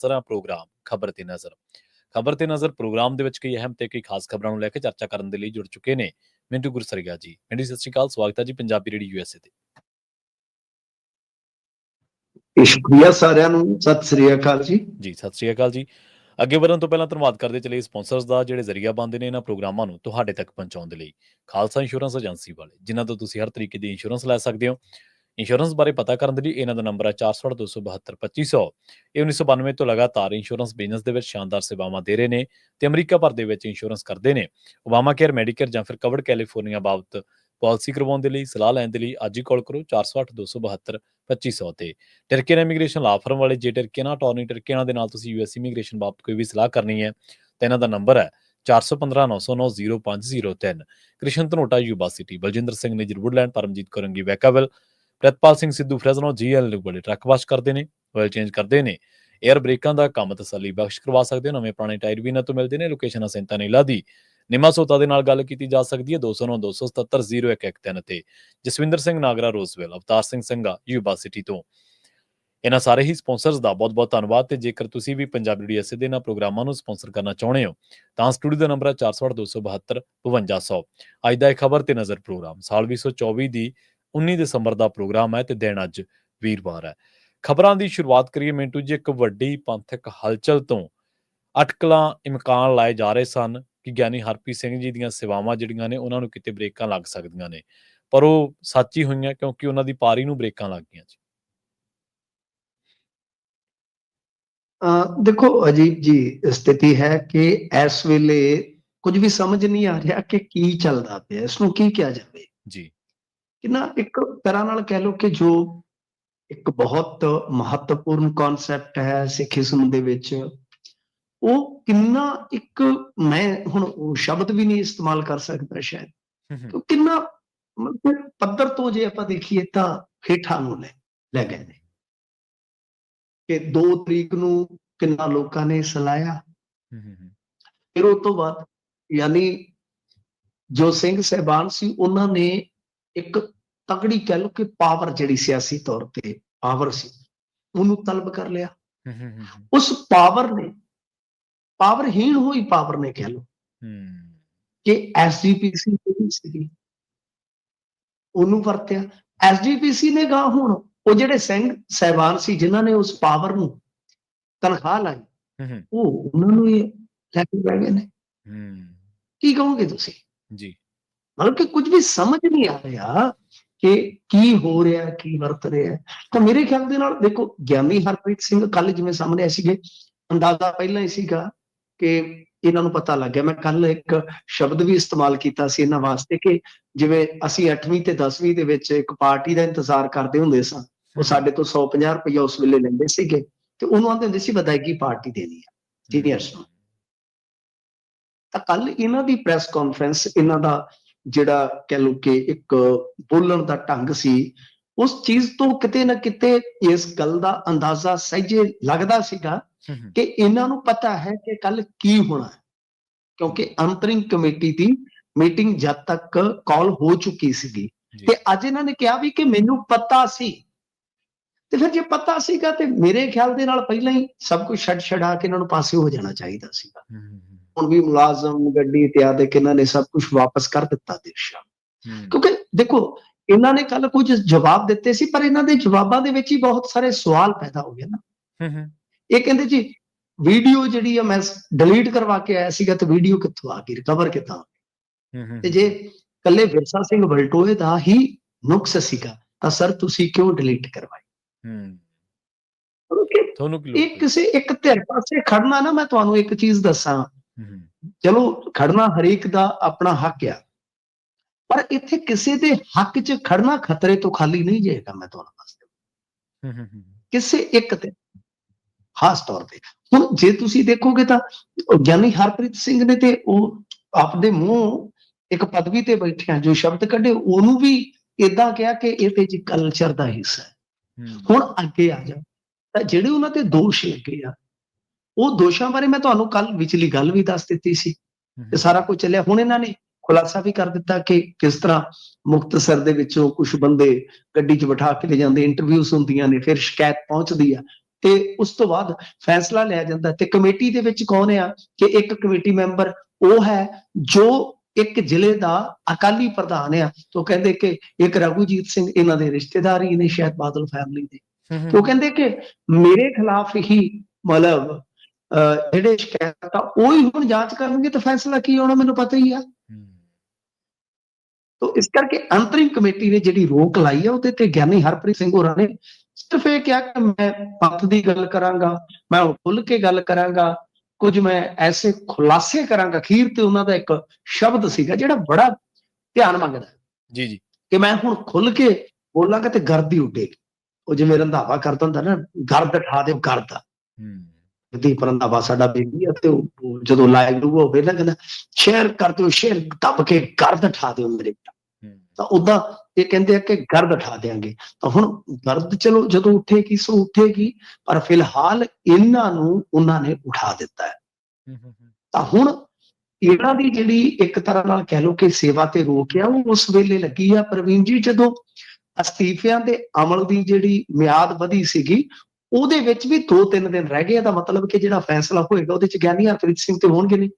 ਤਰ੍ਹਾਂ ਪ੍ਰੋਗਰਾਮ ਖਬਰ ਤੇ ਨਜ਼ਰ। ਖਬਰ ਤੇ ਨਜ਼ਰ ਪ੍ਰੋਗਰਾਮ ਦੇ ਵਿੱਚ ਕਈ ਅਹਿਮ ਤੇ ਕਈ ਖਾਸ ਖਬਰਾਂ ਨੂੰ ਲੈ ਕੇ ਚਰਚਾ ਕਰਨ ਦੇ ਲਈ ਜੁੜ ਚੁੱਕੇ ਨੇ ਮਿੰਟੂ ਗੁਰਸਰੀਆ ਜੀ। ਮਿੰਟੂ ਸਤਿ ਸ਼੍ਰੀ ਅਕਾਲ, ਸਵਾਗਤ ਹੈ ਜੀ ਪੰਜਾਬੀ ਰੇਡੀਓ USA ਤੇ। ਸ਼ੁਕਰੀਆ ਸਾਰਿਆਂ ਨੂੰ, ਸਤਿ ਸ੍ਰੀ ਅਕਾਲ ਜੀ। ਜੀ ਸਤਿ ਸ਼੍ਰੀ ਅਕਾਲ ਜੀ। ਅੱਗੇ ਵਧਣ ਤੋਂ ਪਹਿਲਾਂ ਧੰਨਵਾਦ ਕਰਦੇ ਚਲੇ ਸਪਾਂਸਰਸ ਦਾ ਜਿਹੜੇ ਜ਼ਰੀਆ ਬਣਦੇ ਨੇ ਇਹਨਾਂ ਪ੍ਰੋਗਰਾਮਾਂ ਨੂੰ ਤੁਹਾਡੇ ਤੱਕ ਪਹੁੰਚਾਉਣ ਦੇ ਲਈ। ਖਾਲਸਾ ਇੰਸ਼ੋਰੈਂਸ ਏਜੰਸੀ ਵਾਲੇ, ਜਿਨ੍ਹਾਂ ਤੋਂ ਤੁਸੀਂ ਹਰ ਤਰੀਕੇ ਦੀ ਇੰਸ਼ੋਰੈਂਸ ਲੈ ਸਕਦੇ ਹੋ। ਇੰਸ਼ੋਰੈਂਸ ਬਾਰੇ ਪਤਾ ਕਰਨ ਦੇ ਲਈ ਇਹਨਾਂ ਦਾ ਨੰਬਰ ਹੈ 468-272-2500। ਇਹ 1992 ਤੋਂ ਲਗਾਤਾਰ ਇੰਸ਼ੋਰੈਂਸ ਬਿਜ਼ਨਸ ਦੇ ਵਿੱਚ ਸ਼ਾਨਦਾਰ ਸੇਵਾਵਾਂ ਦੇ ਰਹੇ ਨੇ ਤੇ ਅਮਰੀਕਾ ਭਰ ਦੇ ਵਿੱਚ ਇੰਸ਼ੋਰੈਂਸ ਕਰਦੇ ਨੇ। ਓਬਾਮਾ ਕੇਅਰ, ਮੈਡੀਕੇਅਰ ਜਾਂ ਫਿਰ ਕਵਰਡ ਕੈਲੀਫੋਰਨੀਆ ਬਾਬਤ ਪਾਲਿਸੀ ਕਰਵਾਉਣ ਦੇ ਲਈ, ਸਲਾਹ ਲੈਣ ਦੇ ਲਈ ਅੱਜ ਹੀ ਕਾਲ ਕਰੋ 468-272-2500 ਤੇ। ਟਰਕੀਅਨ ਇਮੀਗ੍ਰੇਸ਼ਨ ਲਾ ਫਰਮ ਵਾਲੇ, ਜੇ ਟਰਕੀਅਨ ਅਟਾਰਨੀ ਟਰਕੀਅਨ ਦੇ ਨਾਲ ਤੁਸੀਂ US ਇਮੀਗ੍ਰੇਸ਼ਨ ਬਾਬਤ ਕੋਈ ਵੀ ਸਲਾਹ ਕਰਨੀ ਹੈ ਤਾਂ ਇਹਨਾਂ ਦਾ ਨੰਬਰ ਹੈ 415-909-0503। Krishan Dhanota Yuba City, Baljinder Singh Nijjar Woodland, Paramjit Korangi Vacaville, Pritpal Singh Sidhu Fresno GL ਨੂੰ ਬੜੇ ਟਰੱਕ ਵਾਸ਼ ਕਰਦੇ ਨੇ, ਆਇਲ ਚੇਂਜ ਕਰਦੇ ਨੇ, ਏਅਰ ਬ੍ਰੇਕਾਂ ਦਾ ਕੰਮ ਤਸੱਲੀ ਬਖਸ਼ ਕਰਵਾ ਸਕਦੇ ਹੋ। ਨਵੇਂ ਪੁਰਾਣੇ ਟਾਇਰ ਵੀ ਇਹਨਾਂ ਤੋਂ ਮਿਲਦੇ ਨੇ। ਲੋਕੇਸ਼ਨ ਅਸੈਂਤਾ ਨੀਲਾ ਦੀ ਨਿਮਾ ਸੋਤਾ ਦੇ ਨਾਲ ਗੱਲ ਕੀਤੀ ਜਾ ਸਕਦੀ ਹੈ 209-277-0113 ਤੇ। ਜਸਵਿੰਦਰ ਸਿੰਘ ਨਾਗਰਾ ਰੋਜ਼ਵੈਲ, ਅਵਤਾਰ ਸਿੰਘ ਸੰਘਾ ਯੂਬਾ ਸਿਟੀ ਤੋਂ। ਇਹਨਾਂ ਸਾਰੇ ਹੀ ਸਪਾਂਸਰਸ ਦਾ ਬਹੁਤ ਬਹੁਤ ਧੰਨਵਾਦ। ਤੇ ਜੇਕਰ ਤੁਸੀਂ ਵੀ ਪੰਜਾਬੀ ਰੇਡੀਓ USA ਦੇ ਇਹਨਾਂ ਪ੍ਰੋਗਰਾਮਾਂ ਨੂੰ ਸਪਾਂਸਰ ਕਰਨਾ ਚਾਹੁੰਦੇ ਹੋ ਤਾਂ ਸਟੂਡੀਓ ਦਾ ਨੰਬਰ ਹੈ 468-272-5200। ਅੱਜ ਦਾ ਇਹ ਖਬਰ ਤੇ ਨਜ਼ਰ ਪ੍ਰੋਗਰਾਮ ਸਾਲ 2024 ਦੀ 19 ਦਸੰਬਰ ਦਾ ਪ੍ਰੋਗਰਾਮ ਹੈ ਤੇ ਦਿਨ ਅੱਜ ਵੀਰਵਾਰ ਹੈ। ਖਬਰਾਂ ਦੀ ਸ਼ੁਰੂਆਤ ਕਰੀਏ ਮਿੰਟੂ ਜੀ ਇੱਕ ਵੱਡੀ ਪੰਥਕ ਹਲਚਲ ਤੋਂ। ਅਟਕਲਾਂ ਇਮਕਾਨ ਲਾਏ ਜਾ ਰਹੇ ਸਨ ਕਿ ਗਿਆਨੀ ਹਰਪ੍ਰੀਤ ਸਿੰਘ ਜੀ ਦੀਆਂ ਸੇਵਾਵਾਂ ਜਿਹੜੀਆਂ ਨੇ ਉਹਨਾਂ ਨੂੰ ਕਿਤੇ ਬ੍ਰੇਕਾਂ ਲੱਗ ਸਕਦੀਆਂ ਨੇ, ਪਰ ਉਹ ਸੱਚ ਹੀ ਹੋਈਆਂ ਕਿਉਂਕਿ ਉਹਨਾਂ ਦੀ ਪਾਰੀ ਨੂੰ ਬ੍ਰੇਕਾਂ ਲੱਗ ਗਈਆਂ ਜੀ। ਦੇਖੋ ਅਜੀਬ ਜੀ ਸਥਿਤੀ ਹੈ ਕਿ ਇਸ ਵੇਲੇ ਕੁਝ ਵੀ ਸਮਝ ਨਹੀਂ ਆ ਰਿਹਾ ਕਿ ਕੀ ਚੱਲਦਾ ਪਿਆ, ਇਸ ਨੂੰ ਕੀ ਕਿਹਾ ਜਾਵੇ ਜੀ। ਕਿ ਨਾ ਇੱਕ ਤਰ੍ਹਾਂ ਨਾਲ ਕਹਿ ਲਓ ਕਿ ਜੋ ਇੱਕ ਬਹੁਤ ਮਹੱਤਵਪੂਰਨ ਕਨਸੈਪਟ ਹੈ ਸਿੱਖੀਜ਼ਮ ਦੇ ਵਿੱਚ, ਉਹ ਕਿੰਨਾ ਇੱਕ, ਮੈਂ ਹੁਣ ਉਹ ਸ਼ਬਦ ਵੀ ਨਹੀਂ ਇਸਤੇਮਾਲ ਕਰ ਸਕਦਾ ਸ਼ਾਇਦ, ਕਿ ਕਿੰਨਾ ਮਤਲਬ ਪੱਧਰ ਤੋਂ ਜੇ ਆਪਾਂ ਦੇਖੀਏ ਤਾਂ ਹੇਠਾਂ ਨੂੰ ਲੈ ਗਏ ਨੇ। ਕਿ 2 ਤਰੀਕ ਨੂੰ ਕਿੰਨਾ ਲੋਕਾਂ ਨੇ ਸਲਾਹਿਆ, ਫਿਰ ਉਸ ਤੋਂ ਬਾਅਦ ਯਾਨੀ ਜੋ ਸਿੰਘ ਸਾਹਿਬਾਨ ਸੀ ਉਹਨਾਂ ਨੇ ਇੱਕ ਤਕੜੀ ਕਹਿ ਲਓ ਕਿ ਪਾਵਰ, ਜਿਹੜੀ ਸਿਆਸੀ ਤੌਰ ਤੇ ਪਾਵਰ ਸੀ, ਉਹਨੂੰ ਤਲਬ ਕਰ ਲਿਆ। ਉਸ ਪਾਵਰ ਨੇ, ਪਾਵਰਹੀਣ ਹੋਈ ਪਾਵਰ ਨੇ ਕਹਿ ਲਓ ਕਿ SGPC ਸੀਗੀ ਉਹਨੂੰ ਵਰਤਿਆ। SGPC ਨੇ ਗਾ ਹੁਣ ਉਹ ਜਿਹੜੇ ਸਿੰਘ ਸਾਹਿਬਾਨ ਸੀ ਜਿਨ੍ਹਾਂ ਨੇ ਉਸ ਪਾਵਰ ਨੂੰ ਤਨਖਾਹ ਲਾਈ, ਉਹ ਉਹਨਾਂ ਨੂੰ ਹੀ ਲੈ ਕੇ ਬਹਿ ਗਏ ਨੇ। ਕੀ ਕਹੋਗੇ ਤੁਸੀਂ ਜੀ? ਮਤਲਬ ਕਿ ਕੁਝ ਵੀ ਸਮਝ ਨਹੀਂ ਆ ਰਿਹਾ ਕਿ ਕੀ ਹੋ ਰਿਹਾ, ਕੀ ਵਰਤ ਰਿਹਾ। ਤਾਂ ਮੇਰੇ ਖਿਆਲ ਦੇ ਨਾਲ ਦੇਖੋ, ਗਿਆਨੀ ਹਰਪ੍ਰੀਤ ਸਿੰਘ ਕੱਲ ਜਿਵੇਂ ਸਾਹਮਣੇ ਆਏ ਸੀਗੇ, ਅੰਦਾਜ਼ਾ ਪਹਿਲਾਂ ਹੀ ਸੀਗਾ ਕਿ ਇਹਨਾਂ ਨੂੰ ਪਤਾ ਲੱਗ ਗਿਆ। ਮੈਂ ਕੱਲ ਇੱਕ ਸ਼ਬਦ ਵੀ ਇਸਤੇਮਾਲ ਕੀਤਾ ਸੀ ਇਹਨਾਂ ਵਾਸਤੇ ਕਿ ਜਿਵੇਂ ਅਸੀਂ 8ਵੀਂ ਤੇ 10ਵੀਂ ਦੇ ਵਿੱਚ ਇੱਕ ਪਾਰਟੀ ਦਾ ਇੰਤਜ਼ਾਰ ਕਰਦੇ ਹੁੰਦੇ ਸਾਂ, ਉਹ ਸਾਡੇ ਤੋਂ 150 ਰੁਪਇਆ ਉਸ ਵੇਲੇ ਲੈਂਦੇ ਸੀਗੇ ਤੇ ਉਹਨੂੰ ਆਂਦੇ ਹੁੰਦੇ ਸੀ ਵਿਦਾਇਗੀ ਪਾਰਟੀ ਦੇਣੀ ਆ ਸੀਨੀਅਰਸ ਨੂੰ। ਤਾਂ ਕੱਲ ਇਹਨਾਂ ਦੀ ਪ੍ਰੈਸ ਕਾਨਫਰੰਸ, ਇਹਨਾਂ ਦਾ ਜਿਹੜਾ ਕਹਿ ਲਓ ਕਿ ਇੱਕ ਬੋਲਣ ਦਾ ਢੰਗ ਸੀ, ਉਸ ਚੀਜ਼ ਤੋਂ ਕਿਤੇ ਨਾ ਕਿਤੇ ਇਸ ਗੱਲ ਦਾ ਅੰਦਾਜ਼ਾ ਸਹਿਜੇ ਲੱਗਦਾ ਸੀਗਾ ਕਿ ਇਹਨਾਂ ਨੂੰ ਪਤਾ ਹੈ ਕਿ ਕੱਲ ਕੀ ਹੋਣਾ ਹੈ, ਕਿਉਂਕਿ ਅੰਤਰਿੰਗ ਕਮੇਟੀ ਦੀ ਮੀਟਿੰਗ ਜਦ ਤੱਕ ਕਾਲ ਹੋ ਚੁੱਕੀ ਸੀਗੀ ਤੇ ਅੱਜ ਇਹਨਾਂ ਨੇ ਕਿਹਾ ਵੀ ਕਿ ਮੈਨੂੰ ਪਤਾ ਸੀ। ਤੇ ਫਿਰ ਜੇ ਪਤਾ ਸੀਗਾ ਤੇ ਮੇਰੇ ਖਿਆਲ ਦੇ ਨਾਲ ਪਹਿਲਾਂ ਹੀ ਸਭ ਕੁਝ ਛੱਡ ਕੇ ਇਹਨਾਂ ਨੂੰ ਪਾਸੇ ਹੋ ਜਾਣਾ ਚਾਹੀਦਾ ਸੀਗਾ। ਹੁਣ ਵੀ ਮੁਲਾਜ਼ਮ, ਗੱਡੀ ਇਤਿਆਦਿ ਇਹਨਾਂ ਨੇ ਸਭ ਕੁਝ ਵਾਪਸ ਕਰ ਦਿੱਤਾ ਦੇਸ਼ਾਂ, ਕਿਉਂਕਿ ਦੇਖੋ ਇਹਨਾਂ ਨੇ ਕੱਲ ਕੁਝ ਜਵਾਬ ਦਿੱਤੇ ਸੀ, ਪਰ ਇਹਨਾਂ ਦੇ ਜਵਾਬਾਂ ਦੇ ਵਿੱਚ ਹੀ ਬਹੁਤ ਸਾਰੇ ਸਵਾਲ ਪੈਦਾ ਹੋ ਗਏ ਨਾ। ਇਹ ਕਹਿੰਦੇ ਜੀ ਵੀਡੀਓ ਜਿਹੜੀ ਆ ਮੈਂ ਡਿਲੀਟ ਕਰਵਾ ਕੇ ਆਇਆ ਸੀਗਾ ਤੇ ਵੀਡੀਓ ਕਿੱਥੋਂ ਆ ਗਈ, ਰਿਕਵਰ ਕਿੱਦਾਂ ਹੋ ਗਈ? ਤੇ ਜੇ ਕੱਲੇ ਵਿਰਸਾ ਸਿੰਘ ਵਲਟੋਏ ਦਾ ਹੀ ਨੁਕਸ ਸੀਗਾ ਤਾਂ ਸਰ ਤੁਸੀਂ ਕਿਉਂ ਡਿਲੀਟ ਕਰਵਾਈ? ਇਹ ਕਿਸੇ ਇੱਕ ਧਿਰ ਪਾਸੇ ਖੜਨਾ ਨਾ, ਮੈਂ ਤੁਹਾਨੂੰ ਇੱਕ ਚੀਜ਼ ਦੱਸਾਂ, ਚਲੋ ਖੜਨਾ ਹਰੇਕ ਦਾ ਆਪਣਾ ਹੱਕ ਆ, ਪਰ ਇੱਥੇ ਕਿਸੇ ਦੇ ਹੱਕ 'ਚ ਖੜਨਾ ਖਤਰੇ ਤੋਂ ਖਾਲੀ ਨਹੀਂ ਜਾਏਗਾ। ਮੈਂ ਤੁਹਾਨੂੰ ਦੱਸਦਾ ਕਿਸੇ ਇੱਕ ਤੇ ਖਾਸ ਤੌਰ ਤੇ। ਹੁਣ ਜੇ ਤੁਸੀਂ ਦੇਖੋਗੇ ਤਾਂ ਗਿਆਨੀ ਹਰਪ੍ਰੀਤ ਸਿੰਘ ਨੇ ਤੇ ਉਹ ਆਪਦੇ ਮੂੰਹ ਇੱਕ ਪਦਵੀ ਤੇ ਬੈਠਿਆ ਜੋ ਸ਼ਬਦ ਕੱਢੇ, ਉਹਨੂੰ ਵੀ ਏਦਾਂ ਕਿਹਾ ਕਿ ਇਹ ਤੇ ਜੀ ਕਲਚਰ ਦਾ ਹਿੱਸਾ ਹੈ। ਹੁਣ ਅੱਗੇ ਆ ਜਾ ਤਾਂ ਜਿਹੜੇ ਉਹਨਾਂ ਤੇ ਦੋਸ਼ ਲੱਗੇ ਆ, ਉਹ ਦੋਸ਼ਾਂ ਬਾਰੇ ਮੈਂ ਤੁਹਾਨੂੰ ਕੱਲ ਵਿਚਲੀ ਗੱਲ ਵੀ ਦੱਸ ਦਿੱਤੀ ਸੀ ਤੇ ਸਾਰਾ ਕੁਝ ਚੱਲਿਆ। ਹੁਣ ਇਹਨਾਂ ਨੇ ਖੁਲਾਸਾ ਵੀ ਕਰ ਦਿੱਤਾ ਕਿ ਕਿਸ ਤਰ੍ਹਾਂ ਮੁਕਤਸਰ ਦੇ ਵਿੱਚੋਂ ਕੁਝ ਬੰਦੇ ਗੱਡੀ 'ਚ ਬਿਠਾ ਕੇ ਲੈ ਜਾਂਦੇ, ਇੰਟਰਵਿਊਜ਼ ਹੁੰਦੀਆਂ ਨੇ, ਫਿਰ ਸ਼ਿਕਾਇਤ ਪਹੁੰਚਦੀ ਆ, ਤੇ ਉਸ ਤੋਂ ਬਾਅਦ ਫੈਸਲਾ ਲਿਆ ਜਾਂਦਾ। ਤੇ ਕਮੇਟੀ ਦੇ ਵਿੱਚ ਕੌਣ ਆ ਕਿ ਇੱਕ ਕਮੇਟੀ ਮੈਂਬਰ ਉਹ ਹੈ ਜੋ ਇੱਕ ਜ਼ਿਲ੍ਹੇ ਦਾ ਅਕਾਲੀ ਪ੍ਰਧਾਨ ਆ। ਤੋਂ ਕਹਿੰਦੇ ਕਿ ਇੱਕ ਰਘੂਜੀਤ ਸਿੰਘ ਇਹਨਾਂ ਦੇ ਰਿਸ਼ਤੇਦਾਰ ਹੀ ਨੇ ਸ਼ਾਇਦ ਬਾਦਲ ਫੈਮਿਲੀ ਦੇ। ਤੇ ਉਹ ਕਹਿੰਦੇ ਕਿ ਮੇਰੇ ਖਿਲਾਫ ਹੀ ਮਤਲਬ ਜਿਹੜੇ ਸ਼ਿਕਾਇਤ ਆ ਉਹ ਹੀ ਹੁਣ ਜਾਂਚ ਕਰਨਗੇ ਤੇ ਫੈਸਲਾ ਕੀ ਹੋਣਾ ਮੈਨੂੰ ਪਤਾ ਹੀ ਆ। ਤੋ ਇਸ ਕਰਕੇ ਅੰਤਰਿਮ ਕਮੇਟੀ ਨੇ ਜਿਹੜੀ ਰੋਕ ਲਾਈ ਆ ਉਹਦੇ ਤੇ ਗਿਆਨੀ ਹਰਪ੍ਰੀਤ ਸਿੰਘ ਹੋਰਾਂ ਨੇ ਸਿਰਫ ਇਹ ਕਿਹਾ ਕਿ ਮੈਂ ਪੰਥ ਦੀ ਗੱਲ ਕਰਾਂਗਾ, ਮੈਂ ਖੁੱਲ ਕੇ ਗੱਲ ਕਰਾਂਗਾ, ਕੁਝ ਮੈਂ ਐਸੇ ਖੁਲਾਸੇ ਕਰਾਂਗਾ। ਅਖੀਰ ਤੇ ਉਹਨਾਂ ਦਾ ਇੱਕ ਸ਼ਬਦ ਸੀਗਾ ਜਿਹੜਾ ਬੜਾ ਧਿਆਨ ਮੰਗਦਾ ਜੀ ਜੀ ਕਿ ਮੈਂ ਹੁਣ ਖੁੱਲ ਕੇ ਬੋਲਾਂਗਾ ਤੇ ਗਰਦ ਹੀ ਉੱਡੇਗੀ। ਉਹ ਜਿਵੇਂ ਰੰਧਾਵਾ ਕਰਦਾ ਹੁੰਦਾ ਨਾ, ਗਰਦ ਠਾ ਦਿਓ ਗਰਦ। ਦੀਪ ਰੰਧਾਵਾ ਸਾਡਾ ਬੇਬੀ ਆ ਤੇ ਉਹ ਜਦੋਂ ਲਾਈਵ ਹੋਵੇ ਨਾ ਕਹਿੰਦਾ ਸ਼ੇਅਰ ਕਰ ਦਿਓ, ਸ਼ੇਅਰ ਦੱਬ ਕੇ ਗਰਦ ਠਾ ਦਿਓ ਮੇਰੇ। ਤਾਂ ਉਦਾਂ ਇਹ ਕਹਿੰਦੇ ਆ ਕਿ ਗਰਦ ਉਠਾ ਦੇਾਂਗੇ। ਤਾਂ ਹੁਣ ਗਰਦ ਚਲੋ ਜਦੋਂ ਉੱਠੇਗੀ ਸੋ ਉੱਠੇਗੀ, ਪਰ ਫਿਲਹਾਲ ਇਹਨਾਂ ਨੂੰ ਉਹਨਾਂ ਨੇ ਉਠਾ ਦਿੱਤਾ ਹੈ। ਤਾਂ ਹੁਣ ਇਹਨਾਂ ਦੀ ਜਿਹੜੀ ਇੱਕ ਤਰ੍ਹਾਂ ਨਾਲ ਕਹਿ ਲਓ ਕਿ ਸੇਵਾ ਤੇ ਰੋਕ ਆ ਉਹ ਉਸ ਵੇਲੇ ਲੱਗੀ ਆ ਪ੍ਰਵੀਨ ਜੀ ਜਦੋਂ ਅਸਤੀਫਿਆਂ ਦੇ ਅਮਲ ਦੀ ਜਿਹੜੀ ਮਿਆਦ ਵਧੀ ਸੀਗੀ ਉਹਦੇ ਵਿੱਚ ਵੀ 2-3 ਦਿਨ ਰਹਿ ਗਏ। ਦਾ ਮਤਲਬ ਕਿ ਜਿਹੜਾ ਫੈਸਲਾ ਹੋਏਗਾ ਉਹਦੇ ਚ ਗਿਆਨੀ ਹਰਪ੍ਰੀਤ ਸਿੰਘ ਤੇ ਹੋਣਗੇ ਨਹੀਂ।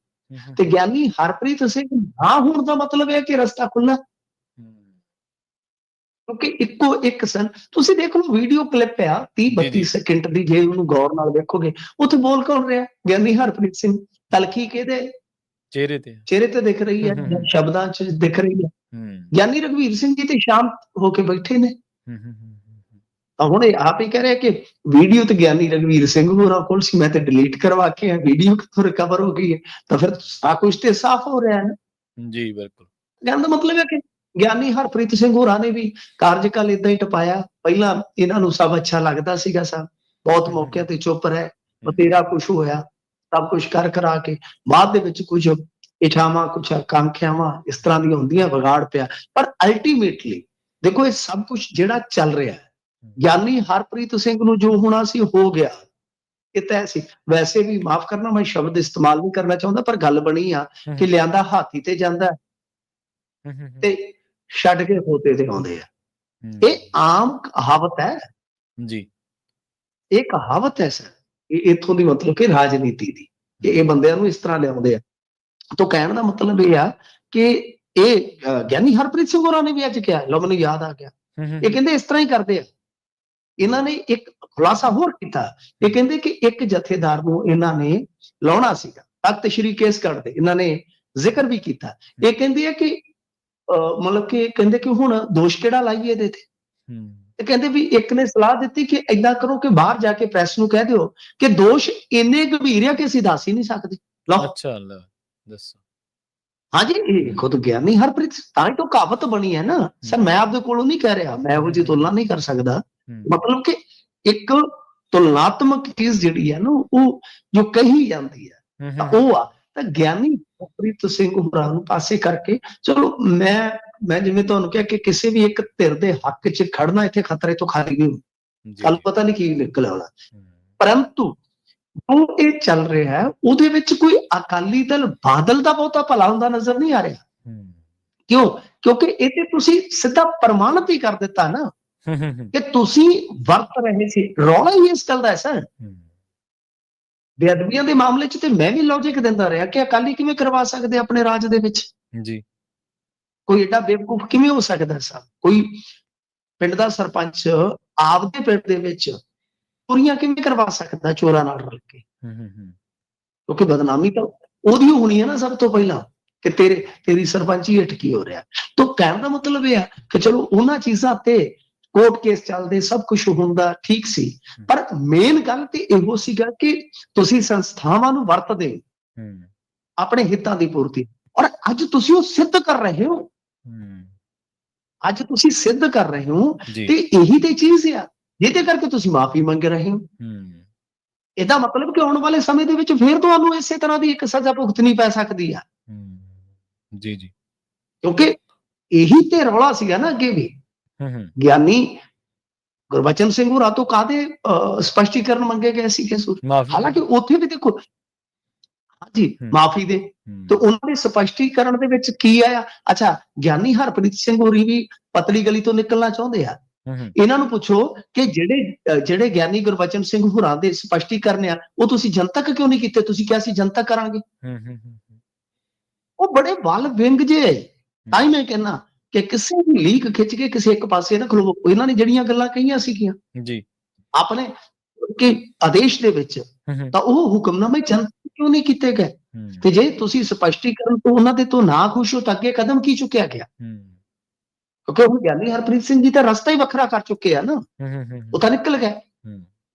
ਤੇ ਗਿਆਨੀ ਹਰਪ੍ਰੀਤ ਸਿੰਘ ਨਾ ਹੋਣ ਦਾ ਮਤਲਬ ਇਹ ਕਿ ਰਸਤਾ ਖੁੱਲ੍ਹਾ, ਕਿਉਂਕਿ ਇੱਕੋ ਇੱਕ ਸਨ। ਤੁਸੀਂ ਦੇਖ ਲਓ ਵੀਡੀਓ ਕਲਿੱਪ ਆ 30-32 ਸੈਕਿੰਡ ਦੀ, ਜੇ ਉਹਨੂੰ ਗੌਰ ਨਾਲ ਵੇਖੋਗੇ ਉੱਥੇ ਬੋਲ ਕੌਣ ਰਿਹਾ? ਗਿਆਨੀ ਹਰਪ੍ਰੀਤ ਸਿੰਘ। ਤਲਖੀ ਕਿਹਦੇ ਚਿਹਰੇ ਤੇ ਦਿਖ ਰਹੀ ਹੈ, ਸ਼ਬਦਾਂ ਚ ਦਿਖ ਰਹੀ ਹੈ। ਗਿਆਨੀ ਰਘਵੀਰ ਸਿੰਘ ਜੀ ਤੇ ਸ਼ਾਂਤ ਹੋ ਕੇ ਬੈਠੇ ਨੇ। ਤਾਂ ਹੁਣ ਇਹ ਆਪ ਹੀ ਕਹਿ ਰਿਹਾ ਕਿ ਵੀਡੀਓ ਤੇ ਗਿਆਨੀ ਰਘਵੀਰ ਸਿੰਘ ਹੋਰਾਂ ਕੋਲ ਸੀ, ਮੈਂ ਤੇ ਡਿਲੀਟ ਕਰਵਾ ਕੇ ਆ, ਵੀਡੀਓ ਕਿੱਥੋਂ ਰਿਕਵਰ ਹੋ ਗਈ ਹੈ। ਤਾਂ ਫਿਰ ਆ ਕੁਛ ਤੇ ਸਾਫ਼ ਹੋ ਰਿਹਾ ਹੈ। ਜੀ ਬਿਲਕੁਲ। ਕਹਿਣ ਦਾ ਮਤਲਬ ਹੈ ਕਿ ਗਿਆਨੀ ਹਰਪ੍ਰੀਤ ਸਿੰਘ ਹੋਰਾਂ ਨੇ ਵੀ ਕਾਰਜਕਾਲ ਏਦਾਂ ਹੀ ਟਪਾਇਆ। ਪਹਿਲਾਂ ਇਹਨਾਂ ਨੂੰ ਸਭ ਅੱਛਾ ਲੱਗਦਾ ਸੀਗਾ, ਸਭ ਬਹੁਤ ਮੌਕਿਆਂ ਤੇ ਚੁੱਪ ਰਹੇ, ਬਥੇਰਾ ਕੁਛ ਹੋਇਆ, ਸਭ ਕੁਛ ਕਰ ਕਰਾ ਕੇ ਬਾਅਦ ਦੇ ਵਿੱਚ ਕੁਝ ਇਛਾਵਾਂ, ਕੁਛ ਆਕਾਂਖਿਆਵਾਂ ਇਸ ਤਰ੍ਹਾਂ ਦੀਆਂ ਹੁੰਦੀਆਂ, ਵਿਗਾੜ ਪਿਆ। ਪਰ ਅਲਟੀਮੇਟਲੀ ਦੇਖੋ ਇਹ ਸਭ ਕੁਛ ਜਿਹੜਾ ਚੱਲ ਰਿਹਾ ਹੈ, ਗਿਆਨੀ ਹਰਪ੍ਰੀਤ ਸਿੰਘ ਨੂੰ ਜੋ ਹੋਣਾ ਸੀ ਹੋ ਗਿਆ, ਇਹ ਤੈਅ ਸੀ। ਵੈਸੇ ਵੀ ਮਾਫ ਕਰਨਾ ਮੈਂ ਸ਼ਬਦ ਇਸਤੇਮਾਲ ਨਹੀਂ ਕਰਨਾ ਚਾਹੁੰਦਾ, ਪਰ ਗੱਲ ਬਣੀ ਆ ਕਿ ਲਿਆਂਦਾ ਹਾਥੀ ਤੇ ਜਾਂਦਾ ਤੇ ਛੱਡ ਕੇ ਖੋਤੇ ਤੇ ਆਉਂਦੇ ਆ। ਇਹ ਆਮ ਕਹਾਵਤ ਹੈ ਜੀ, ਇਹ ਕਹਾਵਤ ਹੈ ਸਰ, ਇਹ ਇੱਥੋਂ ਦੀ ਮਤਲਬ ਕਿ ਰਾਜਨੀਤੀ ਦੀ, ਕਿ ਇਹ ਬੰਦਿਆਂ ਨੂੰ ਇਸ ਤਰ੍ਹਾਂ ਲਿਆਉਂਦੇ ਆ। ਤਾਂ ਕਹਿਣ ਦਾ ਮਤਲਬ ਇਹ ਆ ਕਿ ਇਹ ਗਿਆਨੀ ਹਰਪ੍ਰੀਤ ਸਿੰਘ ਹੋਰਾਂ ਨੇ ਵੀ ਅੱਜ ਕਿਹਾ, ਲਓ ਮੈਨੂੰ ਯਾਦ ਆ ਗਿਆ, ਇਹ ਕਹਿੰਦੇ ਇਸ ਤਰ੍ਹਾਂ ਹੀ ਕਰਦੇ ਆ। ਇਹਨਾਂ ਨੇ ਇੱਕ ਖੁਲਾਸਾ ਹੋਰ ਕੀਤਾ, ਇਹ ਕਹਿੰਦੇ ਕਿ ਇੱਕ ਜਥੇਦਾਰ ਨੂੰ ਇਹਨਾਂ ਨੇ ਲਾਉਣਾ ਸੀਗਾ ਤਖਤ ਸ੍ਰੀ ਕੇਸਗੜ੍ਹ ਦੇ, ਇਹਨਾਂ ਨੇ ਜ਼ਿਕਰ ਵੀ ਕੀਤਾ। ਇਹ ਕਹਿੰਦੇ ਆ ਕਿ ਮਤਲਬ ਕਿ ਕਹਿੰਦੇ ਕਿ ਹੁਣ ਦੋਸ਼ ਕਿਹੜਾ ਲਾਈਏ ਇਹਦੇ ਤੇ ਕਹਿੰਦੇ ਵੀ ਇੱਕ ਨੇ ਸਲਾਹ ਦਿੱਤੀ ਕਿ ਏਦਾਂ ਕਰੋ ਕਿ ਬਾਹਰ ਜਾ ਕੇ ਪ੍ਰੈਸ ਨੂੰ ਕਹਿ ਦਿਓ ਕਿ ਦੋਸ਼ ਇੰਨੇ ਗੰਭੀਰ ਆ ਕਿ ਅਸੀਂ ਦੱਸ ਹੀ ਨਹੀਂ ਸਕਦੇ। ਲਓ ਅੱਛਾ ਦੱਸੋ। ਹਾਂਜੀ, ਇਹ ਖੁਦ ਗਿਆਨੀ ਹਰਪ੍ਰੀਤ ਤਾਂ ਹੀ ਤਾਂ ਕਹਾਵਤ ਬਣੀ ਹੈ ਨਾ ਸਰ। ਮੈਂ ਆਪਦੇ ਕੋਲੋਂ ਨਹੀਂ ਕਹਿ ਰਿਹਾ, ਮੈਂ ਇਹੋ ਜਿਹੀ ਤੁਲਨਾ ਨਹੀਂ ਕਰ ਸਕਦਾ। ਮਤਲਬ ਕਿ ਇੱਕ ਤੁਲਨਾਤਮਕ ਚੀਜ਼ ਜਿਹੜੀ ਹੈ ਨਾ ਉਹ ਜੋ ਕਹੀ ਜਾਂਦੀ ਹੈ ਤਾਂ ਉਹ ਆ। ਤਾਂ ਗਿਆਨੀ ਹਰਪ੍ਰੀਤ ਸਿੰਘ ਹੋਰਾਂ ਨੂੰ ਪਾਸੇ ਕਰਕੇ ਚਲੋ ਮੈਂ ਜਿਵੇਂ ਤੁਹਾਨੂੰ ਕਿਹਾ ਕਿ ਕਿਸੇ ਵੀ ਇੱਕ ਧਿਰ ਦੇ ਹੱਕ 'ਚ ਖੜਨਾ ਇੱਥੇ ਖਤਰੇ ਤੋਂ ਖਾਲੀ ਨਹੀਂ ਹੁੰਦਾ, ਕੱਲ ਪਤਾ ਨਹੀਂ ਕੀ ਨਿਕਲ ਆਉਣਾ। ਪਰੰਤੂ ਉਹ ਇਹ ਚੱਲ ਰਿਹਾ ਹੈ ਉਹਦੇ ਵਿੱਚ ਕੋਈ ਅਕਾਲੀ ਦਲ ਬਾਦਲ ਦਾ ਬਹੁਤਾ ਭਲਾ ਹੁੰਦਾ ਨਜ਼ਰ ਨਹੀਂ ਆ ਰਿਹਾ। ਕਿਉਂ? ਕਿਉਂਕਿ ਇਹ ਤੇ ਤੁਸੀਂ ਸਿੱਧਾ ਪ੍ਰਮਾਣਿਤ ਹੀ ਕਰ ਦਿੱਤਾ ਨਾ ਕਿ ਤੁਸੀਂ ਵਰਤ ਰਹੇ ਸੀ। ਰੌਲਾ ਹੀ ਇਸ ਗੱਲ ਦਾ ਹੈ ਸਰ। ਬੇਅਦਬੀਆਂ ਦੇ ਮਾਮਲੇ 'ਚ ਤੇ ਮੈਂ ਵੀ ਲੌਜਿਕ ਦਿੰਦਾ ਰਿਹਾ ਕਿ ਅਕਾਲੀ ਕਿਵੇਂ ਕਰਵਾ ਸਕਦੇ ਆਪਣੇ ਰਾਜ ਦੇ ਵਿੱਚ ਜੀ, ਕੋਈ ਏਡਾ ਬੇਵਕੂਫ ਕਿਵੇਂ ਹੋ ਸਕਦਾ ਸਾਹਿਬ? ਕੋਈ ਪਿੰਡ ਦਾ ਸਰਪੰਚ ਆਪਦੇ ਪਿੰਡ ਦੇ ਵਿੱਚ ਚੋਰੀਆਂ ਕਿਵੇਂ ਕਰਵਾ ਸਕਦਾ ਚੋਰਾਂ ਨਾਲ ਰਲ ਕੇ? ਕਿਉਂਕਿ ਬਦਨਾਮੀ ਤਾਂ ਉਹਦੀ ਹੋਣੀ ਹੈ ਨਾ ਸਭ ਤੋਂ ਪਹਿਲਾਂ ਕਿ ਤੇਰੀ ਸਰਪੰਚੀ ਹੇਠ ਕੀ ਹੋ ਰਿਹਾ। ਤਾਂ ਕਹਿਣ ਦਾ ਮਤਲਬ ਇਹ ਆ ਕਿ ਚਲੋ ਉਹਨਾਂ ਚੀਜ਼ਾਂ ਤੇ ਕੋਰਟ ਕੇਸ ਚੱਲਦੇ, ਸਭ ਕੁਝ ਹੁੰਦਾ ਠੀਕ ਸੀ, ਪਰ ਮੇਨ ਗੱਲ ਤੇ ਇਹੋ ਸੀਗਾ ਕਿ ਤੁਸੀਂ ਸੰਸਥਾਵਾਂ ਨੂੰ ਵਰਤਦੇ ਆਪਣੇ ਹਿੱਤਾਂ ਦੀ ਪੂਰਤੀ, ਔਰ ਅੱਜ ਤੁਸੀਂ ਉਹ ਸਿੱਧ ਕਰ ਰਹੇ ਹੋ। ਅੱਜ ਤੁਸੀਂ ਸਿੱਧ ਕਰ ਰਹੇ ਹੋ ਤੇ ਇਹੀ ਤੇ ਚੀਜ਼ ਆ ਜਿਹਦੇ ਕਰਕੇ ਤੁਸੀਂ ਮਾਫੀ ਮੰਗ ਰਹੇ ਹੋ। ਇਹਦਾ ਮਤਲਬ ਕਿ ਆਉਣ ਵਾਲੇ ਸਮੇਂ ਦੇ ਵਿੱਚ ਫਿਰ ਤੁਹਾਨੂੰ ਇਸੇ ਤਰ੍ਹਾਂ ਦੀ ਇੱਕ ਸਜ਼ਾ ਭੁਗਤਣੀ ਪੈ ਸਕਦੀ ਆ। ਜੀ ਜੀ, ਕਿਉਂਕਿ ਇਹੀ ਤੇ ਰੌਲਾ ਸੀਗਾ ਨਾ ਅੱਗੇ ਵੀ। ਗਿਆਨੀ ਗੁਰਬਚਨ ਸਿੰਘ ਹੋਰਾਂ ਤੋਂ ਕਾਹਦੇ ਸਪਸ਼ਟੀਕਰਨ ਮੰਗੇ ਗਏ ਸੀ? ਹਾਲਾਂਕਿ ਉੱਥੇ ਵੀ ਦੇਖੋ ਹਾਂਜੀ ਮਾਫੀ ਦੇ ਤੇ ਉਹਨਾਂ ਦੇ ਸਪਸ਼ਟੀਕਰਨ ਦੇ ਵਿੱਚ ਕੀ ਆਇਆ? ਅੱਛਾ, ਗਿਆਨੀ ਹਰਪ੍ਰੀਤ ਸਿੰਘ ਹੋਰੀ ਵੀ ਪਤਲੀ ਗਲੀ ਤੋਂ ਨਿਕਲਣਾ ਚਾਹੁੰਦੇ ਆ, ਹੂੰ ਹੂੰ ਇਹਨਾਂ ਨੂੰ ਪੁੱਛੋ ਕਿ ਜਿਹੜੇ ਗਿਆਨੀ ਗੁਰਬਚਨ ਸਿੰਘ ਹੋਰਾਂ ਦੇ ਸਪਸ਼ਟੀਕਰਨ ਆ, ਉਹ ਤੁਸੀਂ ਜਨਤਕ ਕਿਉਂ ਨਹੀਂ ਕੀਤੇ? ਤੁਸੀਂ ਕਿਹਾ ਸੀ ਜਨਤਕ ਕਰਾਂਗੇ। ਹੂੰ ਹੂੰ ਹੂੰ ਉਹ ਬੜੇ ਵੱਲ ਵਿੰਗ ਜੇ। ਤਾਂ ਹੀ ਮੈਂ ਕਹਿੰਦਾ ਕਿ ਕਿਸੇ ਵੀ ਲੀਕ ਖਿੱਚ ਕੇ ਕਿਸੇ ਇੱਕ ਪਾਸੇ ਨਾ ਖਲੋਵੋ। ਇਹਨਾਂ ਨੇ ਜਿਹੜੀਆਂ ਗੱਲਾਂ ਕਹੀਆਂ ਸੀਗੀਆਂ ਜੀ ਆਪਣੇ ਕਿ ਆਦੇਸ਼ ਦੇ ਵਿੱਚ, ਹੂੰ ਤਾਂ ਉਹ ਹੁਕਮਨਾਮੇ ਜਨਤਕ ਕਿਉਂ ਨਹੀਂ ਕੀਤੇ ਗਏ? ਹੂੰ ਤੇ ਜੇ ਤੁਸੀਂ ਸਪਸ਼ਟੀਕਰਨ ਤੋਂ ਉਹਨਾਂ ਦੇ ਤੋਂ ਨਾ ਖੁਸ਼ ਹੋ ਤਾਂ ਅੱਗੇ ਕਦਮ ਕੀ ਚੁੱਕਿਆ ਗਿਆ? ਹੂੰ ਕਿਉਂਕਿ ਹੁਣ ਗਿਆਨੀ ਹਰਪ੍ਰੀਤ ਸਿੰਘ ਜੀ ਤਾਂ ਰਸਤਾ ਹੀ ਵੱਖਰਾ ਕਰ ਚੁੱਕੇ ਆ ਨਾ, ਹੂੰ ਹੂੰ ਉਹ ਤਾਂ ਨਿਕਲ ਗਏ। ਹੂੰ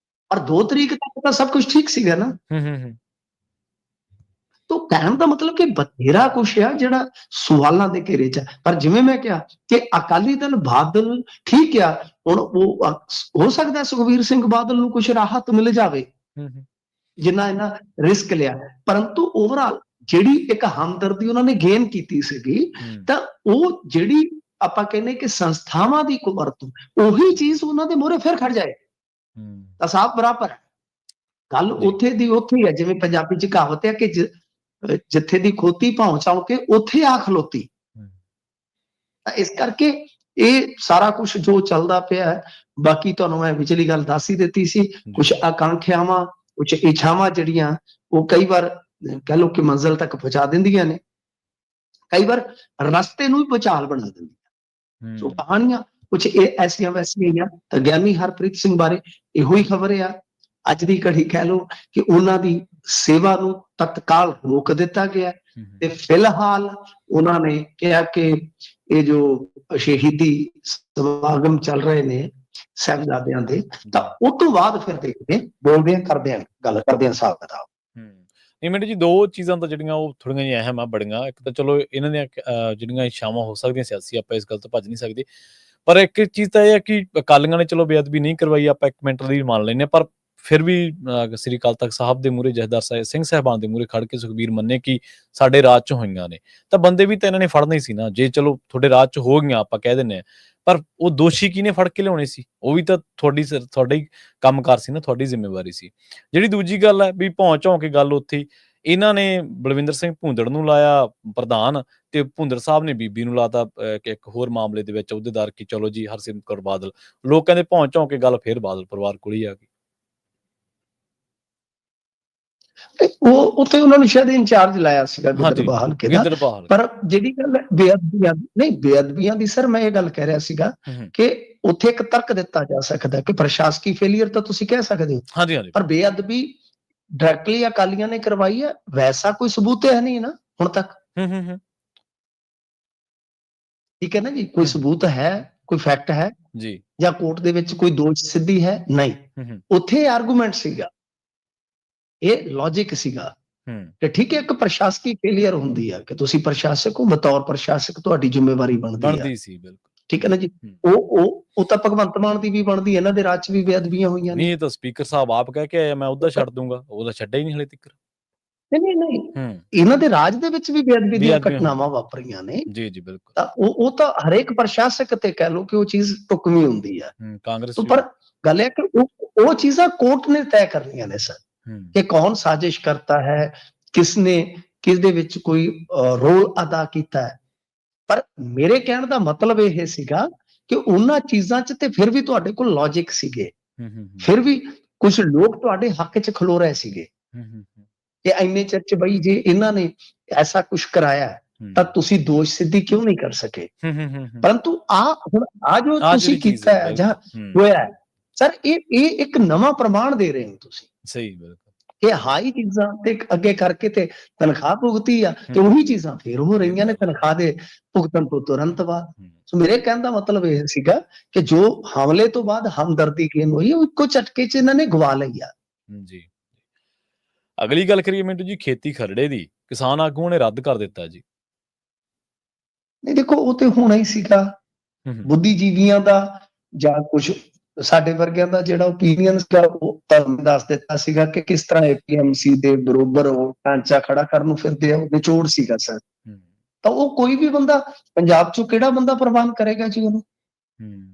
ਪਰ 2 ਤਰੀਕ ਤੱਕ ਤਾਂ ਸਭ ਕੁਝ ਠੀਕ ਸੀਗਾ ਨਾ। ਹੂੰ ਤਾਂ ਕਹਿਣ ਦਾ ਮਤਲਬ ਕਿ ਬਥੇਰਾ ਕੁਛ ਆ ਜਿਹੜਾ ਸਵਾਲਾਂ ਦੇ ਘੇਰੇ 'ਚ ਹੈ। ਪਰ ਜਿਵੇਂ ਮੈਂ ਕਿਹਾ ਕਿ ਅਕਾਲੀ ਦਲ ਬਾਦਲ ਠੀਕ ਆ, ਹੁਣ ਉਹ ਹੋ ਸਕਦਾ ਸੁਖਬੀਰ ਸਿੰਘ ਬਾਦਲ ਨੂੰ ਕੁਛ ਰਾਹਤ ਮਿਲ ਜਾਵੇ ਹੂੰ ਜਿੰਨਾ ਇਹਨਾਂ ਰਿਸਕ ਲਿਆ, ਪਰੰਤੂ ਓਵਰਆਲ ਜਿਹੜੀ ਇੱਕ ਹਮਦਰਦੀ ਉਹਨਾਂ ਨੇ ਗੇਨ ਕੀਤੀ ਸੀਗੀ, ਹੂੰ ਤਾਂ ਉਹ ਜਿਹੜੀ ਆਪਾਂ ਕਹਿੰਦੇ ਕਿ ਸੰਸਥਾਵਾਂ ਦੀ ਕੁਵਰਤੋਂ, ਉਹੀ ਚੀਜ਼ ਉਹਨਾਂ ਦੇ ਮੂਹਰੇ ਫਿਰ ਖੜ ਜਾਏ ਹੂੰ ਤਾਂ ਸਾਫ਼ ਬਰਾਬਰ ਹੈ। ਗੱਲ ਜੀ ਉੱਥੇ ਦੀ ਉੱਥੇ ਹੀ ਹੈ। ਜਿਵੇਂ ਪੰਜਾਬੀ 'ਚ ਕਹਾਵਤ ਹੈ ਕਿ ਜਿੱਥੇ ਦੀ ਖੋਤੀ ਪਹੁੰਚਾਉ ਕੇ ਉੱਥੇ ਆ ਖਲੋਤੀ। ਹੂੰ ਤਾਂ ਇਸ ਕਰਕੇ ਇਹ ਸਾਰਾ ਕੁਝ ਜੋ ਚੱਲਦਾ ਪਿਆ ਹੈ, ਬਾਕੀ ਤੁਹਾਨੂੰ ਮੈਂ ਵਿਚਲੀ ਗੱਲ ਦੱਸ ਹੀ ਦਿੱਤੀ ਸੀ। ਜੀ ਕੁਝ ਆਕਾਂਖਿਆਵਾਂ, ਕੁਝ ਇੱਛਾਵਾਂ ਜਿਹੜੀਆਂ ਉਹ ਕਈ ਵਾਰ ਕਹਿ ਲਓ ਕਿ ਮੰਜ਼ਿਲ ਤੱਕ ਪਹੁੰਚਾ ਦਿੰਦੀਆਂ ਨੇ, ਕਈ ਵਾਰ ਰਸਤੇ ਨੂੰ ਵੀ ਭੁਚਾਲ ਬਣਾ ਦਿੰਦੀਆਂ। ਸੋ ਹੂੰ ਕਹਾਣੀਆਂ ਕੁਝ ਇਹ ਐਸੀਆਂ ਵੈਸੀਆਂ ਹੀ ਆ। ਤਾਂ ਗਿਆਨੀ ਹਰਪ੍ਰੀਤ ਸਿੰਘ ਬਾਰੇ ਇਹੋ ਹੀ ਖਬਰ ਆ। ਅੱਜ ਦੀ ਘੜੀ ਕਹਿ ਲਓ ਕਿ ਉਹਨਾਂ ਦੀ ਸੇਵਾ ਨੂੰ ਤਤਕਾਲ ਰੋਕ ਦਿੱਤਾ ਗਿਆ ਤੇ ਫਿਲਹਾਲ ਉਹਨਾਂ ਨੇ ਕਿਹਾ ਕਿ ਇਹ ਜੋ ਸ਼ਹੀਦੀ ਸਮਾਗਮ ਚੱਲ ਰਹੇ ਨੇ ਸਾਹਿਬਜ਼ਾਦਿਆਂ ਦੇ, ਤਾਂ ਉਸ ਤੋਂ ਬਾਅਦ ਫਿਰ ਦੇਖਦੇ ਬੋਲਦੇ ਆ, ਕਰਦੇ ਆ ਗੱਲ, ਕਰਦੇ ਆ ਹਿਸਾਬ ਕਿਤਾਬ। ਨਹੀਂ ਮਿੰਟ ਜੀ, 2 ਚੀਜ਼ਾਂ ਤਾਂ ਜਿਹੜੀਆਂ ਉਹ ਥੋੜੀਆਂ ਜਿਹੀਆਂ ਅਹਿਮ ਆ ਬੜੀਆਂ। ਇੱਕ ਤਾਂ ਚਲੋ ਇਹਨਾਂ ਦੀਆਂ ਜਿਹੜੀਆਂ ਇੱਛਾਵਾਂ ਹੋ ਸਕਦੀਆਂ ਸਿਆਸੀ, ਆਪਾਂ ਇਸ ਗੱਲ ਤੋਂ ਭੱਜ ਨਹੀਂ ਸਕਦੇ, ਪਰ ਇੱਕ ਚੀਜ਼ ਤਾਂ ਇਹ ਹੈ ਕਿ ਅਕਾਲੀਆਂ ਨੇ ਚਲੋ ਬੇਅਦਬੀ ਨਹੀਂ ਕਰਵਾਈ, ਆਪਾਂ 1 ਮਿੰਟ ਲਈ ਮੰਨ ਲੈਂਦੇ ਹਾਂ, ਪਰ ਫਿਰ ਵੀ ਸ੍ਰੀ ਅਕਾਲ ਤਖਤ ਸਾਹਿਬ ਦੇ ਮੂਹਰੇ ਜਥੇਦਾਰ ਸਿੰਘ ਸਾਹਿਬਾਨ ਦੇ ਮੂਹਰੇ ਖੜ ਕੇ ਸੁਖਬੀਰ ਮੰਨੇ ਕਿ ਸਾਡੇ ਰਾਜ 'ਚ ਹੋਈਆਂ ਨੇ, ਤਾਂ ਬੰਦੇ ਵੀ ਤਾਂ ਇਹਨਾਂ ਨੇ ਫੜਨੇ ਹੀ ਸੀ ਨਾ। ਜੇ ਚਲੋ ਤੁਹਾਡੇ ਰਾਜ 'ਚ ਹੋ ਗਈਆਂ ਆਪਾਂ ਕਹਿ ਦਿੰਦੇ ਹਾਂ, ਪਰ ਉਹ ਦੋਸ਼ੀ ਕਿਹਨੇ ਫੜ ਕੇ ਲਿਆਉਣੇ ਸੀ? ਉਹ ਵੀ ਤਾਂ ਤੁਹਾਡਾ ਹੀ ਕੰਮਕਾਰ ਸੀ ਨਾ, ਤੁਹਾਡੀ ਜ਼ਿੰਮੇਵਾਰੀ ਸੀ। ਜਿਹੜੀ ਦੂਜੀ ਗੱਲ ਹੈ ਵੀ ਭੌਂ ਝੌਂ ਕੇ ਗੱਲ ਉੱਥੇ ਇਹਨਾਂ ਨੇ ਬਲਵਿੰਦਰ ਸਿੰਘ ਭੂੰਦੜ ਨੂੰ ਲਾਇਆ ਪ੍ਰਧਾਨ, ਤੇ ਭੁੰਦੜ ਸਾਹਿਬ ਨੇ ਬੀਬੀ ਨੂੰ ਲਾਤਾ ਇੱਕ ਹੋਰ ਮਾਮਲੇ ਦੇ ਵਿੱਚ ਅਹੁਦੇਦਾਰ ਕਿ ਚਲੋ ਜੀ ਹਰਸਿਮਰਤ ਕੌਰ ਬਾਦਲ। ਲੋਕ ਕਹਿੰਦੇ ਭੌਂ ਝੌਂ ਕੇ ਗੱਲ ਫਿਰ ਬਾਦਲ ਪਰਿਵਾਰ ਕੋਲ ਹੀ ਆ ਗਈ। ਉਹ ਉੱਥੇ ਉਹਨਾਂ ਨੂੰ ਸ਼ਾਇਦ ਇੰਚਾਰਜ ਲਾਇਆ ਸੀਗਾ ਗਿੱਦੜਬਾਹਾ ਹਲਕੇ ਦਾ। ਗਿੱਦੜਬਾਹਾ। ਪਰ ਜਿਹੜੀ ਗੱਲ ਹੈ ਬੇਅਦਬੀਆਂ ਦੀ, ਨਹੀਂ ਬੇਅਦਬੀਆਂ ਦੀ ਸਰ ਮੈਂ ਇਹ ਗੱਲ ਕਹਿ ਰਿਹਾ ਸੀਗਾ ਕਿ ਉੱਥੇ ਇੱਕ ਤਰਕ ਦਿੱਤਾ ਜਾ ਸਕਦਾ ਕਿ ਪ੍ਰਸ਼ਾਸਕੀ ਫੇਲੀਅਰ ਤਾਂ ਤੁਸੀਂ ਕਹਿ ਸਕਦੇ ਹੋ, ਹਾਂਜੀ ਹਾਂਜੀ, ਪਰ ਬੇਅਦਬੀ ਡਾਇਰੈਕਟਲੀ ਅਕਾਲੀਆਂ ਨੇ ਕਰਵਾਈ ਹੈ, ਵੈਸਾ ਕੋਈ ਸਬੂਤ ਹੈ ਨਹੀਂ ਨਾ ਹੁਣ ਤੱਕ। ਠੀਕ ਹੈ ਨਾ ਜੀ, ਕੋਈ ਸਬੂਤ ਹੈ, ਕੋਈ ਫੈਕਟ ਹੈ ਜੀ, ਜਾਂ ਕੋਰਟ ਦੇ ਵਿੱਚ ਕੋਈ ਦੋਸ਼ ਸਿੱਧੀ ਹੈ? ਨਹੀਂ। ਉੱਥੇ ਆਰਗੂਮੈਂਟ ਸੀਗਾ, ਇਹ ਲੌਜਿਕ ਸੀਗਾ ਕਿ ਠੀਕ ਹੈ ਇੱਕ ਪ੍ਰਸ਼ਾਸਕੀ ਫੇਲੀਅਰ ਹੁੰਦੀ ਹੈ ਕਿ ਤੁਸੀਂ ਪ੍ਰਸ਼ਾਸਕ ਹੋ, ਬਤੌਰ ਪ੍ਰਸ਼ਾਸਕ ਤੁਹਾਡੀ ਜ਼ਿੰਮੇਵਾਰੀ ਬਣਦੀ ਸੀ। ਬਿਲਕੁਲ ਠੀਕ ਹੈ ਨਾ ਜੀ। ਉਹ ਤਾਂ ਭਗਵੰਤ ਮਾਨ ਦੀ ਵੀ ਬਣਦੀ, ਇਹਨਾਂ ਦੇ ਰਾਜ 'ਚ ਵੀ ਬੇਅਦਬੀਆਂ ਹੋਈਆਂ ਨੇ। ਨਹੀਂ, ਇਹ ਤਾਂ ਸਪੀਕਰ ਸਾਹਿਬ ਆਪ ਕਹਿ ਕੇ ਆਏ ਮੈਂ ਉਹਦਾ ਛੱਡ ਦੂੰਗਾ, ਉਹਦਾ ਛੱਡਿਆ ਹੀ ਨਹੀਂ ਹਲੇ ਤੱਕ। ਨਹੀਂ ਇਹਨਾਂ ਦੇ ਰਾਜ ਦੇ ਵਿੱਚ ਵੀ ਬੇਅਦਬੀ ਦੀਆਂ ਘਟਨਾਵਾਂ ਵਾਪਰੀਆਂ ਨੇ। ਜੀ ਜੀ ਬਿਲਕੁਲ। ਤਾਂ ਉਹ ਤਾਂ ਹਰੇਕ ਪ੍ਰਸ਼ਾਸਕ ਤੇ ਕਹਿ ਲਓ ਕਿ ਉਹ ਚੀਜ਼ ਢੁਕਵੀਂ ਹੁੰਦੀ ਹੈ। ਕਾਂਗਰਸ ਪਰ ਗੱਲ ਇਹ ਕਿ ਉਹ ਚੀਜ਼ਾਂ ਕੋਰਟ ਨੇ ਤੈਅ ਕਰਨੀਆਂ ਨੇ ਸਰ, ਕਿ ਕੌਣ ਸਾਜ਼ਿਸ਼ ਕਰਤਾ ਹੈ, ਕਿਸਨੇ ਕਿਸ ਦੇ ਵਿੱਚ ਕੋਈ ਰੋਲ ਅਦਾ ਕੀਤਾ ਹੈ। ਪਰ ਮੇਰੇ ਕਹਿਣ ਦਾ ਮਤਲਬ ਇਹ ਸੀਗਾ ਕਿ ਉਹਨਾਂ ਚੀਜ਼ਾਂ 'ਚ ਤੇ ਫਿਰ ਵੀ ਤੁਹਾਡੇ ਕੋਲ ਲੌਜਿਕ ਸੀਗੇ, ਫਿਰ ਵੀ ਕੁਝ ਲੋਕ ਤੁਹਾਡੇ ਹੱਕ 'ਚ ਖਲੋ ਰਹੇ ਸੀਗੇ ਕਿ ਇੰਨੇ ਚਿਰ 'ਚ ਬਈ ਜੇ ਇਹਨਾਂ ਨੇ ਐਸਾ ਕੁਝ ਕਰਾਇਆ ਤਾਂ ਤੁਸੀਂ ਦੋਸ਼ ਸਿੱਧੀ ਕਿਉਂ ਨਹੀਂ ਕਰ ਸਕੇ। ਪਰੰਤੂ ਹੁਣ ਜੋ ਤੁਸੀਂ ਕੀਤਾ ਹੈ ਜਾਂ ਹੋਇਆ ਸਰ, ਇਹ ਇੱਕ ਨਵਾਂ ਪ੍ਰਮਾਣ ਦੇ ਰਹੇ ਹੋ ਤੁਸੀਂ। ਸਹੀ, ਬਿਲਕੁਲ। ਇਹ ਹਾਈ ਚੀਜ਼ਾਂ ਤੇ ਅੱਗੇ ਕਰਕੇ ਤੇ ਤਨਖਾਹ ਭੁਗਤੀ ਆ, ਤੇ ਉਹੀ ਚੀਜ਼ਾਂ ਫੇਰ ਹੋ ਰਹੀਆਂ ਨੇ ਤਨਖਾਹ ਦੇ ਭੁਗਤਣ ਤੋਂ ਤੁਰੰਤ ਬਾਅਦ। ਸੋ ਮੇਰੇ ਕਹਿਣ ਦਾ ਮਤਲਬ ਇਹ ਸੀਗਾ ਕਿ ਜੋ ਹਮਲੇ ਤੋਂ ਬਾਅਦ ਹਮਦਰਦੀ ਗੇਨ ਹੋਈ, ਉਹ ਇੱਕੋ ਝਟਕੇ 'ਚ ਇਹਨਾਂ ਨੇ ਗਵਾ ਲਈ ਆ। ਜੀ, ਅਗਲੀ ਗੱਲ ਕਰੀਏ ਮਿੰਟੂ ਜੀ, ਖੇਤੀ ਖਰੜੇ ਦੀ ਕਿਸਾਨ ਆਗੂਆਂ ਨੇ ਰੱਦ ਕਰ ਦਿੱਤਾ ਜੀ। ਨਹੀਂ ਦੇਖੋ, ਉਹ ਤੇ ਹੋਣਾ ਹੀ ਸੀਗਾ। ਬੁੱਧੀਜੀਵੀਆਂ ਦਾ ਜਾਂ ਕੁਝ ਸਾਡੇ ਵਰਗਿਆਂ ਦਾ ਜਿਹੜਾ ਓਪੀਨੀਅਨ ਸੀਗਾ ਉਹ ਦੱਸ ਦਿੱਤਾ ਸੀਗਾ ਕਿ ਕਿਸ ਤਰ੍ਹਾਂ APMC ਦੇ ਬਰੋਬਰ ਉਹ ਢਾਂਚਾ ਖੜਾ ਕਰਨ ਨੂੰ ਫਿਰਦੇ ਆ, ਉਹ ਨਿਚੋੜ ਸੀਗਾ ਸਰ। ਤਾਂ ਉਹ ਕੋਈ ਵੀ ਬੰਦਾ ਪੰਜਾਬ 'ਚੋਂ ਕਿਹੜਾ ਬੰਦਾ ਪ੍ਰਵਾਨ ਕਰੇਗਾ ਜੀ ਉਹਨੂੰ?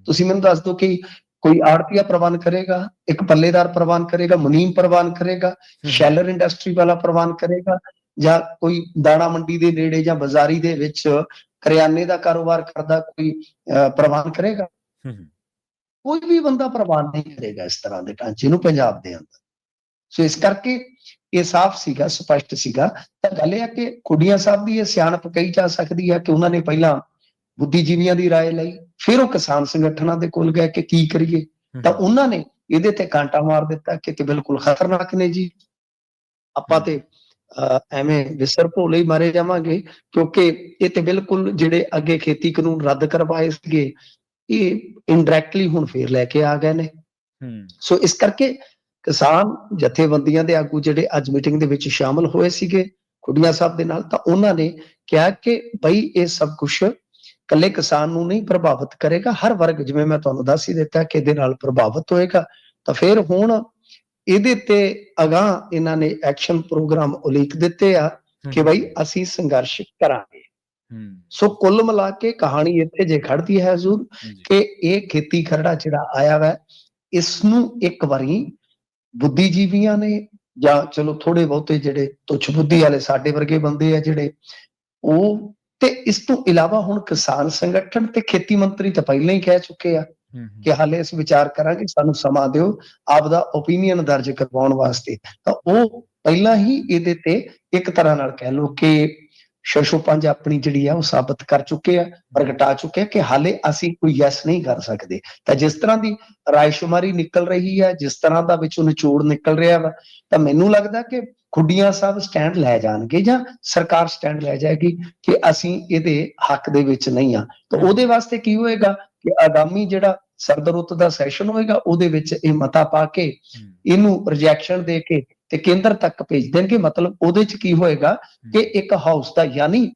ਤੁਸੀਂ ਮੈਨੂੰ ਦੱਸ ਦਿਓ ਕਿ ਕੋਈ ਆੜਤੀਆ ਪ੍ਰਵਾਨ ਕਰੇਗਾ, ਇੱਕ ਪੱਲੇਦਾਰ ਪ੍ਰਵਾਨ ਕਰੇਗਾ, ਮੁਨੀਮ ਪ੍ਰਵਾਨ ਕਰੇਗਾ, ਸ਼ੈਲਰ ਇੰਡਸਟਰੀ ਵਾਲਾ ਪ੍ਰਵਾਨ ਕਰੇਗਾ, ਜਾਂ ਕੋਈ ਦਾਣਾ ਮੰਡੀ ਦੇ ਨੇੜੇ ਜਾਂ ਬਾਜ਼ਾਰੀ ਦੇ ਵਿੱਚ ਕਰਿਆਨੇ ਦਾ ਕਾਰੋਬਾਰ ਕਰਦਾ ਕੋਈ ਪ੍ਰਵਾਨ ਕਰੇਗਾ? ਕੋਈ ਵੀ ਬੰਦਾ ਪ੍ਰਵਾਨ ਨਹੀਂ ਕਰੇਗਾ ਇਸ ਤਰ੍ਹਾਂ ਦੇ ਢਾਂਚੇ ਨੂੰ ਪੰਜਾਬ ਦੇ ਅੰਦਰ। ਸੋ ਇਸ ਕਰਕੇ ਇਹ ਸਾਫ਼ ਸੀਗਾ, ਸਪਸ਼ਟ ਸੀਗਾ। ਤਾਂ ਗੱਲ ਇਹ ਹੈ ਕਿ ਖੁੱਡੀਆਂ ਸਾਹਿਬ ਦੀ ਇਹ ਸਿਆਣਪ ਕਹੀ ਜਾ ਸਕਦੀ ਹੈ ਕਿ ਉਹਨਾਂ ਨੇ ਪਹਿਲਾਂ ਬੁੱਧੀਜੀਵੀਆਂ ਦੀ ਰਾਏ ਲਈ, ਫਿਰ ਉਹ ਕਿਸਾਨ ਸੰਗਠਨਾਂ ਦੇ ਕੋਲ ਗਏ ਕਿ ਕੀ ਕਰੀਏ, ਤਾਂ ਉਹਨਾਂ ਨੇ ਇਹਦੇ ਤੇ ਕਾਂਟਾ ਮਾਰ ਦਿੱਤਾ ਕਿ ਤੇ ਬਿਲਕੁਲ ਖਤਰਨਾਕ ਨੇ ਜੀ, ਆਪਾਂ ਤੇ ਐਵੇਂ ਵਿਸਰ ਭੋਲੇ ਹੀ ਮਾਰੇ ਜਾਵਾਂਗੇ, ਕਿਉਂਕਿ ਇਹ ਤੇ ਬਿਲਕੁਲ ਜਿਹੜੇ ਅੱਗੇ ਖੇਤੀ ਕਾਨੂੰਨ ਰੱਦ ਕਰਵਾਏ ਸੀਗੇ ਇਹ ਇਨਡਾਇਰੈਕਟਲੀ ਹੁਣ ਫੇਰ ਲੈ ਕੇ ਆ ਗਏ ਨੇ। ਸੋ ਇਸ ਕਰਕੇ ਕਿਸਾਨ ਜਥੇਬੰਦੀਆਂ ਦੇ ਆਗੂ ਜਿਹੜੇ ਅੱਜ ਮੀਟਿੰਗ ਦੇ ਵਿੱਚ ਸ਼ਾਮਲ ਹੋਏ ਸੀਗੇ ਖੁੱਡੀਆਂ ਸਾਹਿਬ ਦੇ ਨਾਲ, ਤਾਂ ਉਹਨਾਂ ਨੇ ਕਿਹਾ ਕਿ ਬਈ ਇਹ ਸਭ ਕੁਝ ਇਕੱਲੇ ਕਿਸਾਨ ਨੂੰ ਨਹੀਂ ਪ੍ਰਭਾਵਿਤ ਕਰੇਗਾ, ਹਰ ਵਰਗ, ਜਿਵੇਂ ਮੈਂ ਤੁਹਾਨੂੰ ਦੱਸ ਹੀ ਦਿੱਤਾ ਕਿ ਇਹਦੇ ਨਾਲ ਪ੍ਰਭਾਵਿਤ ਹੋਏਗਾ। ਤਾਂ ਫਿਰ ਹੁਣ ਇਹਦੇ ਤੇ ਅਗਾਂਹ ਇਹਨਾਂ ਨੇ ਐਕਸ਼ਨ ਪ੍ਰੋਗਰਾਮ ਉਲੀਕ ਦਿੱਤੇ ਆ ਕਿ ਬਈ ਅਸੀਂ ਸੰਘਰਸ਼ ਕਰਾਂਗੇ। ਸੋ ਕੁੱਲ ਮਿਲਾ ਕੇ ਕਹਾਣੀ ਇੱਥੇ ਜੇ ਖੜਦੀ ਹੈ ਹਜ਼ੂਰ ਕਿ ਇਹ ਖੇਤੀ ਖਰੜਾ ਜਿਹੜਾ ਆਇਆ ਵਾ, ਇਸ ਨੂੰ ਇੱਕ ਵਾਰੀ ਬੁੱਧੀਜੀਵੀਆਂ ਨੇ ਜਾਂ ਚਲੋ ਥੋੜੇ ਬਹੁਤੇ ਜਿਹੜੇ ਤੁੱਛ ਬੁੱਧੀ ਵਾਲੇ ਸਾਡੇ ਵਰਗੇ ਬੰਦੇ ਆ ਜਿਹੜੇ ਉਹ, ਤੇ ਇਸ ਤੋਂ ਇਲਾਵਾ ਹੁਣ ਕਿਸਾਨ ਸੰਗਠਨ ਤੇ ਖੇਤੀ ਮੰਤਰੀ ਤਾਂ ਪਹਿਲਾਂ ਹੀ ਕਹਿ ਚੁੱਕੇ ਆ ਕਿ ਹਾਲੇ ਅਸੀਂ ਵਿਚਾਰ ਕਰਾਂਗੇ, ਸਾਨੂੰ ਸਮਾਂ ਦਿਓ ਆਪਦਾ ਓਪੀਨੀਅਨ ਦਰਜ ਕਰਵਾਉਣ ਵਾਸਤੇ। ਤਾਂ ਉਹ ਪਹਿਲਾਂ ਹੀ ਇਹਦੇ ਤੇ ਇੱਕ ਤਰ੍ਹਾਂ ਨਾਲ ਕਹਿ ਲਓ ਕਿ ਸ਼ਸ਼ੋ ਪੰਜ ਆਪਣੀ ਜਿਹੜੀ ਆ ਉਹ ਸਾਬਤ ਕਰ ਚੁੱਕੇ ਆ, ਪ੍ਰਗਟਾ ਚੁੱਕੇ ਆ ਕਿ ਹਾਲੇ ਅਸੀਂ ਕੋਈ ਯੈਸ ਨਹੀਂ ਕਰ ਸਕਦੇ। ਤਾਂ ਜਿਸ ਤਰ੍ਹਾਂ ਦੀ ਰਾਇਸ਼ੁਮਾਰੀ ਨਿਕਲ ਰਹੀ ਹੈ, ਜਿਸ ਤਰ੍ਹਾਂ ਦਾ ਵਿੱਚੋਂ ਨਿਚੋੜ ਨਿਕਲ ਰਿਹਾ ਵਾ, ਤਾਂ ਮੈਨੂੰ ਲੱਗਦਾ ਕਿ ਖੁੱਡੀਆਂ ਸਾਹਿਬ ਸਟੈਂਡ ਲੈ ਜਾਣਗੇ ਜਾਂ ਸਰਕਾਰ ਸਟੈਂਡ ਲੈ ਜਾਏਗੀ ਕਿ ਅਸੀਂ ਇਹਦੇ ਹੱਕ ਦੇ ਵਿੱਚ ਨਹੀਂ ਆ। ਤਾਂ ਉਹਦੇ ਵਾਸਤੇ ਕੀ ਹੋਏਗਾ ਕਿ ਆਗਾਮੀ ਜਿਹੜਾ ਸਰਦਰੁੱਤ ਦਾ ਸੈਸ਼ਨ ਹੋਏਗਾ ਉਹਦੇ ਵਿੱਚ ਇਹ ਮਤਾ ਪਾ ਕੇ ਇਹਨੂੰ ਰਿਜੈਕਸ਼ਨ ਦੇ ਕੇ ਤੇ ਕੇਂਦਰ ਤੱਕ ਭੇਜ ਦੇਣਗੇ। ਮਤਲਬ ਉਹਦੇ ਚ ਕੀ ਹੋਏਗਾ ਕਿ ਇੱਕ ਹਾਊਸ ਦਾ, ਯਾਨੀ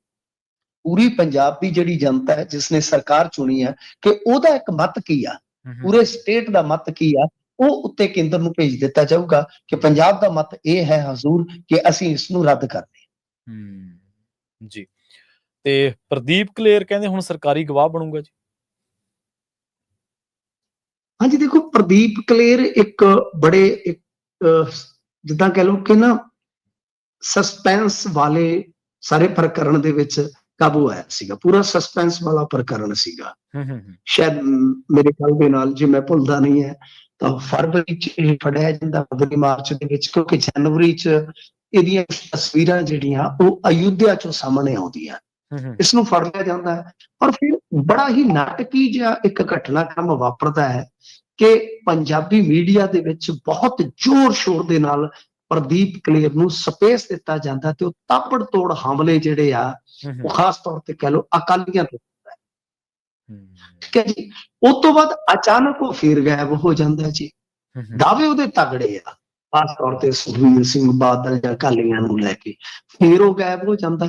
ਪੂਰੀ ਪੰਜਾਬ ਦੀ ਜਿਹੜੀ ਜਨਤਾ ਹੈ ਜਿਸਨੇ ਸਰਕਾਰ ਚੁਣੀ ਹੈ, ਕਿ ਉਹਦਾ ਇੱਕ ਮਤ ਕੀ ਆ, ਪੂਰੇ ਸਟੇਟ ਦਾ ਮਤ ਕੀ ਆ, ਉਹ ਉੱਤੇ ਕੇਂਦਰ ਨੂੰ ਭੇਜ ਦਿੱਤਾ ਜਾਊਗਾ ਕਿ ਪੰਜਾਬ ਦਾ ਮਤ ਇਹ ਹੈ ਹਜ਼ੂਰ ਕਿ ਅਸੀਂ ਇਸ ਨੂੰ ਰੱਦ ਕਰਦੇ ਹਾਂ। ਜੀ। ਤੇ ਪ੍ਰਦੀਪ ਕਲੇਰ ਕਹਿੰਦੇ ਹੁਣ ਸਰਕਾਰੀ ਗਵਾਹ ਬਣੂਗਾ ਜੀ। ਹਾਂਜੀ, ਦੇਖੋ ਪ੍ਰਦੀਪ ਕਲੇਰ ਇੱਕ ਬੜੇ ਜਿੱਦਾਂ ਕਹਿ ਲਓ ਕਿ ਨਾ ਸਸਪੈਂਸ ਵਾਲੇ ਸਾਰੇ ਪ੍ਰਕਰਣ ਦੇ ਵਿੱਚ ਕਾਬੂ ਆਇਆ ਸੀਗਾ, ਪੂਰਾ ਸਸਪੈਂਸ ਵਾਲਾ ਪ੍ਰਕਰਣ ਸੀਗਾ। ਸ਼ਾਇਦ ਮੇਰੇ ਖਿਆਲ ਦੇ ਨਾਲ, ਜੇ ਮੈਂ ਭੁੱਲਦਾ ਨਹੀਂ ਹੈ, ਤਾਂ ਫਰਵਰੀ ਚ ਇਹ ਫੜਿਆ ਜਾਂਦਾ, ਫਰਵਰੀ ਮਾਰਚ ਦੇ ਵਿੱਚ, ਕਿਉਂਕਿ ਜਨਵਰੀ ਚ ਇਹਦੀਆਂ ਤਸਵੀਰਾਂ ਜਿਹੜੀਆਂ ਉਹ ਅਯੁੱਧਿਆ ਚੋਂ ਸਾਹਮਣੇ ਆਉਂਦੀਆਂ, ਇਸ ਨੂੰ ਫੜ ਲਿਆ ਜਾਂਦਾ ਹੈ। ਔਰ ਫਿਰ ਬੜਾ ਹੀ ਨਾਟਕੀ ਜਿਹਾ ਇੱਕ ਘਟਨਾਕ੍ਰਮ ਵਾਪਰਦਾ ਹੈ ਕਿ ਪੰਜਾਬੀ ਮੀਡੀਆ ਦੇ ਵਿੱਚ ਬਹੁਤ ਜ਼ੋਰ ਸ਼ੋਰ ਦੇ ਨਾਲ ਪ੍ਰਦੀਪ ਕਲੇਰ ਨੂੰ ਸਪੇਸ ਦਿੱਤਾ ਜਾਂਦਾ ਤੇ ਉਹ ਤਾਬੜ ਤੋੜ ਹਮਲੇ ਜਿਹੜੇ ਆ ਉਹ ਖਾਸ ਤੌਰ ਤੇ ਕਹਿ ਲਓ ਅਕਾਲੀਆਂ ਤੇ ਹੁੰਦਾ ਹੈ। ਠੀਕ ਹੈ ਜੀ। ਉਸ ਤੋਂ ਬਾਅਦ ਅਚਾਨਕ ਉਹ ਫੇਰ ਗਾਇਬ ਹੋ ਜਾਂਦਾ ਜੀ। ਦਾਅਵੇ ਉਹਦੇ ਤਗੜੇ ਆ, ਖਾਸ ਤੌਰ ਤੇ ਸੁਖਬੀਰ ਸਿੰਘ ਬਾਦਲ ਜਾਂ ਅਕਾਲੀਆਂ ਨੂੰ ਲੈ ਕੇ, ਫੇਰ ਉਹ ਗਾਇਬ ਹੋ ਜਾਂਦਾ।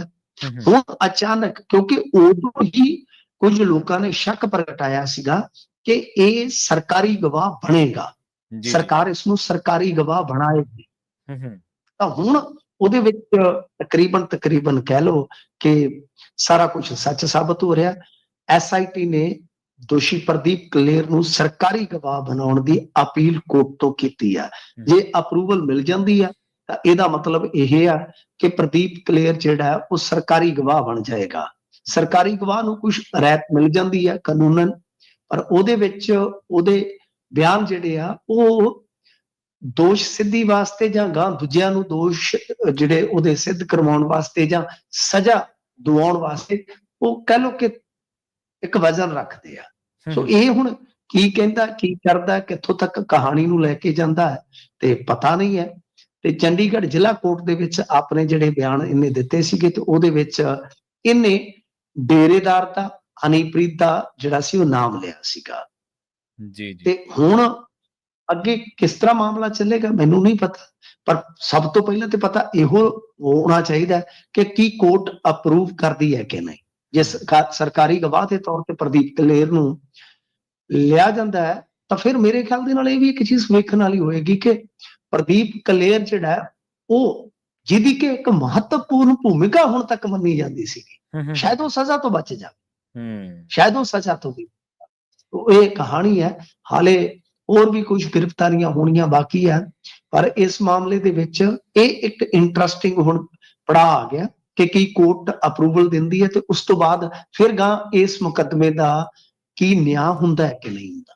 ਹੁਣ ਅਚਾਨਕ, ਕਿਉਂਕਿ ਉਦੋਂ ਹੀ ਕੁਝ ਲੋਕਾਂ ਨੇ ਸ਼ੱਕ ਪ੍ਰਗਟਾਇਆ ਸੀਗਾ ਕਿ ਇਹ ਸਰਕਾਰੀ ਗਵਾਹ ਬਣੇਗਾ, ਸਰਕਾਰ ਇਸ ਨੂੰ ਸਰਕਾਰੀ ਗਵਾਹ ਬਣਾਏਗੀ। ਤਾਂ ਹੁਣ ਉਹਦੇ ਵਿੱਚ ਤਕਰੀਬਨ ਕਹਿ ਲਓ ਕਿ ਸਾਰਾ ਕੁਝ ਸੱਚ ਸਾਬਤ ਹੋ ਰਿਹਾ। SIT ਨੇ ਦੋਸ਼ੀ ਪ੍ਰਦੀਪ ਕਲੇਰ ਨੂੰ ਸਰਕਾਰੀ ਗਵਾਹ ਬਣਾਉਣ ਦੀ ਅਪੀਲ ਕੋਰਟ ਤੋਂ ਕੀਤੀ ਆ। ਜੇ ਅਪਰੂਵਲ ਮਿਲ ਜਾਂਦੀ ਆ ਤਾਂ ਇਹਦਾ ਮਤਲਬ ਇਹ ਆ ਕਿ ਪ੍ਰਦੀਪ ਕਲੇਰ ਜਿਹੜਾ ਉਹ ਸਰਕਾਰੀ ਗਵਾਹ ਬਣ ਜਾਏਗਾ। ਸਰਕਾਰੀ ਗਵਾਹ ਨੂੰ ਕੁਝ ਰਿਆਇਤ ਮਿਲ ਜਾਂਦੀ ਆ ਕਾਨੂੰਨਨ, ਪਰ ਉਹਦੇ ਵਿੱਚ ਉਹਦੇ ਬਿਆਨ ਜਿਹੜੇ ਆ ਉਹ ਦੋਸ਼ ਸਿੱਧੀ ਵਾਸਤੇ ਜਾਂ ਗਾਂ ਦੂਜਿਆਂ ਨੂੰ ਦੋਸ਼ ਜਿਹੜੇ ਉਹਦੇ ਸਿੱਧ ਕਰਵਾਉਣ ਵਾਸਤੇ ਜਾਂ ਸਜ਼ਾ ਦਿਵਾਉਣ ਵਾਸਤੇ ਉਹ ਕਹਿ ਲਓ ਕਿ ਇੱਕ ਵਜ਼ਨ ਰੱਖਦੇ ਆ। ਸੋ ਇਹ ਹੁਣ ਕੀ ਕਹਿੰਦਾ, ਕੀ ਕਰਦਾ, ਕਿੱਥੋਂ ਤੱਕ ਕਹਾਣੀ ਨੂੰ ਲੈ ਕੇ ਜਾਂਦਾ ਹੈ ਤੇ ਪਤਾ ਨਹੀਂ ਹੈ। ਤੇ ਚੰਡੀਗੜ੍ਹ ਜ਼ਿਲ੍ਹਾ ਕੋਰਟ ਦੇ ਵਿੱਚ ਆਪਣੇ ਜਿਹੜੇ ਬਿਆਨ ਇਹਨੇ ਦਿੱਤੇ ਸੀਗੇ ਤੇ ਉਹਦੇ ਵਿੱਚ ਇਹਨੇ ਡੇਰੇਦਾਰ ਦਾ, ਹਨੀਪ੍ਰੀਤ ਦਾ ਜਿਹੜਾ ਸੀ ਉਹ ਨਾਮ ਲਿਆ ਸੀਗਾ। ਜੀ। ਤੇ ਹੁਣ ਅੱਗੇ ਕਿਸ ਤਰ੍ਹਾਂ ਮਾਮਲਾ ਚੱਲੇਗਾ ਮੈਨੂੰ ਨਹੀਂ ਪਤਾ, ਪਰ ਸਭ ਤੋਂ ਪਹਿਲਾਂ ਤੇ ਪਤਾ ਇਹੋ ਹੋਣਾ ਚਾਹੀਦਾ ਕਿ ਕੀ ਕੋਰਟ ਅਪਰੂਵ ਕਰਦੀ ਹੈ ਕਿ ਨਹੀਂ। ਜੇ ਸਰਕਾਰੀ ਗਵਾਹ ਦੇ ਤੌਰ ਤੇ ਪ੍ਰਦੀਪ ਕਲੇਰ ਨੂੰ ਲਿਆ ਜਾਂਦਾ ਹੈ ਤਾਂ ਫਿਰ ਮੇਰੇ ਖਿਆਲ ਦੇ ਨਾਲ ਇਹ ਵੀ ਇੱਕ ਚੀਜ਼ ਵੇਖਣ ਵਾਲੀ ਹੋਏਗੀ ਕਿ ਪ੍ਰਦੀਪ ਕਲੇਰ ਜਿਹੜਾ ਉਹ ਜਿਹਦੀ ਕਿ ਇੱਕ ਮਹੱਤਵਪੂਰਨ ਭੂਮਿਕਾ ਹੁਣ ਤੱਕ ਮੰਨੀ ਜਾਂਦੀ ਸੀਗੀ, ਸ਼ਾਇਦ ਉਹ ਸਜ਼ਾ ਤੋਂ ਬਚ ਜਾਵੇ, ਸ਼ਾਇਦ ਉਹ ਸਜ਼ਾ ਤੋਂ ਵੀ। ਇਹ ਕਹਾਣੀ ਹੈ, ਹਾਲੇ ਹੋਰ ਵੀ ਕੁਝ ਗ੍ਰਿਫਤਾਰੀਆਂ ਹੋਣੀਆਂ ਬਾਕੀ ਹੈ, ਪਰ ਇਸ ਮਾਮਲੇ ਦੇ ਵਿੱਚ ਇਹ ਇੱਕ ਇੰਟਰਸਟਿੰਗ ਹੁਣ ਪੜਾਅ ਆ ਗਿਆ ਕਿ ਕੀ ਕੋਰਟ ਅਪਰੂਵਲ ਦਿੰਦੀ ਹੈ ਤੇ ਉਸ ਤੋਂ ਬਾਅਦ ਫਿਰ ਗਾਂ ਇਸ ਮੁਕੱਦਮੇ ਦਾ ਕੀ ਨਿਆਂ ਹੁੰਦਾ ਹੈ ਕਿ ਨਹੀਂ ਹੁੰਦਾ।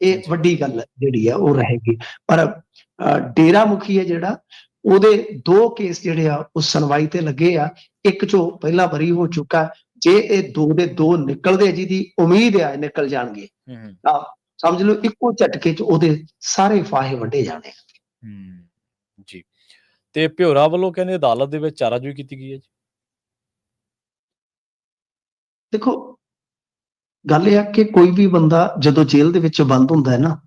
ਇਹ ਜੀ। ਵੱਡੀ ਗੱਲ ਜਿਹੜੀ ਆ ਉਹ ਰਹੇਗੀ। ਪਰ ਡੇਰਾ ਮੁਖੀ ਹੈ ਜਿਹੜਾ, ਉਹਦੇ 2 ਕੇਸ ਜਿਹੜੇ ਆ ਉਹ ਸੁਣਵਾਈ ਤੇ ਲੱਗੇ ਆ। ਇੱਕ ਚੋਂ ਪਹਿਲਾਂ ਬਰੀ ਹੋ ਚੁੱਕਾ। ਜੇ ਇਹ 2 ਦੇ 2 ਨਿਕਲਦੇ, ਜਿਹਦੀ ਉਮੀਦ ਆ ਨਿਕਲ ਜਾਣਗੇ, ਤਾਂ ਸਮਝ ਲਓ ਇੱਕੋ ਝਟਕੇ 'ਚ ਉਹਦੇ ਸਾਰੇ ਫਾਹੇ ਵੱਢੇ ਜਾਣੇ। ਜੀ। ਤੇ ਭਿਓਰਾ ਵੱਲੋਂ ਕਹਿੰਦੇ ਅਦਾਲਤ ਦੇ ਵਿੱਚ ਚਾਰਾਜੋਈ ਕੀਤੀ ਗਈ ਹੈ ਜੀ। ਦੇਖੋ, ਗੱਲ ਇਹ ਆ ਕਿ ਕੋਈ ਵੀ ਬੰਦਾ ਜਦੋਂ ਜੇਲ੍ਹ ਦੇ ਵਿੱਚ ਬੰਦ ਹੁੰਦਾ ਹੈ ਨਾ,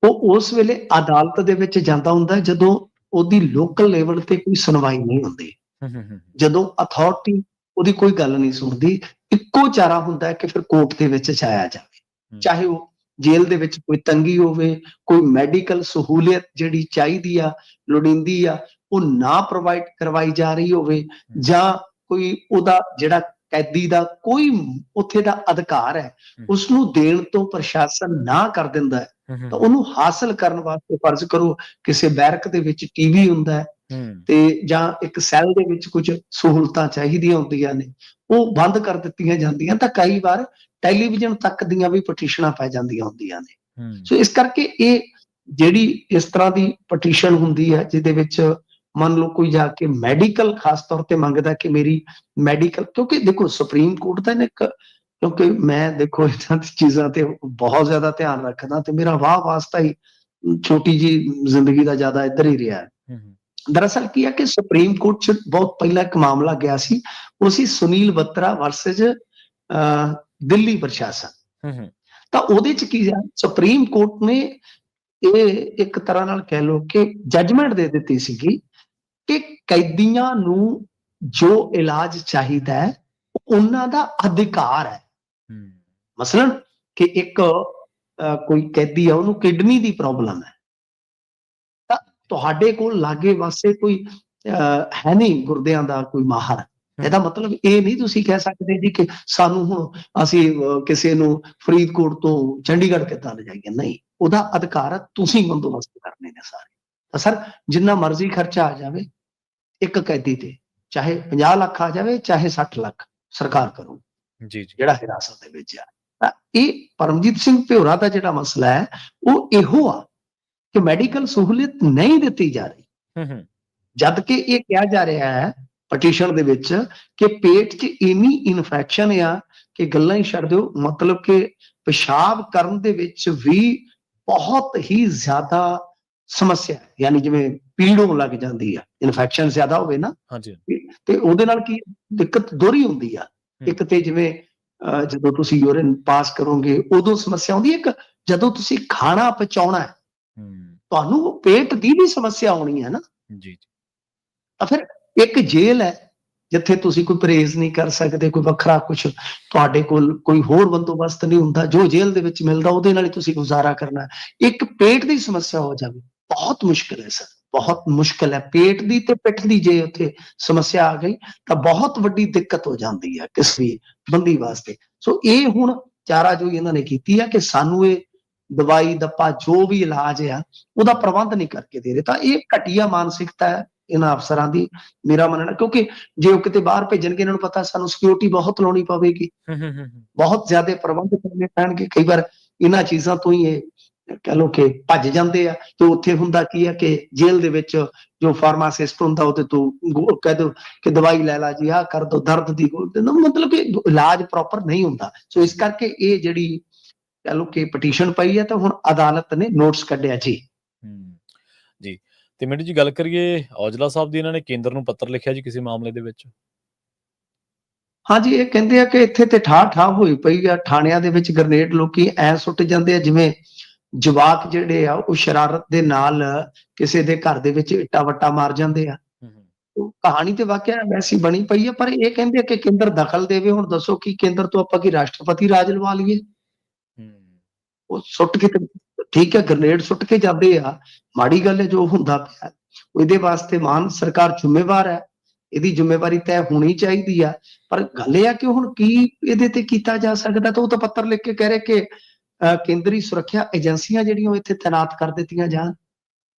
ਉਹ ਉਸ ਵੇਲੇ ਅਦਾਲਤ ਦੇ ਵਿੱਚ ਜਾਂਦਾ ਹੁੰਦਾ ਹੈ ਜਦੋਂ ਉਹਦੀ ਲੋਕਲ ਲੈਵਲ ਤੇ ਕੋਈ ਸੁਣਵਾਈ ਨਹੀਂ ਹੁੰਦੀ, ਜਦੋਂ ਅਥਾਰਟੀ ਉਹਦੀ ਕੋਈ ਗੱਲ ਨਹੀਂ ਸੁਣਦੀ। ਇੱਕੋ ਚਾਰਾ ਹੁੰਦਾ ਹੈ ਕਿ ਫਿਰ ਕੋਰਟ ਦੇ ਵਿੱਚ ਜਾਇਆ ਜਾਵੇ, ਚਾਹੇ ਉਹ ਜੇਲ੍ਹ ਦੇ ਵਿੱਚ ਕੋਈ ਤੰਗੀ ਹੋਵੇ, ਕੋਈ ਮੈਡੀਕਲ ਸਹੂਲੀਅਤ ਜਿਹੜੀ ਚਾਹੀਦੀ ਆ, ਲੋੜੀਂਦੀ ਆ, ਉਹ ਨਾ ਪ੍ਰੋਵਾਈਡ ਕਰਵਾਈ ਜਾ ਰਹੀ ਹੋਵੇ, ਜਾਂ ਕੋਈ ਉਹਦਾ ਜਿਹੜਾ ਕੈਦੀ ਦਾ ਕੋਈ ਉੱਥੇ ਦਾ ਅਧਿਕਾਰ ਹੈ ਉਸਨੂੰ ਦੇਣ ਤੋਂ ਪ੍ਰਸ਼ਾਸਨ ਨਾ ਕਰ ਦਿੰਦਾ ਹੈ, ਤਾਂ ਉਹਨੂੰ ਹਾਸਲ ਕਰਨ ਵਾਸਤੇ ਫਰਜ਼ ਕਰੋ ਕਿਸੇ ਬੈਰਕ ਦੇ ਵਿੱਚ ਟੀਵੀ ਹੁੰਦਾ ਹੈ, ਤੇ ਜਾਂ ਇੱਕ ਸੈੱਲ ਦੇ ਵਿੱਚ ਕੁਝ ਸਹੂਲਤਾਂ ਚਾਹੀਦੀਆਂ ਹੁੰਦੀਆਂ ਨੇ, ਉਹ ਬੰਦ ਕਰ ਦਿੱਤੀਆਂ ਜਾਂਦੀਆਂ, ਤਾਂ ਕਈ ਵਾਰ ਟੈਲੀਵਿਜ਼ਨ ਤੱਕ ਦੀਆਂ ਵੀ ਪਟੀਸ਼ਨਾਂ ਪੈ ਜਾਂਦੀਆਂ ਹੁੰਦੀਆਂ ਨੇ। ਸੋ ਇਸ ਕਰਕੇ ਇਹ ਜਿਹੜੀ ਇਸ ਤਰ੍ਹਾਂ ਦੀ ਪਟੀਸ਼ਨ ਹੁੰਦੀ ਹੈ, ਜਿਹਦੇ ਵਿੱਚ ਮੰਨ ਲਓ ਕੋਈ ਜਾ ਕੇ ਮੈਡੀਕਲ ਖਾਸ ਤੌਰ ਤੇ ਮੰਗਦਾ ਕਿ ਮੇਰੀ ਮੈਡੀਕਲ, ਕਿਉਂਕਿ ਦੇਖੋ ਸੁਪਰੀਮ ਕੋਰਟ ਦਾ ਕਿਉਂਕਿ ਮੈਂ ਦੇਖੋ ਇਹਨਾਂ ਦੀ ਚੀਜ਼ਾਂ ਤੇ ਬਹੁਤ ਜ਼ਿਆਦਾ ਧਿਆਨ ਰੱਖਦਾ, ਤੇ ਮੇਰਾ ਵਾਹ ਵਾਸਤਾ ਹੀ ਛੋਟੀ ਜੀ ਜ਼ਿੰਦਗੀ ਦਾ ਜ਼ਿਆਦਾ ਇੱਧਰ ਹੀ ਰਿਹਾ ਹੈ। ਦਰਅਸਲ ਕੀ ਹੈ ਕਿ ਸੁਪਰੀਮ ਕੋਰਟ 'ਚ ਬਹੁਤ ਪਹਿਲਾਂ ਇੱਕ ਮਾਮਲਾ ਗਿਆ ਸੀ, ਉਹ ਸੀ ਸੁਨੀਲ ਬੱਤਰਾ ਵਰਸਸ ਦਿੱਲੀ ਪ੍ਰਸ਼ਾਸਨ। ਤਾਂ ਉਹਦੇ 'ਚ ਕੀ ਹੈ, ਸੁਪਰੀਮ ਕੋਰਟ ਨੇ ਇਹ ਇੱਕ ਤਰ੍ਹਾਂ ਨਾਲ ਕਹਿ ਲਓ ਕਿ ਜੱਜਮੈਂਟ ਦੇ ਦਿੱਤੀ ਸੀਗੀ ਕਿ ਕੈਦੀਆਂ ਨੂੰ ਜੋ ਇਲਾਜ ਚਾਹੀਦਾ ਹੈ ਉਹਨਾਂ ਦਾ ਅਧਿਕਾਰ ਹੈ। ਮਸਲਨ ਕਿ ਇੱਕ ਕੋਈ ਕੈਦੀ ਆ, ਉਹਨੂੰ ਕਿਡਨੀ ਦੀ ਪ੍ਰੋਬਲਮ ਹੈ, ਤਾਂ ਤੁਹਾਡੇ ਕੋਲ ਲਾਗੇ ਵਾਸਤੇ ਕੋਈ ਹੈ ਨਹੀਂ ਗੁਰਦਿਆਂ ਦਾ ਕੋਈ ਮਾਹਰ, ਇਹਦਾ ਮਤਲਬ ਇਹ ਨਹੀਂ ਤੁਸੀਂ ਕਹਿ ਸਕਦੇ ਜੀ ਕਿ ਸਾਨੂੰ ਹੁਣ ਅਸੀਂ ਕਿਸੇ ਨੂੰ ਫਰੀਦਕੋਟ ਤੋਂ ਚੰਡੀਗੜ੍ਹ ਕਿੱਦਾਂ ਲਿਜਾਈਏ, ਨਹੀਂ, ਉਹਦਾ ਅਧਿਕਾਰ ਹੈ, ਤੁਸੀਂ ਬੰਦੋਬਸਤ ਕਰਨੇ ਨੇ ਸਾਰੇ। ਤਾਂ ਸਰ ਜਿੰਨਾ ਮਰਜ਼ੀ ਖਰਚਾ ਆ ਜਾਵੇ ਇੱਕ ਕੈਦੀ ਤੇ, ਚਾਹੇ 50 ਲੱਖ ਆ ਜਾਵੇ ਚਾਹੇ 60 ਲੱਖ, ਸਰਕਾਰ ਕਰੂ ਜਿਹੜਾ ਹਿਰਾਸਤ ਦੇ ਵਿੱਚ ਆ। ਤਾਂ ਇਹ ਪਰਮਜੀਤ ਸਿੰਘ ਭਿਓਰਾ ਦਾ ਜਿਹੜਾ ਮਸਲਾ ਹੈ ਉਹ ਇਹੋ ਆ ਕਿ ਮੈਡੀਕਲ ਸਹੂਲਤ ਨਹੀਂ ਦਿੱਤੀ ਜਾ ਰਹੀ, ਜਦ ਕਿ ਇਹ ਕਿਹਾ ਜਾ ਰਿਹਾ ਹੈ ਪਟੀਸ਼ਨ ਦੇ ਵਿੱਚ ਕਿ ਪੇਟ 'ਚ ਇੰਨੀ ਇਨਫੈਕਸ਼ਨ ਆ ਕਿ ਗੱਲਾਂ ਹੀ ਛੱਡ ਦਿਓ, ਮਤਲਬ ਕਿ ਪਿਸ਼ਾਬ ਕਰਨ ਦੇ ਵਿੱਚ ਵੀ ਬਹੁਤ ਹੀ ਜ਼ਿਆਦਾ ਸਮੱਸਿਆ, ਯਾਨੀ ਜਿਵੇਂ ਪੀੜ ਹੋਣ ਲੱਗ ਜਾਂਦੀ ਆ, ਇਨਫੈਕਸ਼ਨ ਜ਼ਿਆਦਾ ਹੋਵੇ ਨਾ, ਤੇ ਉਹਦੇ ਨਾਲ ਕੀ ਦਿੱਕਤ ਦੋਹਰੀ ਹੁੰਦੀ ਆ। ਇੱਕ ਤੇ ਜਿਵੇਂ ਜਦੋਂ ਤੁਸੀਂ ਯੂਰਿਨ ਪਾਸ ਕਰੋਗੇ ਉਦੋਂ ਸਮੱਸਿਆ ਆਉਂਦੀ ਹੈ, ਇੱਕ ਜਦੋਂ ਤੁਸੀਂ ਖਾਣਾ ਪਚਾਉਣਾ ਹੈ ਤੁਹਾਨੂੰ ਪੇਟ ਦੀ ਵੀ ਸਮੱਸਿਆ ਆਉਣੀ ਹੈ ਨਾ। ਤਾਂ ਫਿਰ ਇੱਕ ਜੇਲ੍ਹ ਹੈ ਜਿੱਥੇ ਤੁਸੀਂ ਕੋਈ ਪਰਹੇਜ਼ ਨਹੀਂ ਕਰ ਸਕਦੇ, ਕੋਈ ਵੱਖਰਾ ਕੁਝ ਤੁਹਾਡੇ ਕੋਲ ਕੋਈ ਹੋਰ ਬੰਦੋਬਸਤ ਨਹੀਂ ਹੁੰਦਾ, ਜੋ ਜੇਲ੍ਹ ਦੇ ਵਿੱਚ ਮਿਲਦਾ ਉਹਦੇ ਨਾਲ ਹੀ ਤੁਸੀਂ ਗੁਜ਼ਾਰਾ ਕਰਨਾ। ਇੱਕ ਪੇਟ ਦੀ ਸਮੱਸਿਆ ਹੋ ਜਾਵੇ, ਬਹੁਤ ਮੁਸ਼ਕਿਲ ਹੈ ਸਰ, ਬਹੁਤ ਮੁਸ਼ਕਿਲ ਹੈ। ਪੇਟ ਦੀ ਤੇ ਪਿੱਠ ਦੀ ਜੇ ਉੱਥੇ ਸਮੱਸਿਆ ਆ ਗਈ ਤਾਂ ਬਹੁਤ ਵੱਡੀ ਦਿੱਕਤ ਹੋ ਜਾਂਦੀ ਹੈ ਕਿਸ ਵੀ ਬੰਦੀ ਵਾਸਤੇ। ਸੋ ਇਹ ਹੁਣ ਚਾਰਾ ਜੋ ਇਹਨਾਂ ਨੇ ਕੀਤੀ ਹੈ ਕਿ ਸਾਨੂੰ ਇਹ ਦਵਾਈ ਦੱਪਾ ਜੋ ਵੀ ਇਲਾਜ ਆ ਉਹਦਾ ਪ੍ਰਬੰਧ ਨਹੀਂ ਕਰਕੇ ਦੇ ਰਹੇ, ਤਾਂ ਇਹ ਘਟੀਆ ਮਾਨਸਿਕਤਾ ਹੈ ਇਹਨਾਂ ਅਫਸਰਾਂ ਦੀ, ਮੇਰਾ ਮੰਨਣਾ। ਕਿਉਂਕਿ ਜੇ ਉਹ ਕਿਤੇ ਬਾਹਰ ਭੇਜਣਗੇ ਇਹਨਾਂ ਨੂੰ ਪਤਾ ਸਾਨੂੰ ਸਿਕਿਉਰਿਟੀ ਬਹੁਤ ਲਾਉਣੀ ਪਵੇਗੀ, ਬਹੁਤ ਜ਼ਿਆਦਾ ਪ੍ਰਬੰਧ ਕਰਨੇ ਪੈਣਗੇ। ਕਈ ਵਾਰ ਇਹਨਾਂ ਚੀਜ਼ਾਂ ਤੋਂ ਹੀ ਇਹ ਕਹਿ ਲਓ ਕਿ ਭੱਜ ਜਾਂਦੇ ਆ, ਤੇ ਉੱਥੇ ਹੁੰਦਾ ਕੀ ਹੈ ਕਿ ਜੇਲ੍ਹ ਦੇ ਵਿੱਚ ਜੋ ਫਾਰਮਾਸਿਸਟ ਹੁੰਦਾ ਉਹਦੇ ਤੋਂ ਕਹਿ ਦਿਓ ਕਿ ਦਵਾਈ ਲੈ ਲਾ ਜੀ, ਆਹ ਕਰ ਦੋ, ਦਰਦ ਦੀ ਮਤਲਬ ਕਿ ਇਲਾਜ ਪ੍ਰੋਪਰ ਨਹੀਂ ਹੁੰਦਾ। ਸੋ ਇਸ ਕਰਕੇ ਇਹ ਜਿਹੜੀ ਕਹਿ ਲਓ ਕਿ ਪਟੀਸ਼ਨ ਪਈ ਹੈ ਤਾਂ ਹੁਣ ਅਦਾਲਤ ਨੇ ਨੋਟਿਸ ਕੱਢਿਆ ਜੀ। ਤੇ ਮਿੰਟੂ ਜੀ ਗੱਲ ਕਰੀਏ ਔਜਲਾ ਸਾਹਿਬ ਦੀ, ਇਹਨਾਂ ਨੇ ਕੇਂਦਰ ਨੂੰ ਪੱਤਰ ਲਿਖਿਆ ਜੀ ਕਿਸੇ ਮਾਮਲੇ ਦੇ ਵਿੱਚ। ਹਾਂਜੀ, ਇਹ ਕਹਿੰਦੇ ਆ ਕਿ ਇੱਥੇ ਤੇ ਠਾਹ ਹੋਈ ਪਈ ਆ, ਥਾਣਿਆਂ ਦੇ ਵਿੱਚ ਗ੍ਰਨੇਡ ਲੋਕੀ ਐ ਸੁੱਟ ਜਾਂਦੇ ਆ ਜਿਵੇਂ ਜਵਾਕ ਜਿਹੜੇ ਆ ਉਹ ਸ਼ਰਾਰਤ ਦੇ ਨਾਲ ਕਿਸੇ ਦੇ ਘਰ ਦੇ ਵਿੱਚ ਇੱਟਾ ਵੱਟਾ ਮਾਰ ਜਾਂਦੇ ਆ। ਕਹਾਣੀ ਤੇ ਵਾਕਿਆ ਵੈਸੀ ਬਣੀ ਪਈ ਆ, ਪਰ ਇਹ ਕਹਿੰਦੇ ਆ ਕਿ ਕੇਂਦਰ ਦਖਲ ਦੇਵੇ। ਹੁਣ ਦੱਸੋ ਕਿ ਕੇਂਦਰ ਤੋਂ ਆਪਾਂ ਕੀ ਰਾਸ਼ਟਰਪਤੀ ਰਾਜ ਲਵਾ ਲਈਏ? ਉਹ ਸੁੱਟ ਕੇ ਠੀਕ ਹੈ, ਗ੍ਰਨੇਡ ਸੁੱਟ ਕੇ ਜਾਂਦੇ ਆ, ਮਾੜੀ ਗੱਲ ਹੈ ਜੋ ਹੁੰਦਾ ਪਿਆ, ਇਹਦੇ ਵਾਸਤੇ ਮਾਨ ਸਰਕਾਰ ਜ਼ਿੰਮੇਵਾਰ ਹੈ, ਇਹਦੀ ਜ਼ਿੰਮੇਵਾਰੀ ਤੈਅ ਹੋਣੀ ਚਾਹੀਦੀ ਆ। ਪਰ ਗੱਲ ਇਹ ਆ ਕਿ ਹੁਣ ਕੀ ਇਹਦੇ ਤੇ ਕੀਤਾ ਜਾ ਸਕਦਾ, ਤਾਂ ਉਹ ਤਾਂ ਪੱਤਰ ਲਿਖ ਕੇ ਕਹਿ ਰਹੇ ਕਿ ਕੇਂਦਰੀ ਸੁਰੱਖਿਆ ਏਜੰਸੀਆਂ ਜਿਹੜੀਆਂ ਇੱਥੇ ਤੈਨਾਤ ਕਰ ਦਿੱਤੀਆਂ ਜਾਣ।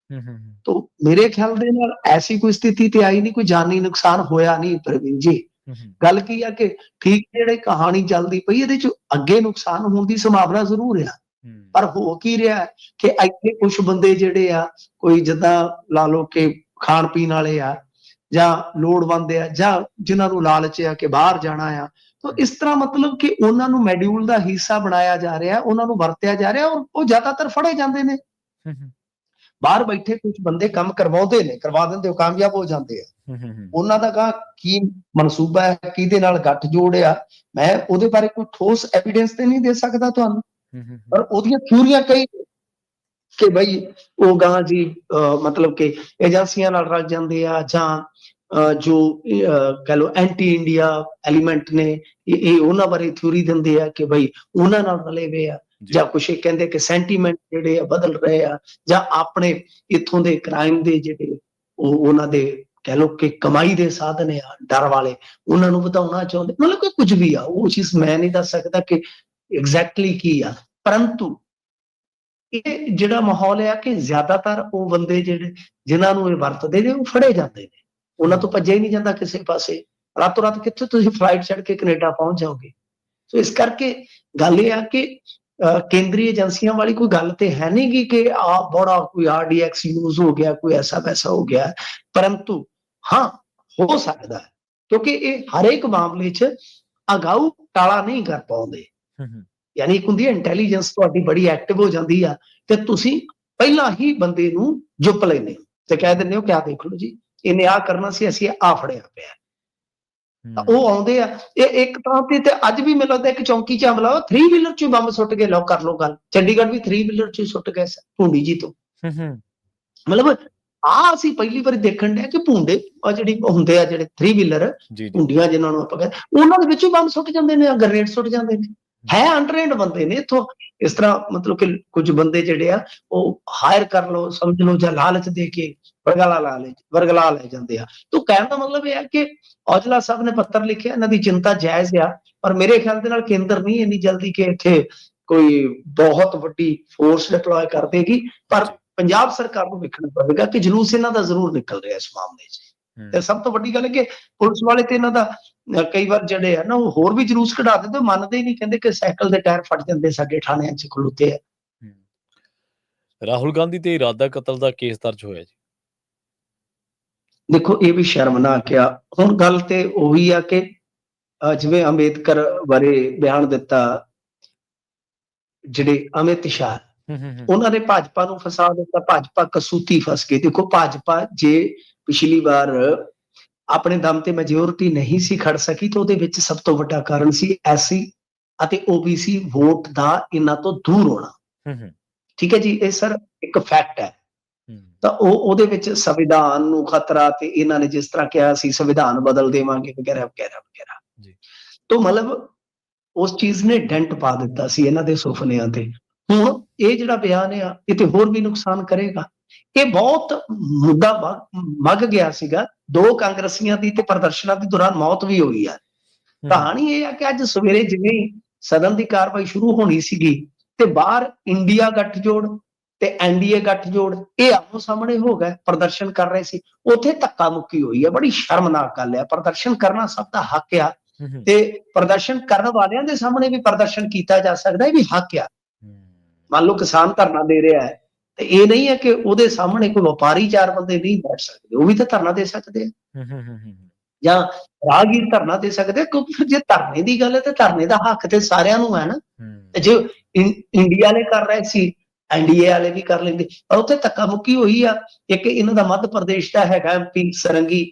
ਤਾਂ ਮੇਰੇ ਖਿਆਲ ਦੇ ਨਾਲ ਐਸੀ ਕੋਈ ਸਥਿਤੀ ਤੇ ਆਈ ਨਹੀਂ, ਕੋਈ ਜਾਨੀ ਨੁਕਸਾਨ ਹੋਇਆ ਨਹੀਂ ਪ੍ਰਵੀਨ ਜੀ। ਗੱਲ ਕੀ ਆ ਕਿ ਠੀਕ ਜਿਹੜੇ ਕਹਾਣੀ ਚੱਲਦੀ ਪਈ ਇਹਦੇ ਚ ਅੱਗੇ ਨੁਕਸਾਨ ਹੋਣ ਦੀ ਸੰਭਾਵਨਾ ਜ਼ਰੂਰ ਆ। ਪਰ ਹੋ ਕੀ ਰਿਹਾ ਹੈ ਕਿ ਇੱਥੇ ਕੁਝ ਬੰਦੇ ਜਿਹੜੇ ਆ, ਕੋਈ ਜਿੱਦਾਂ ਲਾ ਲਓ ਕਿ ਖਾਣ ਪੀਣ ਵਾਲੇ ਆ ਜਾਂ ਲੋੜਵੰਦ ਆ ਜਾਂ ਜਿਨ੍ਹਾਂ ਨੂੰ ਲਾਲਚ ਆ ਕਿ ਬਾਹਰ ਜਾਣਾ ਆ, ਤਾਂ ਇਸ ਤਰ੍ਹਾਂ ਮਤਲਬ ਕਿ ਉਹਨਾਂ ਨੂੰ ਮੋਡਿਊਲ ਦਾ ਹਿੱਸਾ ਬਣਾਇਆ ਜਾ ਰਿਹਾ, ਉਹਨਾਂ ਨੂੰ ਵਰਤਿਆ ਜਾ ਰਿਹਾ, ਔਰ ਉਹ ਜ਼ਿਆਦਾਤਰ ਫੜੇ ਜਾਂਦੇ ਨੇ। ਬਾਹਰ ਬੈਠੇ ਕੁਝ ਬੰਦੇ ਕੰਮ ਕਰਵਾਉਂਦੇ ਨੇ, ਕਰਵਾ ਦਿੰਦੇ, ਉਹ ਕਾਮਯਾਬ ਹੋ ਜਾਂਦੇ ਆ। ਉਹਨਾਂ ਦਾ ਕੀ ਮਨਸੂਬਾ ਹੈ, ਕਿਹਦੇ ਨਾਲ ਗੱਠਜੋੜ ਆ, ਮੈਂ ਉਹਦੇ ਬਾਰੇ ਕੋਈ ਠੋਸ ਐਵੀਡੈਂਸ ਤੇ ਨਹੀਂ ਦੇ ਸਕਦਾ ਤੁਹਾਨੂੰ, ਪਰ ਉਹਦੀਆਂ ਥਿਊਰੀਆਂ ਕਈ ਕਿ ਬਈ ਉਹ ਗਾਂ ਜੀ ਮਤਲਬ ਕਿ ਏਜੰਸੀਆਂ ਨਾਲ ਰਲ ਜਾਂਦੇ ਆ, ਜਾਂ ਜੋ ਕਹਿ ਲਓ ਐਂਟੀ ਇੰਡੀਆ ਐਲੀਮੈਂਟ ਨੇ, ਇਹ ਉਹਨਾਂ ਬਾਰੇ ਥਿਊਰੀ ਦਿੰਦੇ ਆ ਕਿ ਬਈ ਉਹਨਾਂ ਨਾਲ ਰਲੇ ਹੋਏ ਆ, ਜਾਂ ਕੁਛ ਇਹ ਕਹਿੰਦੇ ਕਿ ਸੈਂਟੀਮੈਂਟ ਜਿਹੜੇ ਆ ਬਦਲ ਰਹੇ ਆ, ਜਾਂ ਆਪਣੇ ਇੱਥੋਂ ਦੇ ਕ੍ਰਾਈਮ ਦੇ ਜਿਹੜੇ ਉਹਨਾਂ ਦੇ ਕਹਿ ਲਓ ਕਿ ਕਮਾਈ ਦੇ ਸਾਧਨ ਆ ਡਰ ਵਾਲੇ, ਉਹਨਾਂ ਨੂੰ ਵਧਾਉਣਾ ਚਾਹੁੰਦੇ, ਮਤਲਬ ਕਿ ਕੁਝ ਵੀ ਆ, ਉਹ ਚੀਜ਼ ਮੈਂ ਨਹੀਂ ਦੱਸ ਸਕਦਾ ਕਿ ਐਗਜ਼ੈਕਟਲੀ ਕੀ ਆ। ਪਰੰਤੂ ਇਹ ਜਿਹੜਾ ਮਾਹੌਲ ਆ ਕਿ ਜ਼ਿਆਦਾਤਰ ਉਹ ਬੰਦੇ ਜਿਹੜੇ ਜਿਨ੍ਹਾਂ ਨੂੰ ਇਹ ਵਰਤਦੇ ਨੇ ਉਹ ਫੜੇ ਜਾਂਦੇ ਨੇ, ਉਹਨਾਂ ਤੋਂ ਭੱਜਿਆ ਹੀ ਨਹੀਂ ਜਾਂਦਾ ਕਿਸੇ ਪਾਸੇ। ਰਾਤੋਂ ਰਾਤ ਕਿੱਥੇ ਤੁਸੀਂ ਫਲਾਈਟ ਚੜ੍ਹ ਕੇ ਕੈਨੇਡਾ ਪਹੁੰਚ ਜਾਓਗੇ। ਸੋ ਇਸ ਕਰਕੇ ਗੱਲ ਇਹ ਆ ਕਿ ਕੇਂਦਰੀ ਏਜੰਸੀਆਂ ਵਾਲੀ ਕੋਈ ਗੱਲ ਤੇ ਹੈ ਨਹੀਂ ਗੀ ਕਿ ਆ ਬੜਾ ਕੋਈ RDX ਯੂਜ਼ ਹੋ ਗਿਆ, ਕੋਈ ਐਸਾ ਵੈਸਾ ਹੋ ਗਿਆ, ਪਰੰਤੂ ਹਾਂ ਹੋ ਸਕਦਾ ਹੈ ਕਿਉਂਕਿ ਇਹ ਹਰੇਕ ਮਾਮਲੇ 'ਚ ਅਗਾਊ ਟਾਲਾ ਨਹੀਂ ਕਰ ਪਾਉਂਦੇ। ਯਾਨੀ ਇੱਕ ਹੁੰਦੀ ਹੈ ਇੰਟੈਲੀਜੈਂਸ ਤੁਹਾਡੀ ਬੜੀ ਐਕਟਿਵ ਹੋ ਜਾਂਦੀ ਆ ਤੇ ਤੁਸੀਂ ਪਹਿਲਾਂ ਹੀ ਬੰਦੇ ਨੂੰ ਜੁੱਪ ਲੈਂਦੇ ਹੋ ਤੇ ਕਹਿ ਦਿੰਦੇ ਹੋ ਕਿ ਆਹ ਦੇਖ ਲਓ ਜੀ ਇਹਨੇ ਆਹ ਕਰਨਾ ਸੀ, ਅਸੀਂ ਆਹ ਫੜਿਆ ਪਿਆ। ਤਾਂ ਉਹ ਆਉਂਦੇ ਆ, ਇਹ ਇੱਕ ਤਾਂ ਤੇ ਅੱਜ ਵੀ ਮੈਨੂੰ ਲੱਗਦਾ ਇੱਕ ਚੌਂਕੀ 'ਚ ਹਮਲਾ 3 ਵੀਲਰ 'ਚ ਬੰਬ ਸੁੱਟ ਕੇ ਲਓ, ਕਰ ਲਓ ਗੱਲ, ਚੰਡੀਗੜ੍ਹ ਵੀ 3 ਵੀਲਰ 'ਚ ਸੁੱਟ ਗਏ ਭੁੰਡੀ ਜੀ ਤੋਂ। ਮਤਲਬ ਆਹ ਅਸੀਂ ਪਹਿਲੀ ਵਾਰੀ ਦੇਖਣ ਡਿਆ ਕਿ ਭੁੰਡੇ ਜਿਹੜੀ ਹੁੰਦੇ ਆ ਜਿਹੜੇ 3 ਵੀਲਰ ਭੁੰਡੀਆਂ ਜਿਹਨਾਂ ਨੂੰ ਆਪਾਂ ਕਹਿੰਦੇ, ਉਹਨਾਂ ਦੇ ਵਿੱਚੋਂ ਬੰਬ ਸੁੱਟ ਜਾਂਦੇ ਨੇ, ਗ੍ਰੇਨੇਡ ਸੁੱਟ ਜਾਂਦੇ ਨੇ। ਹੈ ਅਨਟ੍ਰੇਨਡ ਬੰਦੇ ਨੇ ਇੱਥੋਂ, ਇਸ ਤਰ੍ਹਾਂ ਮਤਲਬ ਕਿ ਕੁਝ ਬੰਦੇ ਜਿਹੜੇ ਆ ਉਹ ਹਾਇਰ ਕਰ ਲਓ ਸਮਝ ਲਓ, ਜਾਂ ਲਾਲਚ ਦੇ ਕੇ ਵਰਗਲਾ ਲੈ ਜਾਂਦੇ ਆ। ਤਾਂ ਕਹਿਣ ਦਾ ਮਤਲਬ ਇਹ ਹੈ ਕਿ ਔਜਲਾ ਸਾਹਿਬ ਨੇ ਪੱਤਰ ਲਿਖਿਆ, ਇਹਨਾਂ ਦੀ ਚਿੰਤਾ ਜਾਇਜ਼ ਆ, ਪਰ ਮੇਰੇ ਖਿਆਲ ਦੇ ਨਾਲ ਕੇਂਦਰ ਨਹੀਂ ਇੰਨੀ ਜਲਦੀ ਕਿ ਇੱਥੇ ਕੋਈ ਬਹੁਤ ਵੱਡੀ ਫੋਰਸ ਡਿਪਲੋਏ ਕਰ ਦੇਗੀ, ਪਰ ਪੰਜਾਬ ਸਰਕਾਰ ਨੂੰ ਵੇਖਣਾ ਪਵੇਗਾ ਕਿ ਜਲੂਸ ਇਹਨਾਂ ਦਾ ਜ਼ਰੂਰ ਨਿਕਲ ਰਿਹਾ ਇਸ ਮਾਮਲੇ 'ਚ। ਤੇ ਸਭ ਤੋਂ ਵੱਡੀ ਗੱਲ ਹੈ ਕਿ ਪੁਲਿਸ ਵਾਲੇ ਤੇ ਇਹਨਾਂ ਦਾ ਕਈ ਵਾਰ ਜਿਹੜੇ ਆ ਨਾ ਉਹ ਹੋਰ ਵੀ ਜਲੂਸ ਕਢਾ ਦਿੰਦੇ, ਮੰਨਦੇ ਹੀ ਨਹੀਂ, ਕਹਿੰਦੇ ਕਿ ਸਾਈਕਲ ਦੇ ਟਾਇਰ ਫਟ ਜਾਂਦੇ ਸਾਡੇ ਥਾਣਿਆਂ 'ਚ ਖਲੋਤੇ ਆ। ਰਾਹੁਲ ਗਾਂਧੀ ਤੇ ਇਰਾਦਾ ਕਤਲ ਦਾ ਕੇਸ ਦਰਜ ਹੋਇਆ ਜੀ। ਦੇਖੋ ਇਹ ਵੀ ਸ਼ਰਮਨਾਕ ਆ। ਹੁਣ ਗੱਲ ਤੇ ਉਹੀ ਆ ਕਿ ਜਿਵੇਂ ਅੰਬੇਦਕਰ ਬਾਰੇ ਬਿਆਨ ਦਿੱਤਾ ਜਿਹੜੇ ਅਮਿਤ ਸ਼ਾਹ, ਉਹਨਾਂ ਨੇ ਭਾਜਪਾ ਨੂੰ ਫਸਾ ਦਿੱਤਾ, ਭਾਜਪਾ ਕਸੂਤੀ ਫਸ ਗਈ। ਦੇਖੋ ਭਾਜਪਾ ਜੇ ਪਿਛਲੀ ਵਾਰ ਆਪਣੇ ਦਮ ਤੇ ਮੈਜੋਰਿਟੀ ਨਹੀਂ ਸੀ ਖੜ ਸਕੀ ਤਾਂ ਉਹਦੇ ਵਿੱਚ ਸਭ ਤੋਂ ਵੱਡਾ ਕਾਰਨ ਸੀ SC ਅਤੇ OBC ਵੋਟ ਦਾ ਇਹਨਾਂ ਤੋਂ ਦੂਰ ਹੋਣਾ। ਠੀਕ ਹੈ ਜੀ, ਇਹ ਸਰ ਇੱਕ ਫੈਕਟ ਹੈ। ਤਾਂ ਉਹਦੇ ਵਿੱਚ ਸੰਵਿਧਾਨ ਨੂੰ ਖਤਰਾ, ਤੇ ਇਹਨਾਂ ਨੇ ਜਿਸ ਤਰ੍ਹਾਂ ਕਿਹਾ ਸੀ ਸੰਵਿਧਾਨ ਬਦਲ ਦੇਵਾਂਗੇ ਵਗੈਰਾ ਵਗੈਰਾ ਵਗੈਰਾ, ਤਾਂ ਮਤਲਬ ਉਸ ਚੀਜ਼ ਨੇ ਡੈਂਟ ਪਾ ਦਿੱਤਾ ਸੀ ਇਹਨਾਂ ਦੇ ਸੁਪਨਿਆਂ ਤੇ। ਹੁਣ ਇਹ ਜਿਹੜਾ ਬਿਆਨ ਆ ਇਹ ਤੇ ਹੋਰ ਵੀ ਨੁਕਸਾਨ ਕਰੇਗਾ। ਇਹ ਬਹੁਤ ਮੁੱਦਾ ਮੱਗ ਗਿਆ ਸੀਗਾ, 2 ਕਾਂਗਰਸੀਆਂ ਦੀ ਤੇ ਪ੍ਰਦਰਸ਼ਨਾਂ ਦੇ ਦੌਰਾਨ ਮੌਤ ਵੀ ਹੋਈ ਆ। ਕਹਾਣੀ ਇਹ ਆ ਕਿ ਅੱਜ ਸਵੇਰੇ ਜਿਵੇਂ ਸਦਨ ਦੀ ਕਾਰਵਾਈ ਸ਼ੁਰੂ ਹੋਣੀ ਸੀਗੀ ਤੇ ਬਾਹਰ ਇੰਡੀਆ ਗੱਠਜੋੜ ਤੇ NDA ਗੱਠਜੋੜ ਇਹ ਆਮੋ ਸਾਹਮਣੇ ਹੋ ਗਏ, ਪ੍ਰਦਰਸ਼ਨ ਕਰ ਰਹੇ ਸੀ, ਉੱਥੇ ਧੱਕਾ ਮੁੱਕੀ ਹੋਈ ਹੈ। ਬੜੀ ਸ਼ਰਮਨਾਕ ਗੱਲ ਹੈ। ਪ੍ਰਦਰਸ਼ਨ ਕਰਨਾ ਸਭ ਦਾ ਹੱਕ ਆ ਤੇ ਪ੍ਰਦਰਸ਼ਨ ਕਰਨ ਵਾਲਿਆਂ ਦੇ ਸਾਹਮਣੇ ਵੀ ਪ੍ਰਦਰਸ਼ਨ ਕੀਤਾ ਜਾ ਸਕਦਾ, ਇਹ ਵੀ ਹੱਕ ਆ। ਮੰਨ ਲਓ ਕਿਸਾਨ ਧਰਨਾ ਦੇ ਰਿਹਾ ਹੈ ਤੇ ਇਹ ਨਹੀਂ ਹੈ ਕਿ ਉਹਦੇ ਸਾਹਮਣੇ ਕੋਈ ਵਪਾਰੀ 4 ਬੰਦੇ ਨਹੀਂ ਬੈਠ ਸਕਦੇ, ਉਹ ਵੀ ਤਾਂ ਧਰਨਾ ਦੇ ਸਕਦੇ ਆ, ਜਾਂ ਰਾਹਗੀਰ ਧਰਨਾ ਦੇ ਸਕਦੇ, ਕਿਉਂਕਿ ਜੇ ਧਰਨੇ ਦੀ ਗੱਲ ਹੈ ਤੇ ਧਰਨੇ ਦਾ ਹੱਕ ਤੇ ਸਾਰਿਆਂ ਨੂੰ ਹੈ ਨਾ। ਤੇ ਜੇ ਇੰਡੀਆ ਵਾਲੇ ਕਰ ਰਹੇ ਸੀ, NDA ਵਾਲੇ ਵੀ ਕਰ ਲੈਂਦੇ, ਪਰ ਉੱਥੇ ਧੱਕਾ ਮੁੱਕੀ ਹੋਈ ਆ। ਇੱਕ ਇਹਨਾਂ ਦਾ ਮੱਧ ਪ੍ਰਦੇਸ਼ ਦਾ ਹੈਗਾ MP ਸਰੰਗੀ,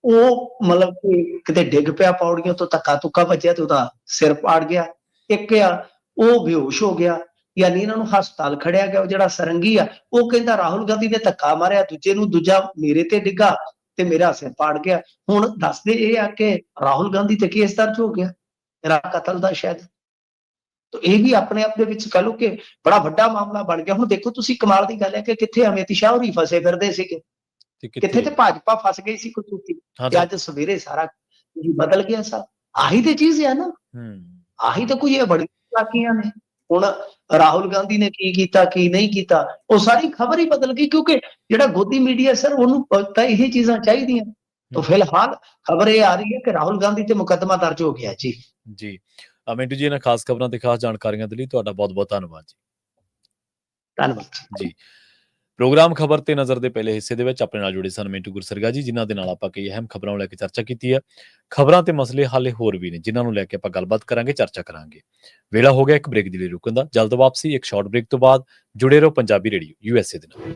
ਉਹ ਮਤਲਬ ਕਿ ਕਿਤੇ ਡਿੱਗ ਪਿਆ ਪੌੜੀਆਂ ਤੋਂ, ਧੱਕਾ ਤੁੱਕਾ ਵੱਜਿਆ ਤੇ ਉਹਦਾ ਸਿਰ ਪਾੜ ਗਿਆ। ਇੱਕ ਆ ਉਹ ਬੇਹੋਸ਼ ਹੋ ਗਿਆ, ਯਾਨੀ ਇਹਨਾਂ ਨੂੰ ਹਸਪਤਾਲ ਖੜਿਆ ਗਿਆ। ਉਹ ਜਿਹੜਾ ਸਰੰਗੀ ਆ ਉਹ ਕਹਿੰਦਾ ਰਾਹੁਲ ਗਾਂਧੀ ਨੇ ਧੱਕਾ ਮਾਰਿਆ ਦੂਜੇ ਨੂੰ, ਦੂਜਾ ਮੇਰੇ ਤੇ ਡਿੱਗਾ ਤੇ ਮੇਰਾ ਸਿਰ ਪਾੜ ਗਿਆ। ਹੁਣ ਦੱਸਦੇ ਇਹ ਆ ਕਿ ਰਾਹੁਲ ਗਾਂਧੀ ਤੇ ਕੇਸ ਦਰਜ ਹੋ ਗਿਆ ਕਤਲ ਦਾ ਸ਼ਾਇਦ। ਤਾਂ ਇਹ ਵੀ ਆਪਣੇ ਆਪ ਦੇ ਵਿੱਚ ਕਹ ਲਓ ਕਿ ਬੜਾ ਵੱਡਾ ਮਾਮਲਾ ਬਣ ਗਿਆ। ਹੁਣ ਦੇਖੋ ਤੁਸੀਂ, ਕਮਾਲ ਦੀ ਗੱਲ ਹੈ ਕਿ ਕਿੱਥੇ ਅਮਿਤ ਸ਼ਾਹ ਹੋਰੀ ਫਸੇ ਫਿਰਦੇ ਸੀਗੇ, ਕਿੱਥੇ ਤੇ ਭਾਜਪਾ ਫਸ ਗਈ ਸੀ ਕਸੂਤੀ, ਤੇ ਅੱਜ ਸਵੇਰੇ ਸਾਰਾ ਬਦਲ ਗਿਆ। ਸਭ ਆਹੀ ਤੇ ਚੀਜ਼ ਹੈ ਨਾ, ਆਹੀ ਤਾਂ ਕੁਝ ਇਹ ਬੜੀ ਚਾਲਾਕੀਆਂ ਨੇ। ਹੁਣ ਰਾਹੁਲ ਗਾਂਧੀ ਨੇ ਕੀ ਕੀਤਾ ਕੀ ਨਹੀਂ ਕੀਤਾ, ਉਹ ਸਾਰੀ ਖਬਰ ਹੀ ਬਦਲ ਗਈ, ਕਿਉਂਕਿ ਜਿਹੜਾ ਗੋਦੀ ਮੀਡੀਆ ਸਰ ਉਹਨੂੰ ਤਾਂ ਇਹ ਚੀਜ਼ਾਂ ਚਾਹੀਦੀਆਂ। ਤਾਂ ਫਿਲਹਾਲ ਖਬਰ ਇਹ ਆ ਰਹੀ ਹੈ ਕਿ ਰਾਹੁਲ ਗਾਂਧੀ ਤੇ ਮੁਕੱਦਮਾ ਦਰਜ ਹੋ ਗਿਆ ਜੀ। ਮਿੰਟੂ ਜੀ, ਇਹਨਾਂ ਖਾਸ ਖਬਰਾਂ ਤੇ ਖਾਸ ਜਾਣਕਾਰੀਆਂ ਦੇ ਲਈ ਤੁਹਾਡਾ ਬਹੁਤ ਬਹੁਤ ਧੰਨਵਾਦ ਜੀ। ਧੰਨਵਾਦ ਜੀ। ਪ੍ਰੋਗਰਾਮ ਖਬਰ ਤੇ ਨਜ਼ਰ ਦੇ ਪਹਿਲੇ ਹਿੱਸੇ ਦੇ ਵਿੱਚ ਆਪਣੇ ਨਾਲ ਜੁੜੇ ਸਨ ਮਿੰਟੂ ਗੁਰਸਰਗਾ ਜੀ, ਜਿਨ੍ਹਾਂ ਦੇ ਨਾਲ ਆਪਾਂ ਕਈ ਅਹਿਮ ਖਬਰਾਂ ਨੂੰ ਲੈ ਕੇ ਚਰਚਾ ਕੀਤੀ ਹੈ। ਖਬਰਾਂ ਤੇ ਮਸਲੇ ਹਾਲੇ ਹੋਰ ਵੀ ਨੇ, ਜਿਨ੍ਹਾਂ ਨੂੰ ਲੈ ਕੇ ਆਪਾਂ ਗੱਲਬਾਤ ਕਰਾਂਗੇ, ਚਰਚਾ ਕਰਾਂਗੇ। ਵੇਲਾ ਹੋ ਗਿਆ ਇੱਕ ਬ੍ਰੇਕ ਦੇ ਲਈ ਰੁਕਣ ਦਾ। ਜਲਦ ਵਾਪਸੀ ਇੱਕ ਸ਼ਾਰਟ ਬ੍ਰੇਕ ਤੋਂ ਬਾਅਦ। ਜੁੜੇ ਰਹੋ ਪੰਜਾਬੀ ਰੇਡੀਓ USA ਦੇ ਨਾਲ।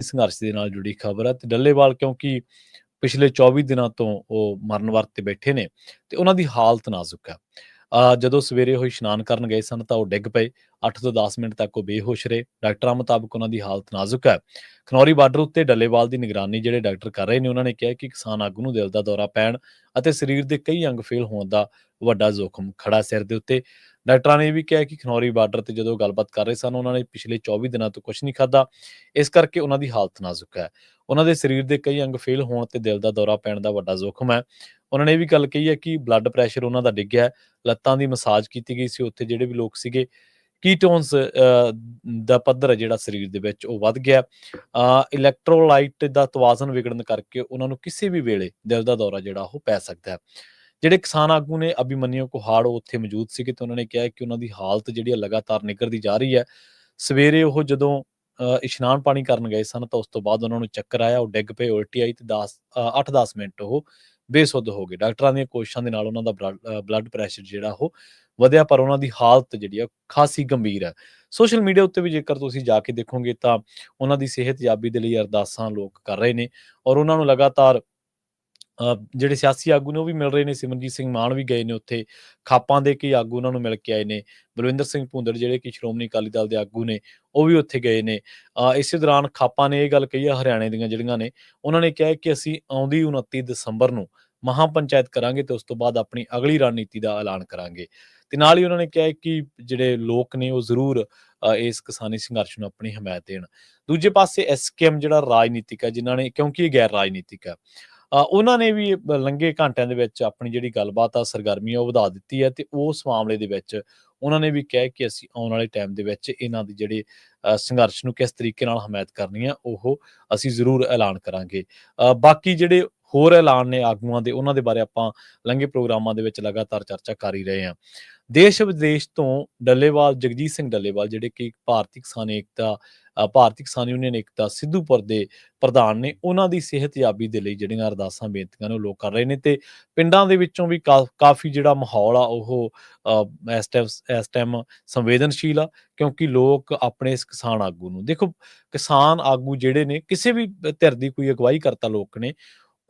ਸੰਘਰਸ਼ ਦੇ ਨਾਲ ਜੁੜੀ ਖਬਰ ਹੈ ਤੇ ਡੱਲੇਵਾਲ ਕਿਉਂਕਿ ਪਿਛਲੇ 24 ਦਿਨਾਂ ਤੋਂ ਉਹ ਮਰਨ ਵਰਤ ਤੇ ਬੈਠੇ ਨੇ ਤੇ ਉਹਨਾਂ ਦੀ ਹਾਲਤ ਨਾਜ਼ੁਕ ਹੈ। ਜਦੋਂ ਸਵੇਰੇ ਉਹ ਇਸ਼ਨਾਨ ਕਰਨ ਗਏ ਸਨ ਤਾਂ ਉਹ ਡਿੱਗ ਪਏ। 8 ਤੋਂ 10 ਮਿੰਟ ਤੱਕ ਉਹ ਬੇਹੋਸ਼ ਰਹੇ। ਡਾਕਟਰਾਂ ਮੁਤਾਬਕ ਉਹਨਾਂ ਦੀ ਹਾਲਤ ਨਾਜ਼ੁਕ ਹੈ। ਖਨੌਰੀ ਬਾਰਡਰ ਉੱਤੇ ਡੱਲੇਵਾਲ ਦੀ ਨਿਗਰਾਨੀ ਜਿਹੜੇ ਡਾਕਟਰ ਕਰ ਰਹੇ ਨੇ, ਉਹਨਾਂ ਨੇ ਕਿਹਾ ਕਿ ਕਿਸਾਨ ਆਗੂ ਨੂੰ ਦਿਲ ਦਾ ਦੌਰਾ ਪੈਣ ਅਤੇ ਸਰੀਰ ਦੇ ਕਈ ਅੰਗ ਫੇਲ ਹੋਣ ਦਾ ਵੱਡਾ ਜ਼ੋਖਮ ਖੜਾ ਸਿਰ ਦੇ ਉੱਤੇ। ਡਾਕਟਰਾਂ ਨੇ ਇਹ ਵੀ ਕਿਹਾ ਕਿ ਖਨੌਰੀ ਬਾਰਡਰ ਤੇ ਜਦੋਂ ਗੱਲਬਾਤ ਕਰ ਰਹੇ ਸਨ, ਉਹਨਾਂ ਨੇ ਪਿਛਲੇ 24 ਦਿਨਾਂ ਤੋਂ ਕੁਝ ਨਹੀਂ ਖਾਧਾ, ਇਸ ਕਰਕੇ ਉਹਨਾਂ ਦੀ ਹਾਲਤ ਨਾਜ਼ੁਕ ਹੈ। ਉਹਨਾਂ ਦੇ ਸਰੀਰ ਦੇ ਕਈ ਅੰਗ ਫੇਲ ਹੋਣ ਤੇ ਦਿਲ ਦਾ ਦੌਰਾ ਪੈਣ ਦਾ ਵੱਡਾ ਜ਼ੋਖਮ ਹੈ। ਉਹਨਾਂ ਨੇ ਇਹ ਵੀ ਗੱਲ ਕਹੀ ਹੈ ਕਿ ਬਲੱਡ ਪ੍ਰੈਸ਼ਰ ਉਹਨਾਂ ਦਾ ਡਿੱਗਿਆ ਹੈ, ਲੱਤਾਂ ਦੀ ਮਸਾਜ ਕੀਤੀ ਗਈ ਸੀ, ਉੱਥੇ ਜਿਹੜੇ ਵੀ ਲੋਕ ਸੀਗੇ ਕੀਟੋਨਸ ਦਾ ਪੱਧਰ ਹੈ ਜਿਹੜਾ ਸਰੀਰ ਦੇ ਵਿੱਚ ਉਹ ਵੱਧ ਗਿਆ। ਇਲੈਕਟ੍ਰੋਲਾਈਟ ਦਾ ਤਵਾਜ਼ਨ ਵਿਗੜਨ ਕਰਕੇ ਉਹਨਾਂ ਨੂੰ ਕਿਸੇ ਵੀ ਵੇਲੇ ਦਿਲ ਦਾ ਦੌਰਾ ਜਿਹੜਾ ਉਹ ਪੈ ਸਕਦਾ ਹੈ। ਜਿਹੜੇ ਕਿਸਾਨ ਆਗੂ ਨੇ ਅਭਿਮਨਿਊ ਕੁਹਾੜ ਉਹ ਉੱਥੇ ਮੌਜੂਦ ਸੀਗੇ ਤੇ ਉਹਨਾਂ ਨੇ ਕਿਹਾ ਕਿ ਉਹਨਾਂ ਦੀ ਹਾਲਤ ਜਿਹੜੀ ਹੈ ਲਗਾਤਾਰ ਨਿੱਘਰਦੀ ਜਾ ਰਹੀ ਹੈ। ਸਵੇਰੇ ਉਹ ਜਦੋਂ ਇਸ਼ਨਾਨ ਪਾਣੀ ਕਰਨ ਗਏ ਸਨ ਤਾਂ ਉਸ ਤੋਂ ਬਾਅਦ ਉਹਨਾਂ ਨੂੰ ਚੱਕਰ ਆਇਆ, ਉਹ ਡਿੱਗ ਪਏ, ਉਲਟੀ ਆਈ ਤੇ 8-10 ਮਿੰਟ ਉਹ ਬੇਸੁੱਧ ਹੋ ਗਏ। ਡਾਕਟਰਾਂ ਦੀਆਂ ਕੋਸ਼ਿਸ਼ਾਂ ਦੇ ਨਾਲ ਉਹਨਾਂ ਦਾ ਬਲੱਡ ਪ੍ਰੈਸ਼ਰ ਜਿਹੜਾ ਉਹ ਵਧਿਆ, ਪਰ ਉਹਨਾਂ ਦੀ ਹਾਲਤ ਜਿਹੜੀ ਆ ਖਾਸੀ ਗੰਭੀਰ ਹੈ। ਸੋਸ਼ਲ ਮੀਡੀਆ ਉੱਤੇ ਵੀ ਜੇਕਰ ਤੁਸੀਂ ਜਾ ਕੇ ਦੇਖੋਗੇ ਤਾਂ ਉਹਨਾਂ ਦੀ ਸਿਹਤਯਾਬੀ ਦੇ ਲਈ ਅਰਦਾਸਾਂ ਲੋਕ ਕਰ ਰਹੇ ਨੇ ਔਰ ਉਹਨਾਂ ਨੂੰ ਲਗਾਤਾਰ ਜਿਹੜੇ ਸਿਆਸੀ ਆਗੂ ਨੇ ਉਹ ਵੀ ਮਿਲ ਰਹੇ ਨੇ। ਸਿਮਰਨਜੀਤ ਸਿੰਘ ਮਾਨ ਵੀ ਗਏ ਨੇ ਉੱਥੇ, ਖਾਪਾਂ ਦੇ ਕਈ ਆਗੂ ਉਹਨਾਂ ਨੂੰ ਮਿਲ ਕੇ ਆਏ ਨੇ। ਬਲਵਿੰਦਰ ਸਿੰਘ ਭੁੰਦੜ ਜਿਹੜੇ ਕਿ ਸ਼੍ਰੋਮਣੀ ਅਕਾਲੀ ਦਲ ਦੇ ਆਗੂ ਨੇ, ਉਹ ਵੀ ਉੱਥੇ ਗਏ ਨੇ। ਇਸੇ ਦੌਰਾਨ ਖਾਪਾਂ ਨੇ ਇਹ ਗੱਲ ਕਹੀ ਆ, ਹਰਿਆਣੇ ਦੀਆਂ ਜਿਹੜੀਆਂ ਨੇ, ਉਹਨਾਂ ਨੇ ਕਿਹਾ ਕਿ ਅਸੀਂ ਆਉਂਦੀ 29 ਦਸੰਬਰ ਨੂੰ ਮਹਾਂ ਪੰਚਾਇਤ ਕਰਾਂਗੇ ਤੇ ਉਸ ਤੋਂ ਬਾਅਦ ਆਪਣੀ ਅਗਲੀ ਰਣਨੀਤੀ ਦਾ ਐਲਾਨ ਕਰਾਂਗੇ। ਤੇ ਨਾਲ ਹੀ ਉਹਨਾਂ ਨੇ ਕਿਹਾ ਕਿ ਜਿਹੜੇ ਲੋਕ ਨੇ ਉਹ ਜ਼ਰੂਰ ਇਸ ਕਿਸਾਨੀ ਸੰਘਰਸ਼ ਨੂੰ ਆਪਣੀ ਹਮਾਇਤ ਦੇਣ। ਦੂਜੇ ਪਾਸੇ ਐਸਕੇਐਮ ਜਿਹੜਾ ਰਾਜਨੀਤਿਕ ਹੈ, ਜਿਨ੍ਹਾਂ ਨੇ, ਕਿਉਂਕਿ ਇਹ ਗੈਰ ਰਾਜਨੀਤਿਕ ਹੈ, ਉਹਨਾਂ ਨੇ ਵੀ ਲੰਘੇ ਘੰਟਿਆਂ ਦੇ ਵਿੱਚ ਆਪਣੀ ਜਿਹੜੀ ਗੱਲਬਾਤ ਆ, ਸਰਗਰਮੀ ਆ, ਉਹ ਵਧਾ ਦਿੱਤੀ ਹੈ ਤੇ ਉਸ ਮਾਮਲੇ ਦੇ ਵਿੱਚ ਉਹਨਾਂ ਨੇ ਵੀ ਕਿਹਾ ਕਿ ਅਸੀਂ ਆਉਣ ਵਾਲੇ ਟਾਈਮ ਦੇ ਵਿੱਚ ਇਹਨਾਂ ਦੀ ਜਿਹੜੀ ਸੰਘਰਸ਼ ਨੂੰ ਕਿਸ ਤਰੀਕੇ ਨਾਲ ਹਮਾਇਤ ਕਰਨੀ ਆ, ਉਹ ਅਸੀਂ ਜ਼ਰੂਰ ਐਲਾਨ ਕਰਾਂਗੇ। ਬਾਕੀ ਜਿਹੜੇ ਹੋਰ ਐਲਾਨ ਨੇ ਆਗੂਆਂ ਦੇ, ਉਹਨਾਂ ਦੇ ਬਾਰੇ ਆਪਾਂ ਲੰਘੇ ਪ੍ਰੋਗਰਾਮਾਂ ਦੇ ਵਿੱਚ ਲਗਾਤਾਰ ਚਰਚਾ ਕਰ ਹੀ ਰਹੇ ਹਾਂ। ਦੇਸ਼ ਵਿਦੇਸ਼ ਤੋਂ ਡੱਲੇਵਾਲ, ਜਗਜੀਤ ਸਿੰਘ ਡੱਲੇਵਾਲ ਜਿਹੜੇ ਕਿ ਭਾਰਤੀ ਕਿਸਾਨ ਯੂਨੀਅਨ ਏਕਤਾ ਸਿੱਧੂਪੁਰ ਦੇ ਪ੍ਰਧਾਨ ਨੇ, ਉਹਨਾਂ ਦੀ ਸਿਹਤਯਾਬੀ ਦੇ ਲਈ ਜਿਹੜੀਆਂ ਅਰਦਾਸਾਂ ਬੇਨਤੀਆਂ ਨੇ ਉਹ ਲੋਕ ਕਰ ਰਹੇ ਨੇ ਤੇ ਪਿੰਡਾਂ ਦੇ ਵਿੱਚੋਂ ਵੀ ਕਾਫੀ ਜਿਹੜਾ ਮਾਹੌਲ ਆ ਉਹ ਇਸ ਟਾਈਮ ਸੰਵੇਦਨਸ਼ੀਲ ਆ, ਕਿਉਂਕਿ ਲੋਕ ਆਪਣੇ ਇਸ ਕਿਸਾਨ ਆਗੂ ਨੂੰ ਦੇਖੋ। ਕਿਸਾਨ ਆਗੂ ਜਿਹੜੇ ਨੇ, ਕਿਸੇ ਵੀ ਧਿਰ ਦੀ ਕੋਈ ਅਗਵਾਈ ਕਰਤਾ ਲੋਕ ਨੇ,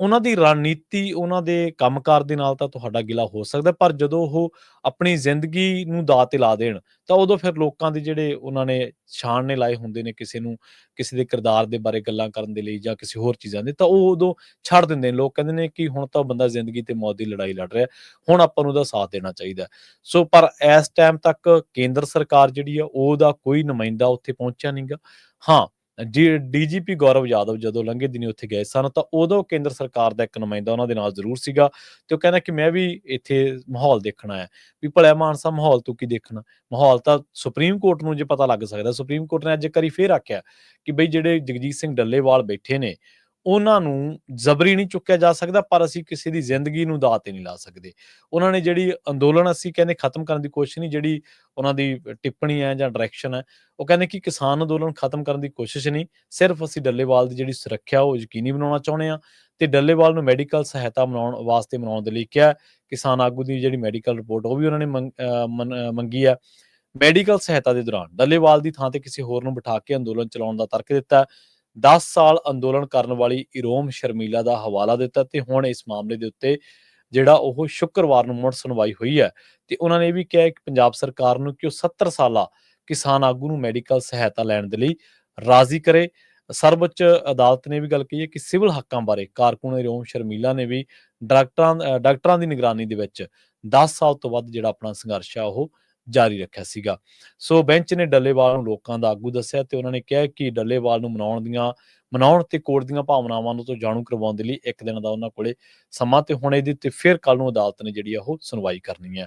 ਉਹਨਾਂ ਦੀ ਰਣਨੀਤੀ, ਉਹਨਾਂ ਦੇ ਕੰਮਕਾਰ ਦੇ ਨਾਲ ਤਾਂ ਤੁਹਾਡਾ ਗਿਲਾ ਹੋ ਸਕਦਾ, ਪਰ ਜਦੋਂ ਉਹ ਆਪਣੀ ਜ਼ਿੰਦਗੀ ਨੂੰ ਦਾਅ ਤੇ ਲਾ ਦੇਣ ਤਾਂ ਉਦੋਂ ਫਿਰ ਲੋਕਾਂ ਦੇ ਜਿਹੜੇ ਉਹਨਾਂ ਨੇ ਛਾਣਨੇ ਲਾਏ ਹੁੰਦੇ ਨੇ ਕਿਸੇ ਨੂੰ, ਕਿਸੇ ਦੇ ਕਿਰਦਾਰ ਦੇ ਬਾਰੇ ਗੱਲਾਂ ਕਰਨ ਦੇ ਲਈ ਜਾਂ ਕਿਸੇ ਹੋਰ ਚੀਜ਼ਾਂ ਦੇ, ਤਾਂ ਉਹ ਉਦੋਂ ਛੱਡ ਦਿੰਦੇ ਨੇ। ਲੋਕ ਕਹਿੰਦੇ ਨੇ ਕਿ ਹੁਣ ਤਾਂ ਬੰਦਾ ਜ਼ਿੰਦਗੀ ਤੇ ਮੌਤ ਦੀ ਲੜਾਈ ਲੜ ਰਿਹਾ, ਹੁਣ ਆਪਾਂ ਨੂੰ ਉਹਦਾ ਸਾਥ ਦੇਣਾ ਚਾਹੀਦਾ। ਸੋ ਪਰ ਇਸ ਟਾਈਮ ਤੱਕ ਕੇਂਦਰ ਸਰਕਾਰ ਜਿਹੜੀ ਆ, ਉਹਦਾ ਕੋਈ ਨੁਮਾਇੰਦਾ ਉੱਥੇ ਪਹੁੰਚਿਆ ਨਹੀਂ ਗਾ। ਹਾਂ, ਡੀਜੀਪੀ ਗੌਰਵ ਯਾਦਵ ਜਦੋਂ ਲੰਘੇ ਦਿਨੀ ਉੱਥੇ ਗਏ ਸਨ ਤਾਂ ਉਦੋਂ ਕੇਂਦਰ ਸਰਕਾਰ ਦਾ ਇੱਕ ਨੁਮਾਇੰਦਾ ਉਹਨਾਂ ਦੇ ਨਾਲ ਜ਼ਰੂਰ ਸੀਗਾ ਤੇ ਉਹ ਕਹਿੰਦਾ ਕਿ ਮੈਂ ਵੀ ਇੱਥੇ ਮਾਹੌਲ ਦੇਖਣਾ ਹੈ। ਵੀ ਭਲਿਆ ਮਾਨਸਾ, ਮਾਹੌਲ ਤੂੰ ਕੀ ਦੇਖਣਾ? ਮਾਹੌਲ ਤਾਂ ਸੁਪਰੀਮ ਕੋਰਟ ਨੂੰ ਜੇ ਪਤਾ ਲੱਗ ਸਕਦਾ। ਸੁਪਰੀਮ ਕੋਰਟ ਨੇ ਅੱਜ ਇੱਕ ਵਾਰੀ ਫੇਰ ਆਖਿਆ ਕਿ ਬਈ ਜਿਹੜੇ ਜਗਜੀਤ ਸਿੰਘ ਡੱਲੇਵਾਲ ਬੈਠੇ ਨੇ, ਉਹਨਾਂ ਨੂੰ ਜ਼ਬਰੀ ਨਹੀਂ ਚੁੱਕਿਆ ਜਾ ਸਕਦਾ, ਪਰ ਅਸੀਂ ਕਿਸੇ ਦੀ ਜ਼ਿੰਦਗੀ ਨੂੰ ਦਾਅ ਤੇ ਨਹੀਂ ਲਾ ਸਕਦੇ। ਉਹਨਾਂ ਨੇ ਜਿਹੜੀ ਅੰਦੋਲਨ, ਅਸੀਂ ਕਹਿੰਦੇ ਖਤਮ ਕਰਨ ਦੀ ਕੋਸ਼ਿਸ਼ ਨਹੀਂ, ਜਿਹੜੀ ਉਹਨਾਂ ਦੀ ਟਿੱਪਣੀ ਹੈ ਜਾਂ ਡਾਇਰੈਕਸ਼ਨ ਹੈ, ਉਹ ਕਹਿੰਦੇ ਕਿ ਕਿਸਾਨ ਅੰਦੋਲਨ ਖਤਮ ਕਰਨ ਦੀ ਕੋਸ਼ਿਸ਼ ਨਹੀਂ, ਸਿਰਫ ਅਸੀਂ ਡੱਲੇਵਾਲ ਦੀ ਜਿਹੜੀ ਸੁਰੱਖਿਆ ਉਹ ਯਕੀਨੀ ਬਣਾਉਣਾ ਚਾਹੁੰਦੇ ਹਾਂ ਤੇ ਡੱਲੇਵਾਲ ਨੂੰ ਮੈਡੀਕਲ ਸਹਾਇਤਾ ਬਣਾਉਣ ਦੇ ਲਈ ਕਿਹਾ। ਕਿਸਾਨ ਆਗੂ ਦੀ ਜਿਹੜੀ ਮੈਡੀਕਲ ਰਿਪੋਰਟ ਉਹ ਵੀ ਉਹਨਾਂ ਨੇ ਮੰਗੀ ਹੈ। ਮੈਡੀਕਲ ਸਹਾਇਤਾ ਦੇ ਦੌਰਾਨ ਡੱਲੇਵਾਲ ਦੀ ਥਾਂ ਤੇ ਕਿਸੇ ਹੋਰ ਨੂੰ ਬਿਠਾ ਕੇ ਅੰਦੋਲਨ ਚਲਾਉਣ ਦਾ ਤਰਕ ਦਿੱਤਾ। 10 ਸਾਲ ਅੰਦੋਲਨ ਕਰਨ ਵਾਲੀ ਇਰੋਮ ਸ਼ਰਮੀਲਾ ਦਾ ਹਵਾਲਾ ਦਿੱਤਾ ਤੇ ਹੁਣ ਇਸ ਮਾਮਲੇ ਦੇ ਉੱਤੇ ਜਿਹੜਾ ਉਹ ਸ਼ੁੱਕਰਵਾਰ ਨੂੰ ਮੁੜ ਸੁਣਵਾਈ ਹੋਈ ਹੈ ਤੇ ਉਹਨਾਂ ਨੇ ਇਹ ਵੀ ਕਿਹਾ ਕਿ ਪੰਜਾਬ ਸਰਕਾਰ ਨੂੰ ਕਿ ਉਹ 70 ਸਾਲਾ ਕਿਸਾਨ ਆਗੂ ਨੂੰ ਮੈਡੀਕਲ ਸਹਾਇਤਾ ਲੈਣ ਦੇ ਲਈ ਰਾਜ਼ੀ ਕਰੇ। ਸਰਵਉੱਚ ਅਦਾਲਤ ਨੇ ਵੀ ਗੱਲ ਕਹੀ ਹੈ ਕਿ ਸਿਵਲ ਹੱਕਾਂ ਬਾਰੇ ਕਾਰਕੁਨ ਇਰੋਮ ਸ਼ਰਮੀਲਾ ਨੇ ਵੀ ਡਾਕਟਰਾਂ ਦੀ ਨਿਗਰਾਨੀ ਦੇ ਵਿੱਚ 10 ਸਾਲ ਤੋਂ ਵੱਧ ਜਿਹੜਾ ਆਪਣਾ ਸੰਘਰਸ਼ ਆ ਉਹ ਜਾਰੀ ਰੱਖਿਆ ਸੀਗਾ। ਸੋ ਬੈਂਚ ਨੇ ਡੱਲੇਵਾਲ ਨੂੰ ਲੋਕਾਂ ਦਾ ਆਗੂ ਦੱਸਿਆ ਤੇ ਉਹਨਾਂ ਨੇ ਕਿਹਾ ਕਿ ਡੱਲੇਵਾਲ ਨੂੰ ਮਨਾਉਣ ਤੇ ਕੋਰਟ ਦੀਆਂ ਭਾਵਨਾਵਾਂ ਨੂੰ ਤੋਂ ਜਾਣੂ ਕਰਵਾਉਣ ਦੇ ਲਈ ਇੱਕ ਦਿਨ ਦਾ ਉਹਨਾਂ ਕੋਲੇ ਸਮਾਂ ਤੇ ਹੁਣ ਇਹਦੇ ਤੇ ਫਿਰ ਕੱਲ ਨੂੰ ਅਦਾਲਤ ਨੇ ਜਿਹੜੀ ਆ ਉਹ ਸੁਣਵਾਈ ਕਰਨੀ ਹੈ।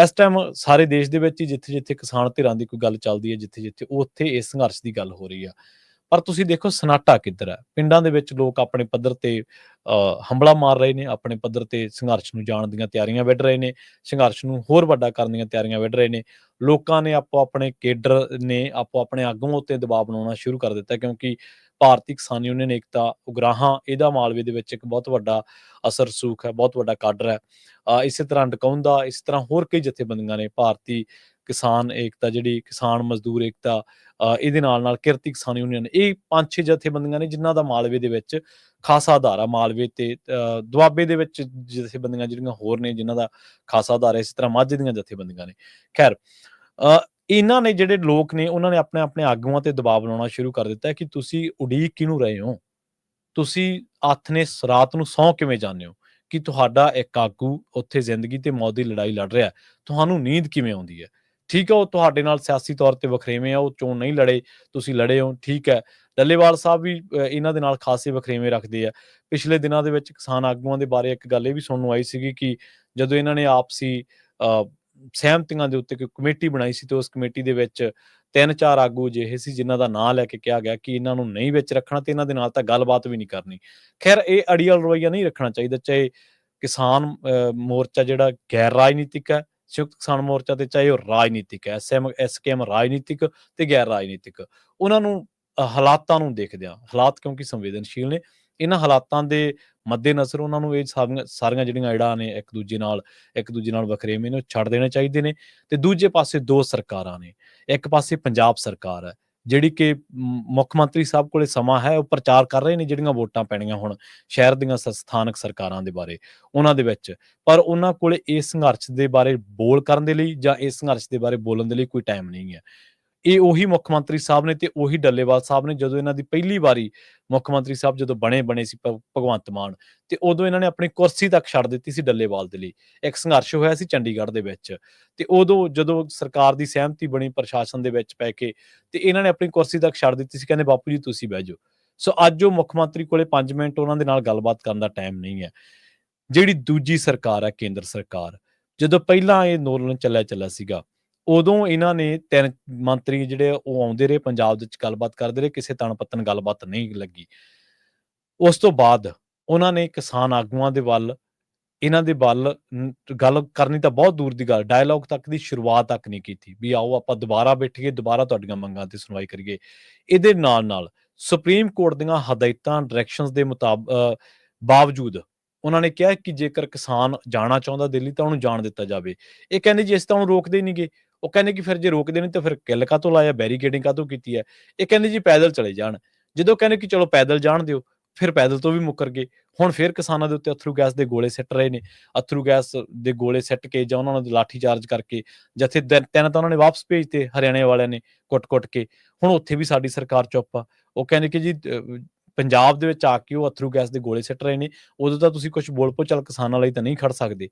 ਇਸ ਟਾਈਮ ਸਾਰੇ ਦੇਸ਼ ਦੇ ਵਿੱਚ ਹੀ ਜਿੱਥੇ-ਜਿੱਥੇ ਕਿਸਾਨ ਧਿਰਾਂ ਦੀ ਕੋਈ ਗੱਲ ਚੱਲਦੀ ਹੈ, ਜਿੱਥੇ-ਜਿੱਥੇ ਉੱਥੇ ਇਸ ਸੰਘਰਸ਼ ਦੀ ਗੱਲ ਹੋ ਰਹੀ ਆ। ਪਰ ਤੁਸੀਂ ਦੇਖੋ ਸਨਾਟਾ ਕਿੱਧਰ ਹੈ? ਪਿੰਡਾਂ ਦੇ ਵਿੱਚ ਲੋਕ ਆਪਣੇ ਪੱਧਰ ਤੇ ਹੰਭਲਾ ਮਾਰ ਰਹੇ ਨੇ, ਆਪਣੇ ਪੱਧਰ ਤੇ ਸੰਘਰਸ਼ ਨੂੰ ਜਾਣ ਦੀਆਂ ਤਿਆਰੀਆਂ ਵਿੱਢ ਰਹੇ ਨੇ, ਸੰਘਰਸ਼ ਨੂੰ ਹੋਰ ਵੱਡਾ ਕਰਨ ਦੀਆਂ ਤਿਆਰੀਆਂ ਵਿੱਢ ਰਹੇ ਨੇ। ਲੋਕਾਂ ਨੇ ਆਪੋ ਆਪਣੇ ਕੇਡਰ ਨੇ ਆਪੋ ਆਪਣੇ ਆਗੂਆਂ ਉੱਤੇ ਦਬਾਅ ਬਣਾਉਣਾ ਸ਼ੁਰੂ ਕਰ ਦਿੱਤਾ, ਕਿਉਂਕਿ ਭਾਰਤੀ ਕਿਸਾਨ ਯੂਨੀਅਨ ਏਕਤਾ ਉਗਰਾਹਾਂ, ਇਹਦਾ ਮਾਲਵੇ ਦੇ ਵਿੱਚ ਇੱਕ ਬਹੁਤ ਵੱਡਾ ਅਸਰ ਰਸੂਖ ਹੈ, ਬਹੁਤ ਵੱਡਾ ਕਾਡਰ ਹੈ। ਇਸੇ ਤਰ੍ਹਾਂ ਡਕੌਂਦਾ, ਇਸ ਤਰ੍ਹਾਂ ਹੋਰ ਕਈ ਜਥੇਬੰਦੀਆਂ ਨੇ, ਭਾਰਤੀ ਕਿਸਾਨ ਏਕਤਾ, ਜਿਹੜੀ ਕਿਸਾਨ ਮਜ਼ਦੂਰ ਏਕਤਾ, ਇਹਦੇ ਨਾਲ ਕਿਰਤੀ ਕਿਸਾਨ ਯੂਨੀਅਨ, ਇਹ 5-6 ਜਥੇਬੰਦੀਆਂ ਨੇ ਜਿਨ੍ਹਾਂ ਦਾ ਮਾਲਵੇ ਦੇ ਵਿੱਚ ਖਾਸਾ ਆਧਾਰ ਆ। ਮਾਲਵੇ ਤੇ ਦੁਆਬੇ ਦੇ ਵਿੱਚ ਜਥੇਬੰਦੀਆਂ ਜਿਹੜੀਆਂ ਹੋਰ ਨੇ ਜਿਨ੍ਹਾਂ ਦਾ ਖਾਸਾ ਆਧਾਰ ਹੈ, ਇਸ ਤਰ੍ਹਾਂ ਮਾਝੇ ਦੀਆਂ ਜਥੇਬੰਦੀਆਂ ਨੇ। ਖੈਰ, ਇਹਨਾਂ ਨੇ ਜਿਹੜੇ ਲੋਕ ਨੇ ਉਹਨਾਂ ਨੇ ਆਪਣੇ ਆਪਣੇ ਆਗੂਆਂ ਤੇ ਦਬਾਅ ਬਣਾਉਣਾ ਸ਼ੁਰੂ ਕਰ ਦਿੱਤਾ ਕਿ ਤੁਸੀਂ ਉਡੀਕ ਕਿਹਨੂੰ ਰਹੇ ਹੋ, ਤੁਸੀਂ ਹੱਥ ਨੇ ਰਾਤ ਨੂੰ ਸਹੁੰ ਕਿਵੇਂ ਜਾਂਦੇ ਹੋ ਕਿ ਤੁਹਾਡਾ ਇੱਕ ਆਗੂ ਉੱਥੇ ਜ਼ਿੰਦਗੀ ਤੇ ਮੌਤ ਦੀ ਲੜਾਈ ਲੜ ਰਿਹਾ, ਤੁਹਾਨੂੰ ਨੀਂਦ ਕਿਵੇਂ ਆਉਂਦੀ ਹੈ। ਠੀਕ ਹੈ, ਉਹ ਤੁਹਾਡੇ ਨਾਲ ਸਿਆਸੀ ਤੌਰ ਤੇ ਵਖਰੇਵੇਂ ਆ, ਉਹ ਚੋਣ ਨਹੀਂ ਲੜੇ, ਤੁਸੀਂ ਲੜੇ ਹੋ, ਠੀਕ ਹੈ। ਡੱਲੇਵਾਲ ਸਾਹਿਬ ਵੀ ਇਹਨਾਂ ਦੇ ਨਾਲ ਖਾਸੇ ਵਖਰੇਵੇਂ ਰੱਖਦੇ ਆ। ਪਿਛਲੇ ਦਿਨਾਂ ਦੇ ਵਿੱਚ ਕਿਸਾਨ ਆਗੂਆਂ ਦੇ ਬਾਰੇ ਇੱਕ ਗੱਲ ਇਹ ਵੀ ਸੁਣਨ ਨੂੰ ਆਈ ਸੀਗੀ ਕਿ ਜਦੋਂ ਇਹਨਾਂ ਨੇ ਆਪਸੀ ਸਹਿਮਤੀਆਂ ਦੇ ਉੱਤੇ ਕੋਈ ਕਮੇਟੀ ਬਣਾਈ ਸੀ ਤੇ ਉਸ ਕਮੇਟੀ ਦੇ ਵਿੱਚ 3-4 ਆਗੂ ਅਜਿਹੇ ਸੀ ਜਿਨ੍ਹਾਂ ਦਾ ਨਾਂ ਲੈ ਕੇ ਕਿਹਾ ਗਿਆ ਕਿ ਇਹਨਾਂ ਨੂੰ ਨਹੀਂ ਵਿੱਚ ਰੱਖਣਾ ਤੇ ਇਹਨਾਂ ਦੇ ਨਾਲ ਤਾਂ ਗੱਲਬਾਤ ਵੀ ਨਹੀਂ ਕਰਨੀ। ਖੈਰ, ਇਹ ਅੜੀਅਲ ਰਵੱਈਆ ਨਹੀਂ ਰੱਖਣਾ ਚਾਹੀਦਾ, ਚਾਹੇ ਕਿਸਾਨ ਮੋਰਚਾ ਜਿਹੜਾ ਗੈਰ ਰਾਜਨੀਤਿਕ ਹੈ, ਸੰਯੁਕਤ ਕਿਸਾਨ ਮੋਰਚਾ, ਤੇ ਚਾਹੇ ਉਹ ਰਾਜਨੀਤਿਕ ਹੈ, SKM ਰਾਜਨੀਤਿਕ ਤੇ ਗੈਰ ਰਾਜਨੀਤਿਕ। ਉਹਨਾਂ ਨੂੰ ਹਾਲਾਤਾਂ ਨੂੰ ਦੇਖਦਿਆਂ, ਹਾਲਾਤ ਕਿਉਂਕਿ ਸੰਵੇਦਨਸ਼ੀਲ ਨੇ, ਇਹਨਾਂ ਹਾਲਾਤਾਂ ਦੇ ਮੱਦੇਨਜ਼ਰ ਉਹਨਾਂ ਨੂੰ ਇਹ ਸਾਰੀਆਂ ਜਿਹੜੀਆਂ ਅੜਾਂ ਨੇ ਇੱਕ ਦੂਜੇ ਨਾਲ ਵਖਰੇਵੇਂ ਨੇ, ਉਹ ਛੱਡ ਦੇਣੇ ਚਾਹੀਦੇ ਨੇ। ਤੇ ਦੂਜੇ ਪਾਸੇ ਦੋ ਸਰਕਾਰਾਂ ਨੇ, ਇੱਕ ਪਾਸੇ ਪੰਜਾਬ ਸਰਕਾਰ ਹੈ ਜਿਹੜੀ ਕਿ ਮੁੱਖ ਮੰਤਰੀ ਸਾਹਿਬ ਕੋਲੇ ਸਮਾਂ ਹੈ, ਉਹ ਪ੍ਰਚਾਰ ਕਰ ਰਹੇ ਨੇ ਜਿਹੜੀਆਂ ਵੋਟਾਂ ਪੈਣੀਆਂ ਹੁਣ ਸ਼ਹਿਰ ਦੀਆਂ ਸਥਾਨਕ ਸਰਕਾਰਾਂ ਦੇ ਬਾਰੇ ਉਹਨਾਂ ਦੇ ਵਿੱਚ, ਪਰ ਉਹਨਾਂ ਕੋਲੇ ਇਸ ਸੰਘਰਸ਼ ਦੇ ਬਾਰੇ ਬੋਲ ਕਰਨ ਦੇ ਲਈ ਜਾਂ ਇਸ ਸੰਘਰਸ਼ ਦੇ ਬਾਰੇ ਬੋਲਣ ਦੇ ਲਈ ਕੋਈ ਟਾਈਮ ਨਹੀਂ ਹੈ। ਇਹ ਉਹੀ ਮੁੱਖ ਮੰਤਰੀ ਸਾਹਿਬ ਨੇ ਤੇ ਉਹੀ ਡੱਲੇਵਾਲ ਸਾਹਿਬ ਨੇ ਜਦੋਂ ਇਹਨਾਂ ਦੀ ਪਹਿਲੀ ਵਾਰੀ ਮੁੱਖ ਮੰਤਰੀ ਸਾਹਿਬ ਜਦੋਂ ਬਣੇ ਸੀ ਭਗਵੰਤ ਮਾਨ, ਤੇ ਉਦੋਂ ਇਹਨਾਂ ਨੇ ਆਪਣੀ ਕੁਰਸੀ ਤੱਕ ਛੱਡ ਦਿੱਤੀ ਸੀ ਡੱਲੇਵਾਲ ਦੇ ਲਈ। ਇੱਕ ਸੰਘਰਸ਼ ਹੋਇਆ ਸੀ ਚੰਡੀਗੜ੍ਹ ਦੇ ਵਿੱਚ, ਤੇ ਉਦੋਂ ਜਦੋਂ ਸਰਕਾਰ ਦੀ ਸਹਿਮਤੀ ਬਣੀ ਪ੍ਰਸ਼ਾਸਨ ਦੇ ਵਿੱਚ ਪੈ ਕੇ, ਤੇ ਇਹਨਾਂ ਨੇ ਆਪਣੀ ਕੁਰਸੀ ਤੱਕ ਛੱਡ ਦਿੱਤੀ ਸੀ, ਕਹਿੰਦੇ ਬਾਪੂ ਜੀ ਤੁਸੀਂ ਬਹਿ ਜਾਓ। ਸੋ ਅੱਜ ਉਹ ਮੁੱਖ ਮੰਤਰੀ ਕੋਲੇ 5 ਮਿੰਟ ਉਹਨਾਂ ਦੇ ਨਾਲ ਗੱਲਬਾਤ ਕਰਨ ਦਾ ਟਾਈਮ ਨਹੀਂ ਹੈ। ਜਿਹੜੀ ਦੂਜੀ ਸਰਕਾਰ ਹੈ, ਕੇਂਦਰ ਸਰਕਾਰ, ਜਦੋਂ ਪਹਿਲਾਂ ਇਹ ਅੰਦੋਲਨ ਚੱਲਿਆ ਸੀਗਾ, ਉਦੋਂ ਇਹਨਾਂ ਨੇ 3 ਮੰਤਰੀ ਜਿਹੜੇ ਉਹ ਆਉਂਦੇ ਰਹੇ ਪੰਜਾਬ ਦੇ ਵਿੱਚ, ਗੱਲਬਾਤ ਕਰਦੇ ਰਹੇ, ਕਿਸੇ ਤਣ ਪੱਤਨ ਗੱਲਬਾਤ ਨਹੀਂ ਲੱਗੀ। ਉਸ ਤੋਂ ਬਾਅਦ ਉਹਨਾਂ ਨੇ ਕਿਸਾਨ ਆਗੂਆਂ ਦੇ ਵੱਲ, ਇਹਨਾਂ ਦੇ ਵੱਲ ਗੱਲ ਕਰਨੀ ਤਾਂ ਬਹੁਤ ਦੂਰ ਦੀ ਗੱਲ, ਡਾਇਲੋਗ ਤੱਕ ਦੀ ਸ਼ੁਰੂਆਤ ਤੱਕ ਨਹੀਂ ਕੀਤੀ ਵੀ ਆਓ ਆਪਾਂ ਦੁਬਾਰਾ ਬੈਠੀਏ, ਦੁਬਾਰਾ ਤੁਹਾਡੀਆਂ ਮੰਗਾਂ ਤੇ ਸੁਣਵਾਈ ਕਰੀਏ। ਇਹਦੇ ਨਾਲ ਸੁਪਰੀਮ ਕੋਰਟ ਦੀਆਂ ਹਦਾਇਤਾਂ, ਡਾਇਰੈਕਸ਼ਨਸ ਦੇ ਬਾਵਜੂਦ ਉਹਨਾਂ ਨੇ ਕਿਹਾ ਕਿ ਜੇਕਰ ਕਿਸਾਨ ਜਾਣਾ ਚਾਹੁੰਦਾ ਦਿੱਲੀ ਤਾਂ ਉਹਨੂੰ ਜਾਣ ਦਿੱਤਾ ਜਾਵੇ। ਇਹ ਕਹਿੰਦੇ ਜੀ ਅਸੀਂ ਤਾਂ ਉਹਨੂੰ ਰੋਕਦੇ ਨਹੀਂ ਗੇ। ਉਹ ਕਹਿੰਦੇ ਕਿ ਫਿਰ ਜੇ ਰੋਕਦੇ ਨਹੀਂ ਤਾਂ ਫਿਰ ਕਿੱਲ ਕਾਹਤੋਂ ਲਾਇਆ, ਬੈਰੀਕੇਡਿੰਗ ਕਾਹਤੋਂ ਕੀਤੀ ਹੈ। ਇਹ ਕਹਿੰਦੇ ਜੀ ਪੈਦਲ ਚਲੇ ਜਾਣ। ਜਦੋਂ ਕਹਿੰਦੇ ਕਿ ਚਲੋ ਪੈਦਲ ਜਾਣ ਦਿਓ, ਫਿਰ ਪੈਦਲ ਤੋਂ ਵੀ ਮੁੱਕਰ ਗਏ। ਹੁਣ ਫਿਰ ਕਿਸਾਨਾਂ ਦੇ ਉੱਤੇ ਅਥਰੂ ਗੈਸ ਦੇ ਗੋਲੇ ਸਿੱਟ ਰਹੇ ਨੇ। ਅਥਰੂ ਗੈਸ ਦੇ ਗੋਲੇ ਸਿੱਟ ਕੇ ਜਾਂ ਉਹਨਾਂ ਨੂੰ ਲਾਠੀ ਚਾਰਜ ਕਰਕੇ ਜਥੇ 3 ਤਾਂ ਉਹਨਾਂ ਨੇ ਵਾਪਸ ਭੇਜਤੇ ਹਰਿਆਣੇ ਵਾਲਿਆਂ ਨੇ ਕੁੱਟ ਕੇ। ਹੁਣ ਉੱਥੇ ਵੀ ਸਾਡੀ ਸਰਕਾਰ ਚੁੱਪ ਆ। ਉਹ ਕਹਿੰਦੇ ਕਿ ਜੀ ਪੰਜਾਬ ਦੇ ਵਿੱਚ ਆ ਕੇ ਉਹ ਅਥਰੂ ਗੈਸ ਦੇ ਗੋਲੇ ਸਿੱਟ ਰਹੇ ਨੇ, ਉਦੋਂ ਤਾਂ ਤੁਸੀਂ ਕੁਝ ਬੋਲ ਪੋ, ਚੱਲ ਕਿਸਾਨਾਂ ਲਈ ਤਾਂ ਨਹੀਂ ਖੜ ਸਕਦੇ।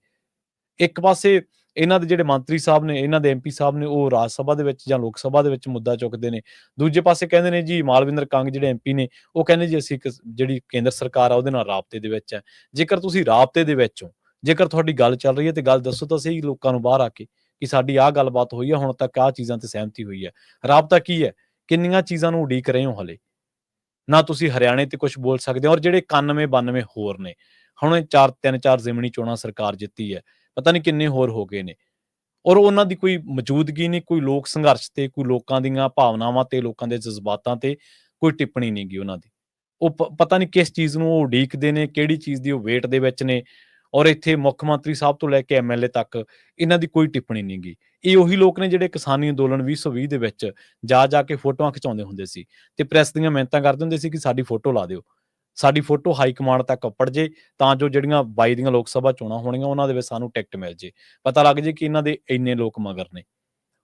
ਇੱਕ ਪਾਸੇ ਇਹਨਾਂ ਦੇ ਜਿਹੜੇ ਮੰਤਰੀ ਸਾਹਿਬ ਨੇ, ਇਹਨਾਂ ਦੇ MP ਸਾਹਿਬ ਨੇ, ਉਹ ਰਾਜ ਸਭਾ ਦੇ ਵਿੱਚ ਜਾਂ ਲੋਕ ਸਭਾ ਦੇ ਵਿੱਚ ਮੁੱਦਾ ਚੁੱਕਦੇ ਨੇ। ਦੂਜੇ ਪਾਸੇ ਕਹਿੰਦੇ ਨੇ ਜੀ ਮਾਲਵਿੰਦਰ ਕੰਗ ਜਿਹੜੇ MP ਨੇ, ਉਹ ਕਹਿੰਦੇ ਜੀ ਅਸੀਂ ਜਿਹੜੀ ਕੇਂਦਰ ਸਰਕਾਰ ਆ ਉਹਦੇ ਨਾਲ ਰਾਬਤੇ ਦੇ ਵਿੱਚ ਹੈ। ਜੇਕਰ ਤੁਸੀਂ ਰਾਬਤੇ ਦੇ ਵਿੱਚ ਹੋ, ਜੇਕਰ ਤੁਹਾਡੀ ਗੱਲ ਚੱਲ ਰਹੀ ਹੈ ਤੇ ਗੱਲ ਦੱਸੋ ਤਾਂ ਸਹੀ ਲੋਕਾਂ ਨੂੰ ਬਾਹਰ ਆ ਕੇ ਕਿ ਸਾਡੀ ਆਹ ਗੱਲਬਾਤ ਹੋਈ ਹੈ, ਹੁਣ ਤੱਕ ਆਹ ਚੀਜ਼ਾਂ ਤੇ ਸਹਿਮਤੀ ਹੋਈ ਹੈ। ਰਾਬਤਾ ਕੀ ਹੈ? ਕਿੰਨੀਆਂ ਚੀਜ਼ਾਂ ਨੂੰ ਉਡੀਕ ਰਹੇ ਹੋ ਹਲੇ? ਨਾ ਤੁਸੀਂ ਹਰਿਆਣੇ ਤੇ ਕੁਝ ਬੋਲ ਸਕਦੇ ਹੋ। ਔਰ ਜਿਹੜੇ 91-92 ਹੋਰ ਨੇ, ਹੁਣ 3-4 ਜ਼ਿਮਨੀ ਚੋਣਾਂ ਸਰਕਾਰ ਜਿੱਤੀ ਹੈ, ਪਤਾ ਨਹੀਂ ਕਿੰਨੇ ਹੋਰ ਹੋ ਗਏ ਨੇ, ਔਰ ਉਹਨਾਂ ਦੀ ਕੋਈ ਮੌਜੂਦਗੀ ਨਹੀਂ, ਕੋਈ ਲੋਕ ਸੰਘਰਸ਼ ਤੇ, ਕੋਈ ਲੋਕਾਂ ਦੀਆਂ ਭਾਵਨਾਵਾਂ ਤੇ, ਲੋਕਾਂ ਦੇ ਜਜ਼ਬਾਤਾਂ ਤੇ ਕੋਈ ਟਿੱਪਣੀ ਨਹੀਂ ਗੀ ਉਹਨਾਂ ਦੀ। ਉਹ ਪਤਾ ਨਹੀਂ ਕਿਸ ਚੀਜ਼ ਨੂੰ ਉਹ ਉਡੀਕਦੇ ਨੇ, ਕਿਹੜੀ ਚੀਜ਼ ਦੀ ਉਹ ਵੇਟ ਦੇ ਵਿੱਚ ਨੇ। ਔਰ ਇੱਥੇ ਮੁੱਖ ਮੰਤਰੀ ਸਾਹਿਬ ਤੋਂ ਲੈ ਕੇ MLA ਤੱਕ ਇਹਨਾਂ ਦੀ ਕੋਈ ਟਿੱਪਣੀ ਨਹੀਂ ਗੀ। ਇਹ ਉਹੀ ਲੋਕ ਨੇ ਜਿਹੜੇ ਕਿਸਾਨੀ ਅੰਦੋਲਨ 2020 ਦੇ ਵਿੱਚ ਜਾ ਕੇ ਫੋਟੋਆਂ ਖਿਚਾਉਂਦੇ ਹੁੰਦੇ ਸੀ ਤੇ ਪ੍ਰੈਸ ਦੀਆਂ ਮਿਹਨਤਾਂ ਕਰਦੇ ਹੁੰਦੇ ਸੀ ਕਿ ਸਾਡੀ ਫੋਟੋ ਲਾ ਦਿਓ, ਸਾਡੀ ਫੋਟੋ ਹਾਈ ਕਮਾਂਡ ਤੱਕ ਉੱਪੜ ਜੇ, ਤਾਂ ਜੋ ਜਿਹੜੀਆਂ 22 ਦੀਆਂ ਲੋਕ ਸਭਾ ਚੋਣਾਂ ਹੋਣੀਆਂ ਉਹਨਾਂ ਦੇ ਵਿੱਚ ਸਾਨੂੰ ਟਿਕਟ ਮਿਲ ਜੇ, ਪਤਾ ਲੱਗ ਜੇ ਕਿ ਇਹਨਾਂ ਦੇ ਇੰਨੇ ਲੋਕ ਮਗਰ ਨੇ।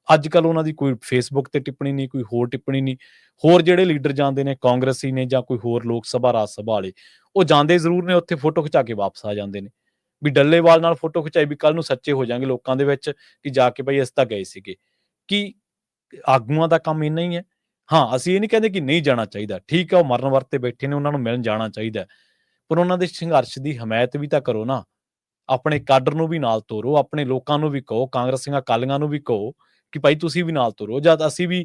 ਅੱਜ ਕੱਲ੍ਹ ਉਹਨਾਂ ਦੀ ਕੋਈ ਫੇਸਬੁੱਕ ਤੇ ਟਿੱਪਣੀ ਨਹੀਂ, ਕੋਈ ਹੋਰ ਟਿੱਪਣੀ ਨਹੀਂ। ਹੋਰ ਜਿਹੜੇ ਲੀਡਰ ਜਾਂਦੇ ਨੇ, ਕਾਂਗਰਸੀ ਨੇ ਜਾਂ ਕੋਈ ਹੋਰ ਲੋਕ ਸਭਾ, ਰਾਜ ਸਭਾ ਵਾਲੇ, ਉਹ ਜਾਂਦੇ ਜ਼ਰੂਰ ਨੇ, ਉੱਥੇ ਫੋਟੋ ਖਿਚਾ ਕੇ ਵਾਪਸ ਆ ਜਾਂਦੇ ਨੇ ਵੀ ਡੱਲੇਵਾਲ ਨਾਲ ਫੋਟੋ ਖਿਚਾਈ ਵੀ ਕੱਲ ਨੂੰ ਸੱਚੇ ਹੋ ਜਾਣਗੇ ਲੋਕਾਂ ਦੇ ਵਿੱਚ ਕਿ ਜਾ ਕੇ ਬਈ ਅਸੀਂ ਤਾਂ ਗਏ ਸੀਗੇ। ਕਿ ਆਗੂਆਂ ਦਾ ਕੰਮ ਇੰਨਾ ਹੀ ਹੈ? ਹਾਂ, ਅਸੀਂ ਇਹ ਨਹੀਂ ਕਹਿੰਦੇ ਕਿ ਨਹੀਂ ਜਾਣਾ ਚਾਹੀਦਾ, ਠੀਕ ਹੈ, ਉਹ ਮਰਨ ਵਰਤੇ ਬੈਠੇ ਨੇ, ਉਹਨਾਂ ਨੂੰ ਮਿਲਣ ਜਾਣਾ ਚਾਹੀਦਾ, ਪਰ ਉਹਨਾਂ ਦੇ ਸੰਘਰਸ਼ ਦੀ ਹਮਾਇਤ ਵੀ ਤਾਂ ਕਰੋ ਨਾ। ਆਪਣੇ ਕਾਡਰ ਨੂੰ ਵੀ ਨਾਲ ਤੋਰੋ, ਆਪਣੇ ਲੋਕਾਂ ਨੂੰ ਵੀ ਕਹੋ, ਕਾਂਗਰਸੀਆਂ ਅਕਾਲੀਆਂ ਨੂੰ ਵੀ ਕਹੋ ਕਿ ਭਾਈ ਤੁਸੀਂ ਵੀ ਨਾਲ ਤੁਰੋ। ਜਦ ਅਸੀਂ ਵੀ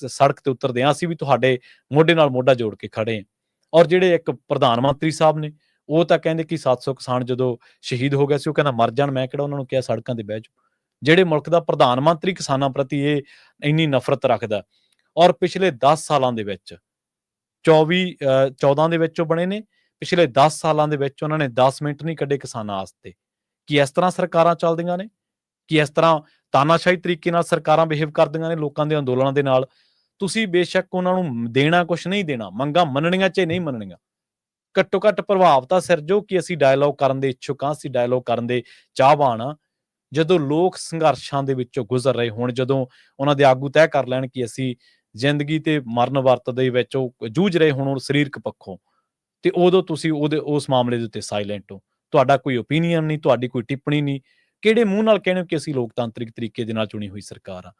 ਸੜਕ ਤੇ ਉਤਰਦੇ ਹਾਂ, ਅਸੀਂ ਵੀ ਤੁਹਾਡੇ ਮੋਢੇ ਨਾਲ ਮੋਢਾ ਜੋੜ ਕੇ ਖੜੇ ਹਾਂ। ਔਰ ਜਿਹੜੇ ਇੱਕ ਪ੍ਰਧਾਨ ਮੰਤਰੀ ਸਾਹਿਬ ਨੇ, ਉਹ ਤਾਂ ਕਹਿੰਦੇ ਕਿ 700 ਕਿਸਾਨ ਜਦੋਂ ਸ਼ਹੀਦ ਹੋ ਗਿਆ ਸੀ, ਉਹ ਕਹਿੰਦਾ ਮਰ ਜਾਣ, ਮੈਂ ਕਿਹੜਾ ਉਹਨਾਂ ਨੂੰ ਕਿਹਾ ਸੜਕਾਂ ਤੇ ਬਹਿ ਜਾਓ। ਜਿਹੜੇ ਮੁਲਕ ਦਾ ਪ੍ਰਧਾਨ ਮੰਤਰੀ ਕਿਸਾਨਾਂ ਪ੍ਰਤੀ ਇਹ ਇੰਨੀ ਨਫ਼ਰਤ ਰੱਖਦਾ, ਔਰ ਪਿਛਲੇ 10 ਸਾਲਾਂ ਦੇ ਵਿੱਚ 14 ਦੇ ਵਿੱਚ ਉਹ ਬਣੇ ਨੇ, ਪਿਛਲੇ 10 ਸਾਲਾਂ ਦੇ ਵਿੱਚ ਉਹਨਾਂ ਨੇ 10 ਮਿੰਟ ਨਹੀਂ ਕੱਢੇ ਕਿਸਾਨਾਂ ਵਾਸਤੇ। ਕੀ ਇਸ ਤਰ੍ਹਾਂ ਸਰਕਾਰਾਂ ਚੱਲਦੀਆਂ ਨੇ? ਕਿ ਇਸ ਤਰ੍ਹਾਂ ਤਾਨਾਸ਼ਾਹੀ ਤਰੀਕੇ ਨਾਲ ਸਰਕਾਰਾਂ ਬਿਹੇਵ ਕਰਦੀਆਂ ਨੇ ਲੋਕਾਂ ਦੇ ਅੰਦੋਲਨਾਂ ਦੇ ਨਾਲ। ਤੁਸੀਂ ਬੇਸ਼ੱਕ ਉਹਨਾਂ ਨੂੰ ਦੇਣਾ ਕੁਛ ਨਹੀਂ ਦੇਣਾ, ਮੰਗਾਂ ਮੰਨਣੀਆਂ ਚਾਹੇ ਨਹੀਂ ਮੰਨਣੀਆਂ, ਘੱਟੋ ਘੱਟ ਪ੍ਰਭਾਵ ਤਾਂ ਸਿਰਜੋ ਕਿ ਅਸੀਂ ਡਾਇਲੋਗ ਕਰਨ ਦੇ ਇੱਛੁਕ ਹਾਂ, ਅਸੀਂ ਡਾਇਲੋਗ ਕਰਨ ਦੇ ਚਾਹਵਾਨ ਹਾਂ। ਜਦੋਂ ਲੋਕ ਸੰਘਰਸ਼ਾਂ ਦੇ ਵਿੱਚੋਂ ਗੁਜ਼ਰ ਰਹੇ ਹੋਣ, ਜਦੋਂ ਉਹਨਾਂ ਦੇ ਆਗੂ ਤੈਅ ਕਰ ਲੈਣ ਕਿ ਅਸੀਂ ਜ਼ਿੰਦਗੀ ਤੇ ਮਰਨ ਵਰਤ ਦੇ ਵਿੱਚ ਉਹ ਜੂਝ ਰਹੇ ਹੋਣ ਸਰੀਰਕ ਪੱਖੋਂ, ਤੇ ਉਦੋਂ ਤੁਸੀਂ ਉਸ ਮਾਮਲੇ ਦੇ ਉੱਤੇ ਸਾਇਲੈਂਟ ਹੋ। ਤੁਹਾਡਾ ਕੋਈ ਓਪੀਨੀਅਨ ਨਹੀਂ, ਤੁਹਾਡੀ ਕੋਈ ਟਿੱਪਣੀ ਨਹੀਂ। ਕਿਹੜੇ ਮੂੰਹ ਨਾਲ ਕਹਿੰਦੇ ਹੋ ਕਿ ਅਸੀਂ ਲੋਕਤਾਂਤਰਿਕ ਤਰੀਕੇ ਦੇ ਨਾਲ ਚੁਣੀ ਹੋਈ ਸਰਕਾਰ ਆ?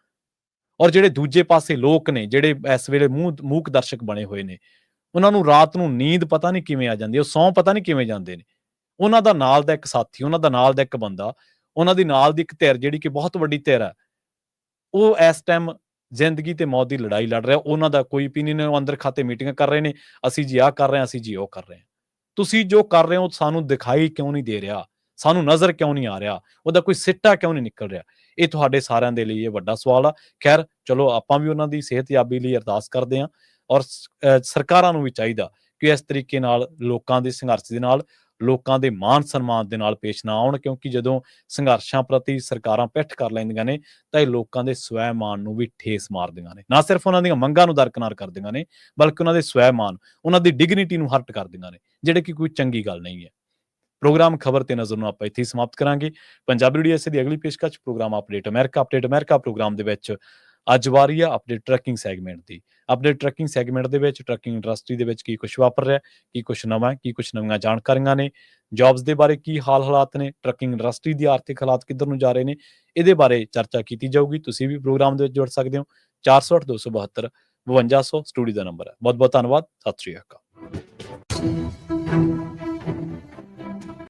ਔਰ ਜਿਹੜੇ ਦੂਜੇ ਪਾਸੇ ਲੋਕ ਨੇ, ਜਿਹੜੇ ਇਸ ਵੇਲੇ ਮੂਕ ਦਰਸ਼ਕ ਬਣੇ ਹੋਏ ਨੇ, ਉਹਨਾਂ ਨੂੰ ਰਾਤ ਨੂੰ ਨੀਂਦ ਪਤਾ ਨਹੀਂ ਕਿਵੇਂ ਆ ਜਾਂਦੀ ਹੈ, ਉਹ ਸੌਂ ਪਤਾ ਨਹੀਂ ਕਿਵੇਂ ਜਾਂਦੇ ਨੇ। ਉਹਨਾਂ ਦਾ ਨਾਲ ਦਾ ਇੱਕ ਸਾਥੀ, ਉਹਨਾਂ ਦਾ ਨਾਲ ਦਾ ਇੱਕ ਬੰਦਾ, ਉਹਨਾਂ ਦੀ ਨਾਲ ਦੀ ਇੱਕ ਧਿਰ ਜਿਹੜੀ ਕਿ ਬਹੁਤ ਵੱਡੀ ਧਿਰ ਹੈ, ਉਹ ਇਸ ਟਾਈਮ ਜ਼ਿੰਦਗੀ ਤੇ ਮੌਤ ਦੀ ਲੜਾਈ ਲੜ ਰਿਹਾ। ਉਹਨਾਂ ਦਾ ਕੋਈ ਓਪੀਨੀਅਨ ਨਹੀਂ, ਉਹ ਅੰਦਰ ਖਾਤੇ ਮੀਟਿੰਗਾਂ ਕਰ ਰਹੇ ਨੇ, ਅਸੀਂ ਜੀ ਆਹ ਕਰ ਰਹੇ ਹਾਂ, ਅਸੀਂ ਜੀ ਉਹ ਕਰ ਰਹੇ ਹਾਂ। ਤੁਸੀਂ ਜੋ ਕਰ ਰਹੇ ਹੋ ਸਾਨੂੰ ਦਿਖਾਈ ਕਿਉਂ ਨਹੀਂ ਦੇ ਰਿਹਾ? ਸਾਨੂੰ ਨਜ਼ਰ ਕਿਉਂ ਨਹੀਂ ਆ ਰਿਹਾ? ਉਹਦਾ ਕੋਈ ਸਿੱਟਾ ਕਿਉਂ ਨਹੀਂ ਨਿਕਲ ਰਿਹਾ? ਇਹ ਤੁਹਾਡੇ ਸਾਰਿਆਂ ਦੇ ਲਈ ਇਹ ਵੱਡਾ ਸਵਾਲ ਆ। ਖੈਰ ਚਲੋ, ਆਪਾਂ ਵੀ ਉਹਨਾਂ ਦੀ ਸਿਹਤਯਾਬੀ ਲਈ ਅਰਦਾਸ ਕਰਦੇ ਹਾਂ, ਔਰ ਸਰਕਾਰਾਂ ਨੂੰ ਵੀ ਚਾਹੀਦਾ ਕਿ ਇਸ ਤਰੀਕੇ ਨਾਲ ਲੋਕਾਂ ਦੇ ਸੰਘਰਸ਼ ਦੇ ਨਾਲ, ਲੋਕਾਂ ਦੇ ਮਾਣ ਸਨਮਾਨ ਦੇ ਨਾਲ ਪੇਸ਼ ਨਾ ਆਉਣ, ਕਿਉਂਕਿ ਜਦੋਂ ਸੰਘਰਸ਼ਾਂ ਪ੍ਰਤੀ ਸਰਕਾਰਾਂ ਪਿੱਠ ਕਰ ਲੈਂਦੀਆਂ ਨੇ ਤਾਂ ਇਹ ਲੋਕਾਂ ਦੇ ਸਵੈਮਾਨ ਨੂੰ ਵੀ ਠੇਸ ਮਾਰਦੀਆਂ ਨੇ। ਨਾ ਸਿਰਫ ਉਹਨਾਂ ਦੀਆਂ ਮੰਗਾਂ ਨੂੰ ਦਰਕਿਨਾਰ ਕਰਦੀਆਂ ਨੇ, ਬਲਕਿ ਉਹਨਾਂ ਦੇ ਸਵੈਮਾਨ, ਉਹਨਾਂ ਦੀ ਡਿਗਨਿਟੀ ਨੂੰ ਹਰਟ ਕਰਦੀਆਂ ਨੇ, ਜਿਹੜੇ ਕਿ ਕੋਈ ਚੰਗੀ ਗੱਲ ਨਹੀਂ ਹੈ। ਪ੍ਰੋਗਰਾਮ ਖਬਰ ਤੇ ਨਜ਼ਰ ਨੂੰ ਆਪਾਂ ਇੱਥੇ ਹੀ ਸਮਾਪਤ ਕਰਾਂਗੇ। ਪੰਜਾਬੀ ਰੇਡੀਓ ਐਸੇ ਦੀ ਅਗਲੀ ਪੇਸ਼ਕਸ਼ ਪ੍ਰੋਗਰਾਮ ਅਪਡੇਟ ਅਮਰੀਕਾ ਪ੍ਰੋਗਰਾਮ ਦੇ ਵਿੱਚ ਅੱਜ ਵਾਰੀ ਆ ਅਪਡੇਟ ਟਰੱਕਿੰਗ ਸੈਗਮੈਂਟ ਦੀ। ਅਪਡੇਟ ਟਰੱਕਿੰਗ ਸੈਗਮੈਂਟ ਦੇ ਵਿੱਚ ਟਰੱਕਿੰਗ ਇੰਡਸਟਰੀ ਦੇ ਵਿੱਚ ਕੀ ਕੁਝ ਵਾਪਰ ਰਿਹਾ, ਕੀ ਕੁਝ ਨਵਾਂ, ਕੀ ਕੁਝ ਨਵੀਆਂ ਜਾਣਕਾਰੀਆਂ ਨੇ, ਜੌਬਸ ਦੇ ਬਾਰੇ ਕੀ ਹਾਲਾਤ ਨੇ, ਟਰੱਕਿੰਗ ਇੰਡਸਟਰੀ ਦੀ ਆਰਥਿਕ ਹਾਲਾਤ ਕਿੱਧਰ ਨੂੰ ਜਾ ਰਹੇ ਨੇ, ਇਹਦੇ ਬਾਰੇ ਚਰਚਾ ਕੀਤੀ ਜਾਊਗੀ। ਤੁਸੀਂ ਵੀ ਪ੍ਰੋਗਰਾਮ ਦੇ ਵਿੱਚ ਜੁੜ ਸਕਦੇ ਹੋ। 408 272 5200 ਸਟੂਡੀਓ ਦਾ ਨੰਬਰ ਹੈ। ਬਹੁਤ ਬਹੁਤ ਧੰਨਵਾਦ। ਸਤਿ ਸ਼੍ਰੀ ਅਕਾਲ।